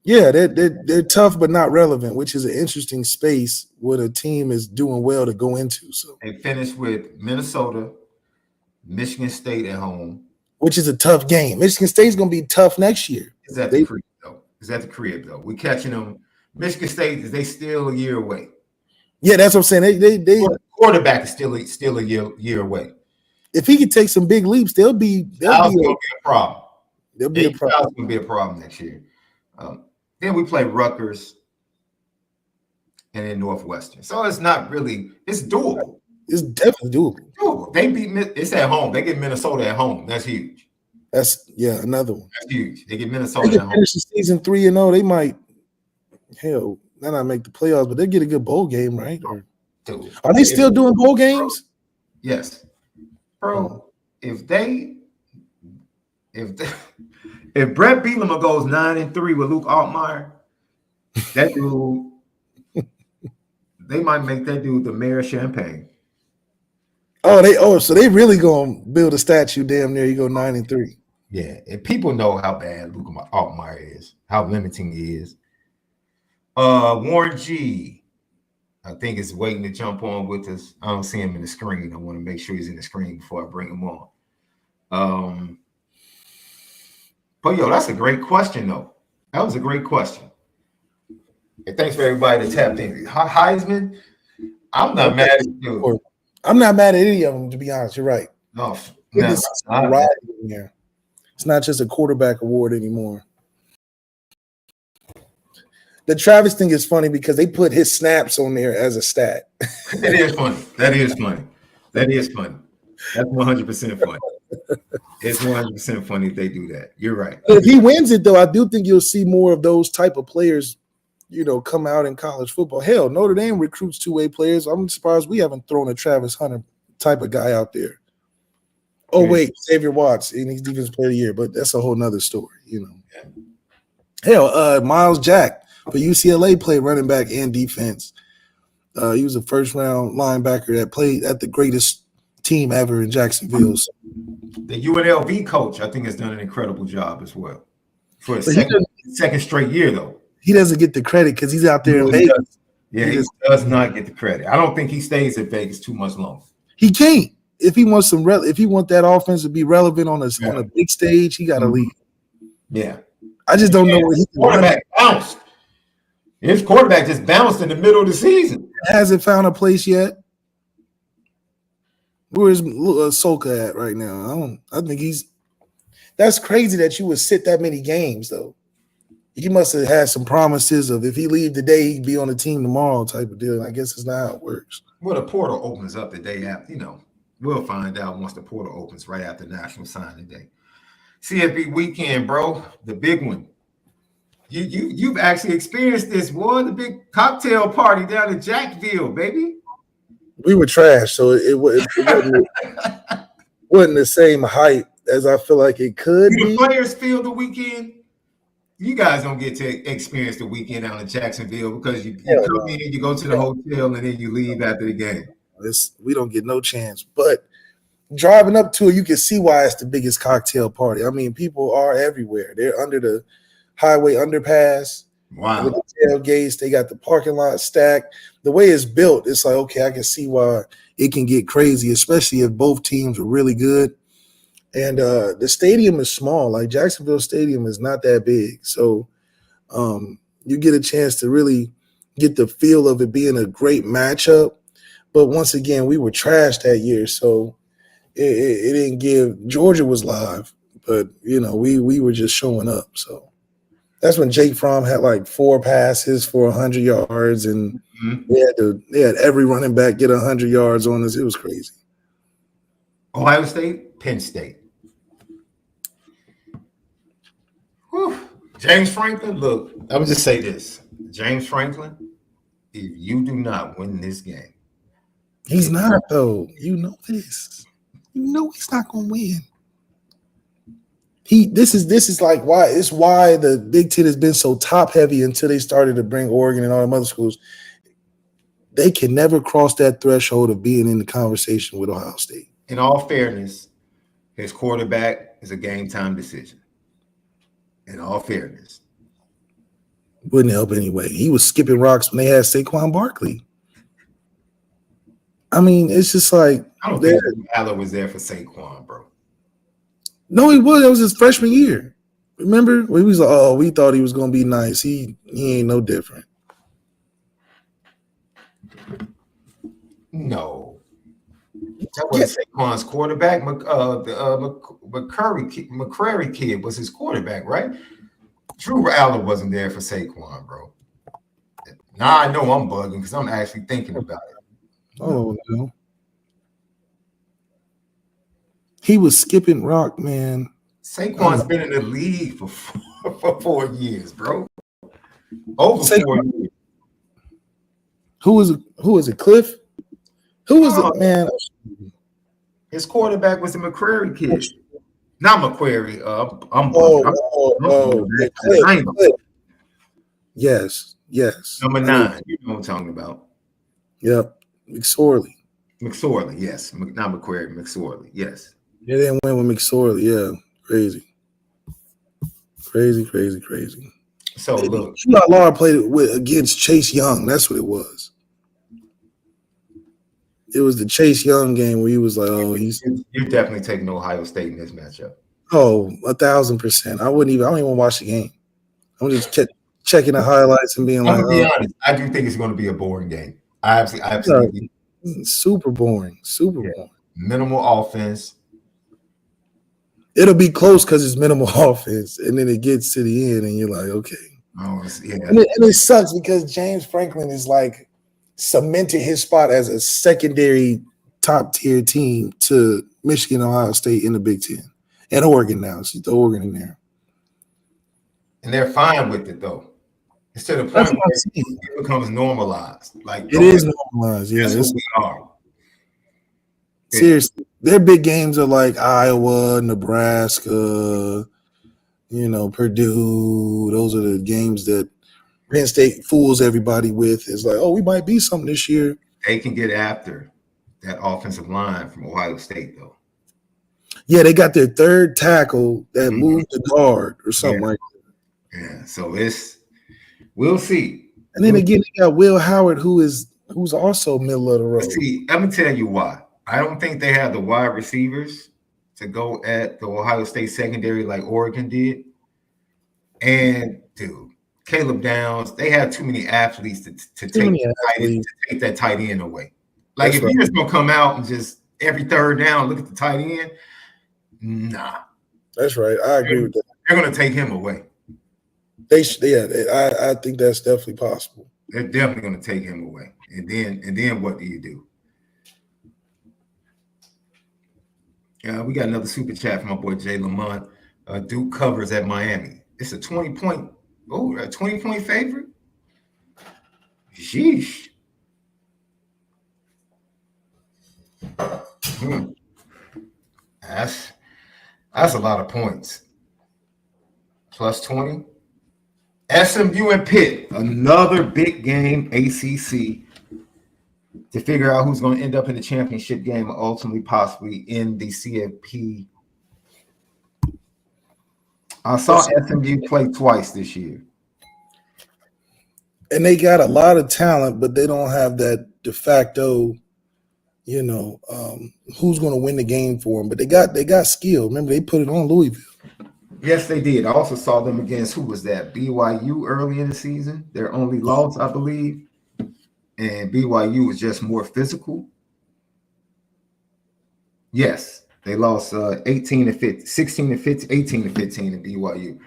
Yeah, they're tough but not relevant, which is an interesting space where a team is doing well to go into. So they finished with Minnesota, Michigan State at home, which is a tough game. Michigan State's going to be tough next year. Is that the crib though? Is that the crib though? We're catching them. Michigan State, is they still a year away? Yeah, that's what I'm saying. They quarterback is still a year away. If he could take some big leaps, they'll be a problem. There'll be a problem. It's going to be a problem next year. Then we play Rutgers and then Northwestern. So it's not really, it's doable. It's definitely doable. They beat, it's at home. They get Minnesota at home. That's huge. That's, another one. That's huge. They get Minnesota at home. Finish the season 3-0. They might, not make the playoffs, but they get a good bowl game, right? Dude, are they still doing bowl games? Yes. Bro, if Brett Bielema goes 9-3 with Luke Altmaier, that dude, they might make that dude the mayor of Champaign. So they really gonna build a statue damn near you go 9-3. Yeah, and people know how bad Luke Altmaier is, how limiting he is. Warren G, I think is waiting to jump on with us. I don't see him in the screen. I want to make sure he's in the screen before I bring him on. But that's a great question, though. That was a great question. And thanks for everybody that tapped in. Heisman, I'm not mad at you. I'm not mad at any of them, to be honest. You're right. No, it's not just a quarterback award anymore. The Travis thing is funny because they put his snaps on there as a stat. That is funny. That's 100% funny. It's 100% funny if they do that. You're right. If he wins it, though, I do think you'll see more of those type of players, come out in college football. Hell, Notre Dame recruits two-way players. I'm surprised we haven't thrown a Travis Hunter type of guy out there. Oh, wait, Xavier Watts, and he's defensive player of the year, but that's a whole nother story, Hell, Miles Jack for UCLA played running back and defense. He was a first-round linebacker that played at the greatest team ever in Jacksonville. So. The UNLV coach, I think, has done an incredible job as well. For a second straight year, though. He doesn't get the credit because he's out there in Vegas. He does not get the credit. I don't think he stays at Vegas too much longer. He can't. If he wants if he want that offense to be relevant on a big stage, he got to leave. Yeah. I just don't know where he can quarterback bounced. His quarterback just bounced in the middle of the season. Hasn't found a place yet. Where's Soka at right now? I think that's crazy that you would sit that many games, though. He must have had some promises of if he leave today, he'd be on the team tomorrow type of deal. I guess it's not how it works. Well, the portal opens up the day after, we'll find out once the portal opens right after National Signing Day. CFB weekend, bro, the big one. You've actually experienced this, boy, the big cocktail party down in Jacksonville, baby. We were trash, so it wasn't the same hype as I feel like it could be. The players feel the weekend. You guys don't get to experience the weekend out in Jacksonville because you come in, you go to the hotel, and then you leave after the game. We don't get no chance. But driving up to it, you can see why it's the biggest cocktail party. I mean, people are everywhere. They're under the highway underpass. Wow. With the tailgates, they got the parking lot stacked. The way it's built, it's like, okay, I can see why it can get crazy, especially if both teams are really good. And the stadium is small. Like Jacksonville Stadium is not that big. So you get a chance to really get the feel of it being a great matchup. But once again, we were trashed that year. So it didn't give – Georgia was live. But, we were just showing up. So that's when Jake Fromm had like 4 passes for 100 yards. And they had every running back get 100 yards on us. It was crazy. Ohio State, Penn State. Whew. James Franklin, look, I would just say this. James Franklin, if you do not win this game. He's not, though. You know this. You know he's not gonna win. This is like why it's why the Big Ten has been so top heavy until they started to bring Oregon and all them other schools. They can never cross that threshold of being in the conversation with Ohio State. In all fairness, his quarterback is a game time decision. In all fairness. Wouldn't help anyway. He was skipping rocks when they had Saquon Barkley. I mean, it's just like I don't think Allen was there for Saquon, bro. No, he was. That was his freshman year. Remember? When he was like, oh, we thought he was gonna be nice. He ain't no different. No. That wasn't Saquon's quarterback. McCrary kid was his quarterback, right? Drew Allen wasn't there for Saquon, bro. Now I know I'm bugging because I'm actually thinking about it. Oh no. He was skipping rock, man. Saquon's been in the league for 4 years, bro. Over 4 years. Who was it? Cliff? Who was it, man? His quarterback was the McCrary kid. Not McCrary. Yes. Number 9. You know what I'm talking about. Yep. McSorley, yes. Not McCrary, McSorley, yes. They didn't win with McSorley. Yeah. Crazy. So look. Laura played it against Chase Young. That's what it was. It was the Chase Young game where he was like, oh, you're definitely taking Ohio State in this matchup. Oh, 1,000%. I don't even want to watch the game. I'm just checking the highlights and being like, be honest, I do think it's going to be a boring game. I absolutely super boring. Boring. Minimal offense. It'll be close because it's minimal offense, and then it gets to the end, and you're like, okay. Oh, yeah. And it sucks because James Franklin is like cemented his spot as a secondary top tier team to Michigan, Ohio State in the Big Ten, and Oregon now. See the Oregon in there, and they're fine with it though. It's to the point where it becomes normalized. Like it is normalized. Yeah, that's what we are. Seriously, their big games are like Iowa, Nebraska, Purdue. Those are the games that Penn State fools everybody with. It's like, oh, we might be something this year. They can get after that offensive line from Ohio State, though. Yeah, they got their third tackle that moved the guard or something like that. Yeah, so we'll see. And then again, they got Will Howard, who's also middle of the road. See, let me tell you why. I don't think they have the wide receivers to go at the Ohio State secondary like Oregon did. And dude, Caleb Downs, they have too many athletes to take that tight end away. Like if you're just gonna come out and just every third down look at the tight end, nah. That's right. I agree with that. They're gonna take him away. I think that's definitely possible. They're definitely gonna take him away. And then what do you do? We got another super chat from my boy Jay Lamont. Duke covers at Miami. It's a 20-point favorite. Sheesh. That's a lot of points. Plus 20. SMU and Pitt, another big game, ACC, to figure out who's going to end up in the championship game, ultimately possibly in the CFP. I saw SMU play twice this year. And they got a lot of talent, but they don't have that de facto, who's going to win the game for them. But they got skill. Remember, they put it on Louisville. Yes, they did. I also saw them against, who was that? BYU early in the season. Their only loss, I believe. And BYU was just more physical. Yes, they lost 18-15, 16-15, 18-15 in BYU.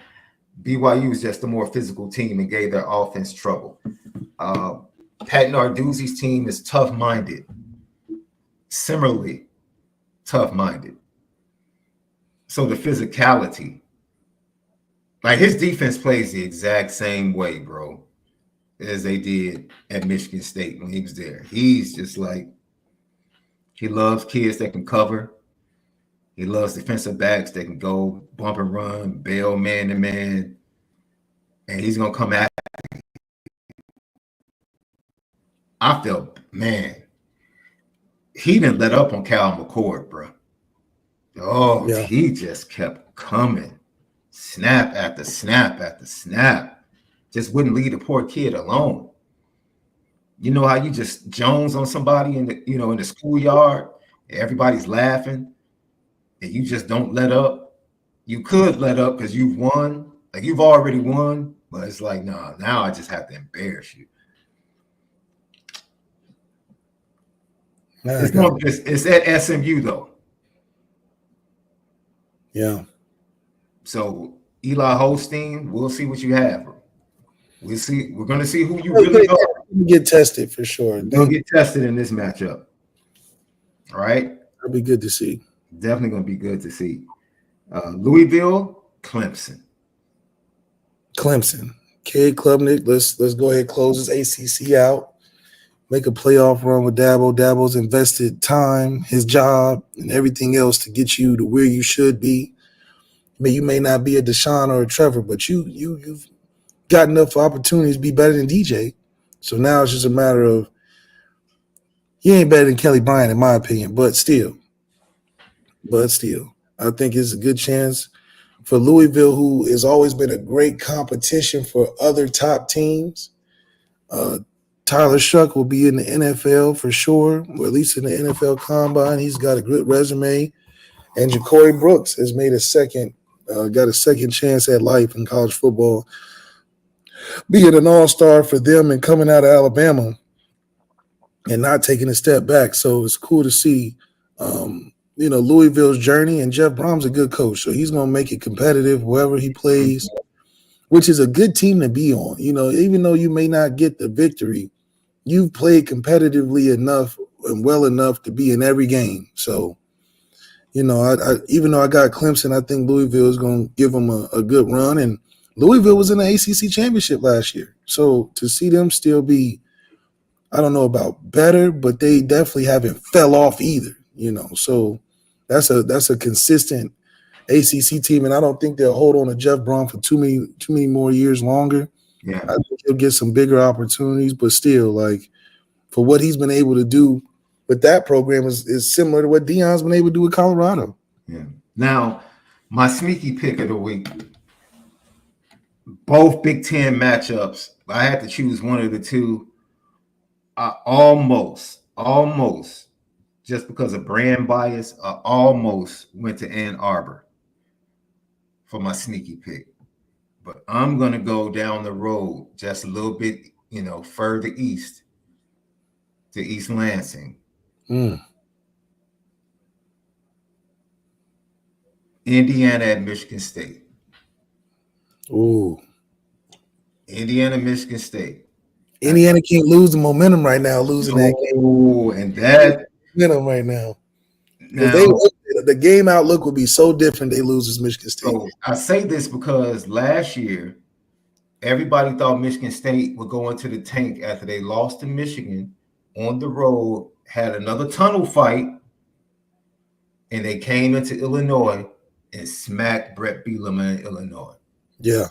BYU was just a more physical team and gave their offense trouble. Pat Narduzzi's team is tough-minded. Similarly, tough-minded. So the physicality Like his defense plays the exact same way, bro, as they did at Michigan State when he was there. He's just like, he loves kids that can cover. He loves defensive backs that can go bump and run, bail man to man, and he's gonna come at you. I felt, man, he didn't let up on Cal McCord, bro. Oh, yeah. He just kept coming. Snap after snap after snap. Just wouldn't leave the poor kid alone. You know how you just Jones on somebody in the, in the schoolyard, and everybody's laughing, and you just don't let up. You could let up because you've won. Like you've already won, but it's like, nah, now I just have to embarrass you. It's at SMU though. Yeah. So Eli Holstein, we'll see what you have. We'll see. We're going to see who you really are. Get tested for sure. They'll get tested in this matchup. All right. That'll be good to see. Definitely going to be good to see. Louisville, Clemson. Cade Klubnik. Let's go ahead and close this ACC out. Make a playoff run with Dabo. Dabo's invested time, his job, and everything else to get you to where you should be. I mean, you may not be a Deshaun or a Trevor, but you've got enough opportunities to be better than DJ. So now it's just a matter of he ain't better than Kelly Bryant, in my opinion, but still, I think it's a good chance for Louisville, who has always been a great competition for other top teams. Tyler Shuck will be in the NFL for sure, or at least in the NFL Combine. He's got a good resume. And Ja'Cory Brooks has made got a second chance at life in college football, being an all-star for them and coming out of Alabama and not taking a step back. So it's cool to see, Louisville's journey. And Jeff Brom's a good coach, so he's going to make it competitive wherever he plays, which is a good team to be on. Even though you may not get the victory, you've played competitively enough and well enough to be in every game. So, even though I got Clemson, I think Louisville is going to give them a good run. And Louisville was in the ACC championship last year. So to see them still be, I don't know about better, but they definitely haven't fell off either, So that's a consistent ACC team, and I don't think they'll hold on to Jeff Brom for too many more years longer. Yeah, I think he'll get some bigger opportunities, but still, like, for what he's been able to do with that program is similar to what Deion's been able to do with Colorado. Yeah. Now, my sneaky pick of the week, both Big Ten matchups. I had to choose one of the two. I almost, just because of brand bias, I almost went to Ann Arbor for my sneaky pick. But I'm going to go down the road just a little bit, further east to East Lansing. Indiana at Michigan State. Ooh. Indiana, Michigan State. Indiana can't lose the momentum right now, losing that game. Oh, and that momentum right now. The game outlook would be so different they lose as Michigan State. So I say this because last year, everybody thought Michigan State would go into the tank after they lost to Michigan on the road, had another tunnel fight, and they came into Illinois and smacked Brett Bielema in Illinois. Yeah.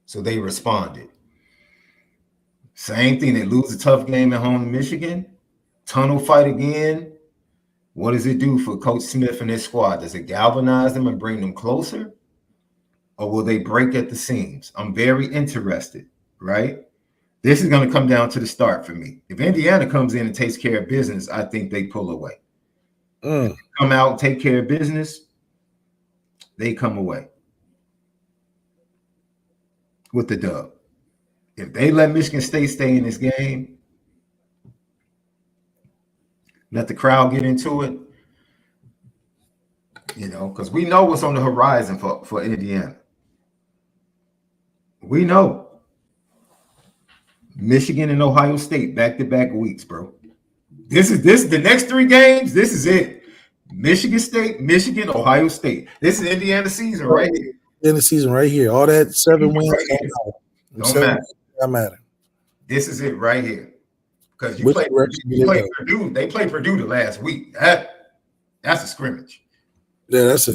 So they responded. Same thing. They lose a tough game at home to Michigan. Tunnel fight again. What does it do for Coach Smith and his squad? Does it galvanize them and bring them closer? Or will they break at the seams? I'm very interested, right? This is going to come down to the start for me. If Indiana comes in and takes care of business, I think they pull away. If they come out and take care of business, they come away with the dub. If they let Michigan State stay in this game, let the crowd get into it, because we know what's on the horizon for Indiana. We know Michigan and Ohio State back-to-back weeks, bro. This the next 3 games. This is it. Michigan State, Michigan, Ohio State. This is Indiana season right here. In the season right here. All that 7 wins Don't matter. Don't matter. This is it right here. Because you Which played direction do they go? Purdue. They played Purdue the last week. That's a scrimmage. Yeah, that's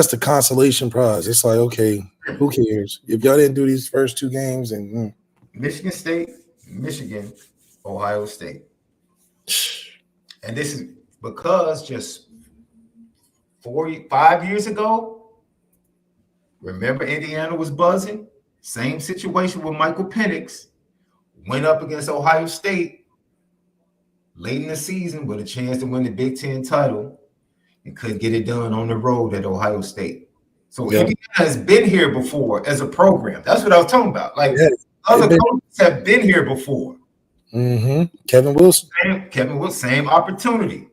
the consolation prize. It's like, okay, who cares? If y'all didn't do these first 2 games, and Michigan State, Michigan, Ohio State. And this is because just 5 years ago, remember Indiana was buzzing? Same situation with Michael Penix. Went up against Ohio State late in the season with a chance to win the Big Ten title and couldn't get it done on the road at Ohio State. So Indiana has been here before as a program. That's what I was talking about. Like other coaches have been here before. Kevin Wilson. Same opportunity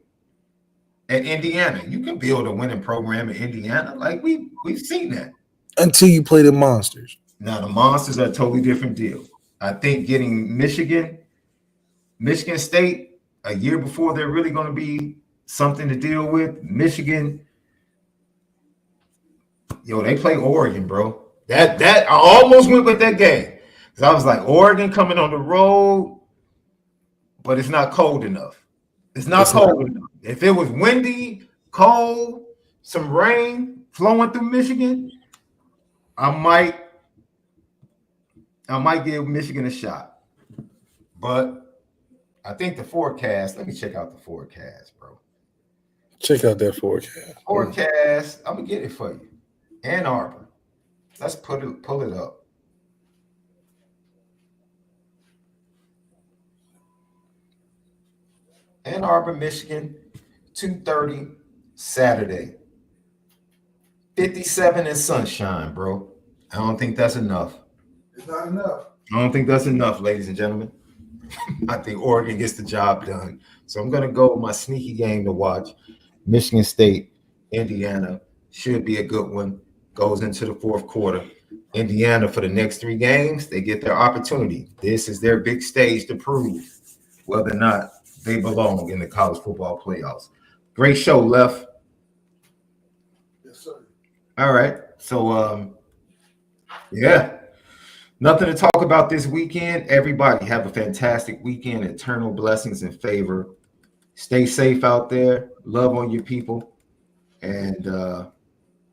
at Indiana. You can build a winning program in Indiana. Like we've seen that. Until you play the Monsters. Now the Monsters are a totally different deal. I think getting Michigan State a year before they're really going to be something to deal with. Michigan, they play Oregon, bro. That I almost went with that game because I was like, Oregon coming on the road, but it's not cold enough. It's not cold enough. If it was windy, cold, some rain flowing through Michigan, I might give Michigan a shot. But I think the forecast, let me check out the forecast, bro. Check out that forecast. Forecast, I'm going to get it for you. Ann Arbor. Let's pull it up. Ann Arbor, Michigan, 2:30 Saturday. 57 and sunshine, bro. I don't think that's enough. It's not enough. I don't think that's enough, ladies and gentlemen. I think Oregon gets the job done. So I'm going to go with my sneaky game to watch. Michigan State, Indiana should be a good one. Goes into the fourth quarter. Indiana, for the next 3 games, they get their opportunity. This is their big stage to prove whether or not they belong in the college football playoffs. Great show, Left. Yes, sir. All right. So, nothing to talk about this weekend. Everybody have a fantastic weekend. Eternal blessings and favor. Stay safe out there. Love on your people. And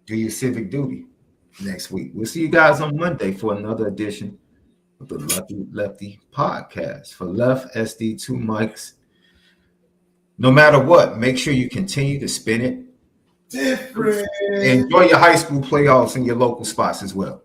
do your civic duty next week. We'll see you guys on Monday for another edition of the Lefty podcast. For Left, SD, 2 mics. No matter what, make sure you continue to spin it different. Enjoy your high school playoffs in your local spots as well.